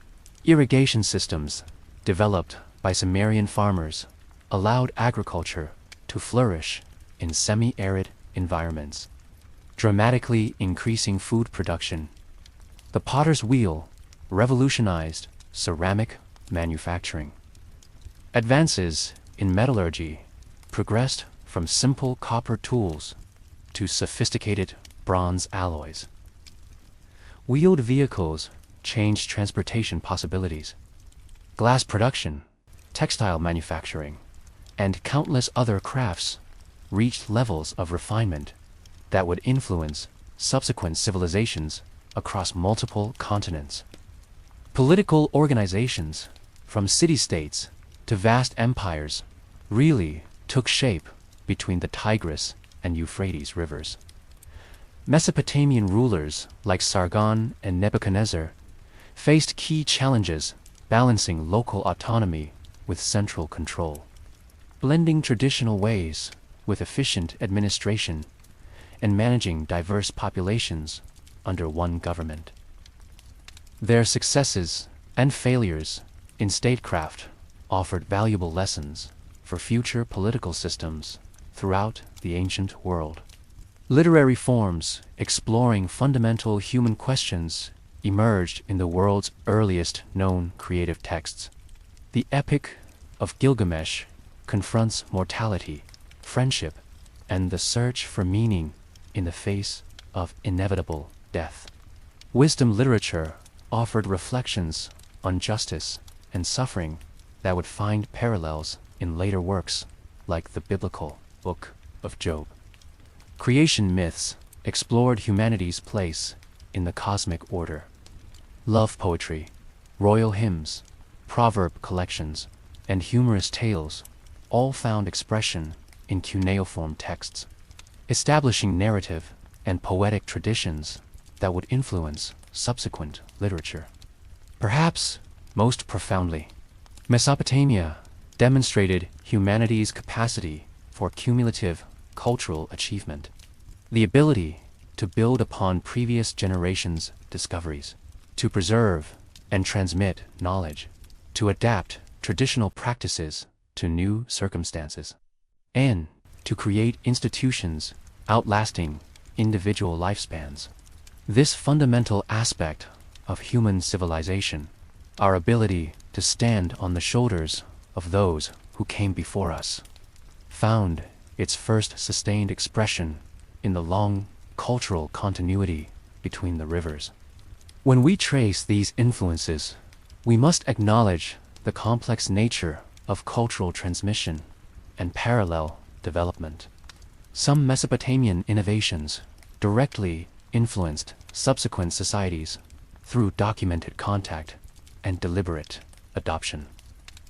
Irrigation systems developed by Sumerian farmers allowed agriculture to flourish in semi-arid environments, dramatically increasing food production. The potter's wheel revolutionized ceramic manufacturing. Advances in metallurgy progressed from simple copper tools to sophisticated bronze alloys. Wheeled vehicles changed transportation possibilities. Glass production, textile manufacturing, and countless other crafts reached levels of refinement that would influence subsequent civilizations across multiple continents. Political organizations, from city-states to vast empires, really took shape between the Tigris and Euphrates rivers. Mesopotamian rulers like Sargon and Nebuchadnezzar faced key challenges balancing local autonomy with central control, blending traditional ways with efficient administration, and managing diverse populations under one government. Their successes and failures in statecraft offered valuable lessons for future political systems throughout the ancient world. Literary forms exploring fundamental human questions emerged in the world's earliest known creative texts. The Epic of Gilgamesh confronts mortality, friendship, and the search for meaning in the face of inevitable death. Wisdom literature offered reflections on justice and suffering that would find parallels in later works like the biblical Book of Job. Creation myths explored humanity's place in the cosmic order. Love poetry, royal hymns, proverb collections, and humorous tales all found expression in cuneiform texts, establishing narrative and poetic traditions that would influence subsequent literature. Perhaps most profoundly, Mesopotamia demonstrated humanity's capacity for cumulative cultural achievement, the ability to build upon previous generations' discoveries, to preserve and transmit knowledge, to adapt traditional practices to new circumstances, and to create institutions outlasting individual lifespans. This fundamental aspect of human civilization, our ability to stand on the shoulders of those who came before us, found its first sustained expression in the long cultural continuity between the rivers. When we trace these influences, we must acknowledge the complex nature of cultural transmission and parallel development. Some Mesopotamian innovations directly influenced subsequent societies through documented contact and deliberate adoption.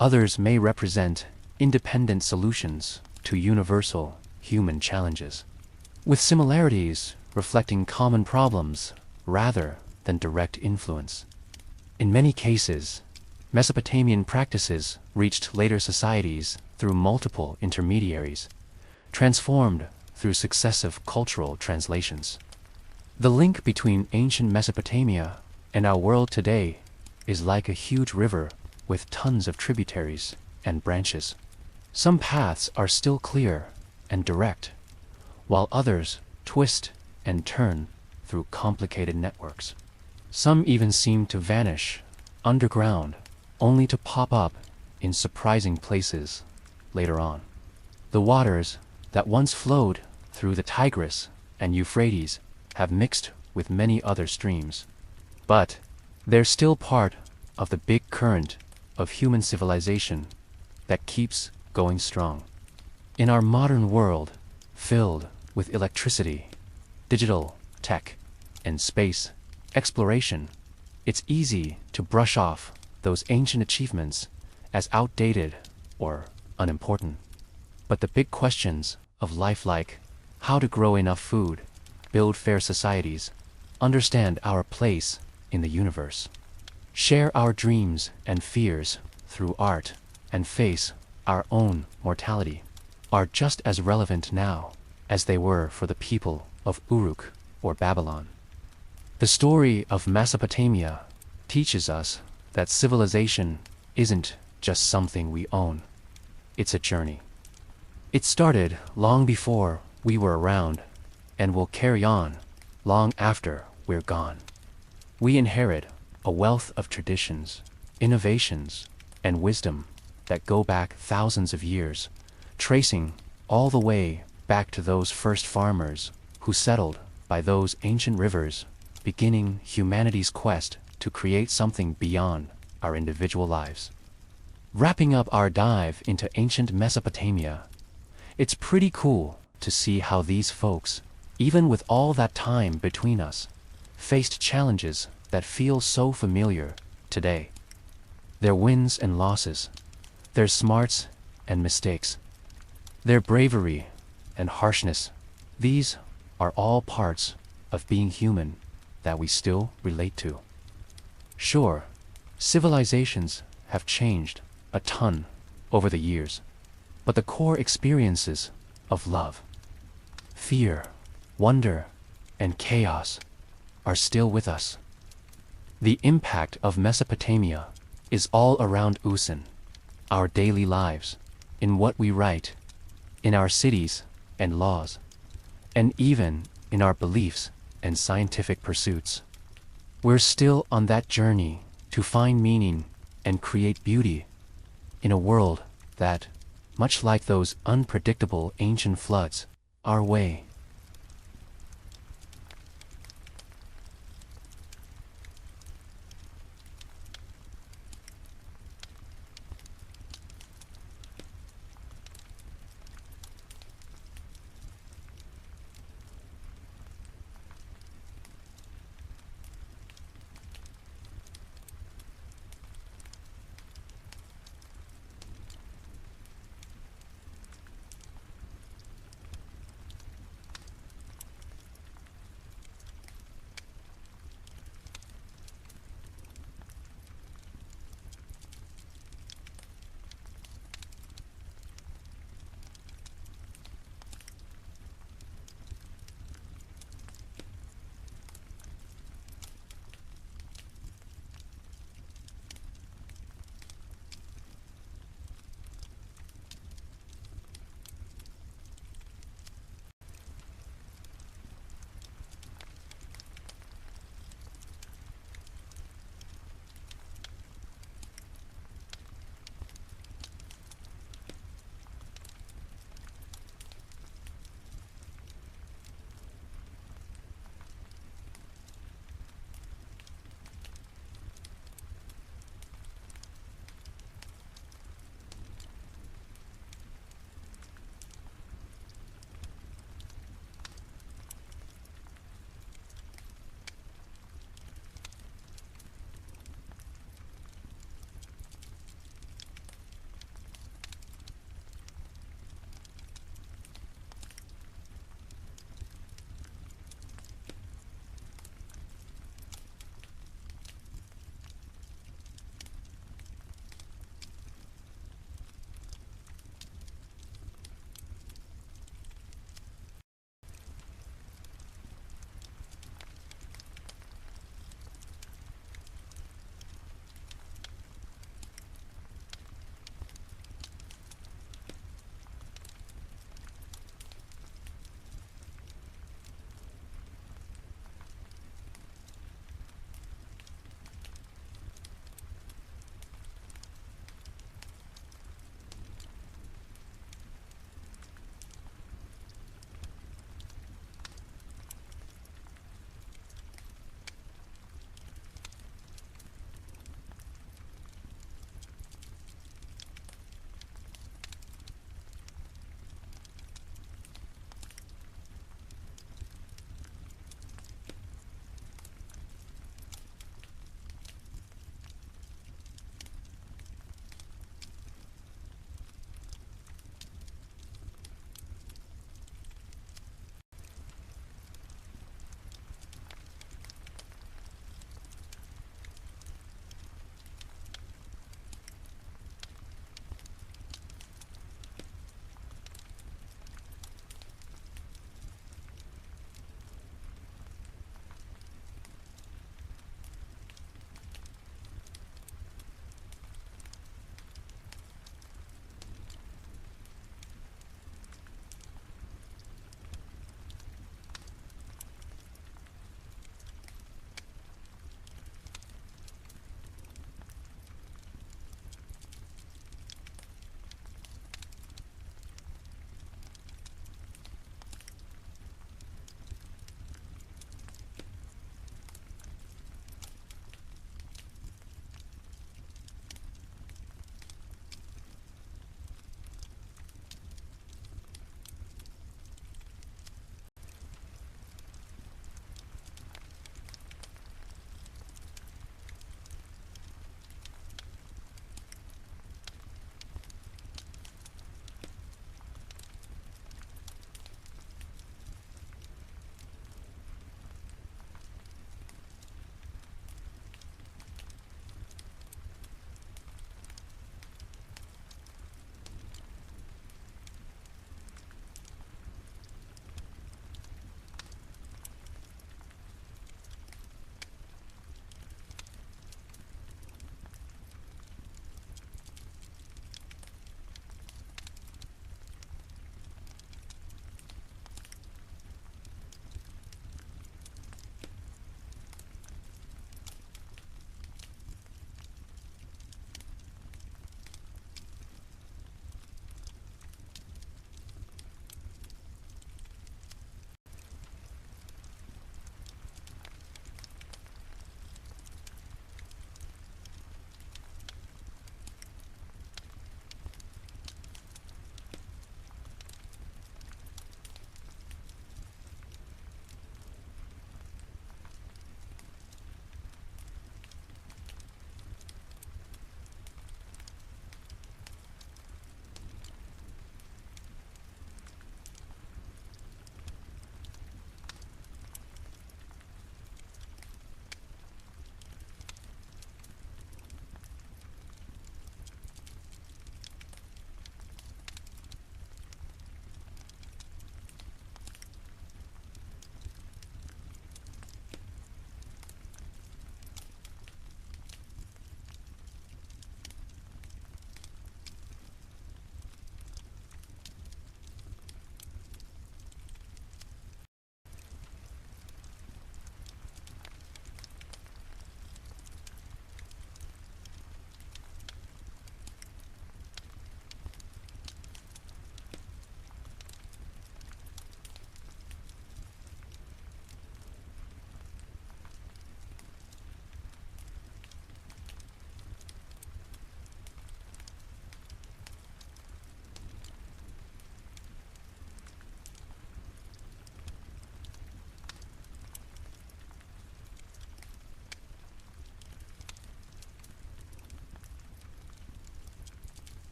Others may represent independent solutions to universal human challenges, with similarities reflecting common problems rather than direct influence. In many cases, Mesopotamian practices reached later societies through multiple intermediaries, transformed through successive cultural translations. The link between ancient Mesopotamia and our world today is like a huge river with tons of tributaries and branches. Some paths are still clear and direct, while others twist and turn through complicated networks. Some even seem to vanish underground, only to pop up in surprising places later on. The waters that once flowed through the Tigris and Euphrates have mixed with many other streams, but they're still part of the big current of human civilization that keeps going strong. In our modern world, filled with electricity, digital tech, and space exploration, it's easy to brush off those ancient achievements as outdated or unimportant. But the big questions of life, like how to grow enough food, build fair societies, understand our place in the universe, share our dreams and fears through art, and face our own mortality, are just as relevant now as they were for the people of Uruk or Babylon. The story of Mesopotamia teaches us that civilization isn't just something we own. It's a journey. It started long before we were around and will carry on long after we're gone. We inherit a wealth of traditions, innovations, and wisdom that go back thousands of years, tracing all the way back to those first farmers who settled by those ancient rivers, beginning humanity's quest to create something beyond our individual lives. Wrapping up our dive into ancient Mesopotamia, it's pretty cool to see how these folks, even with all that time between us, faced challenges that feel so familiar today. Their wins and losses, their smarts and mistakes, their bravery and harshness, these are all parts of being human that we still relate to. Sure, civilizations have changed a ton over the years, but the core experiences of love, fear, wonder, and chaos are still with us. The impact of Mesopotamia is all around us, our daily lives, in what we write, in our cities and laws, and even in our beliefs and scientific pursuits. We're still on that journey to find meaning and create beauty in a world that, much like those unpredictable ancient floods, our way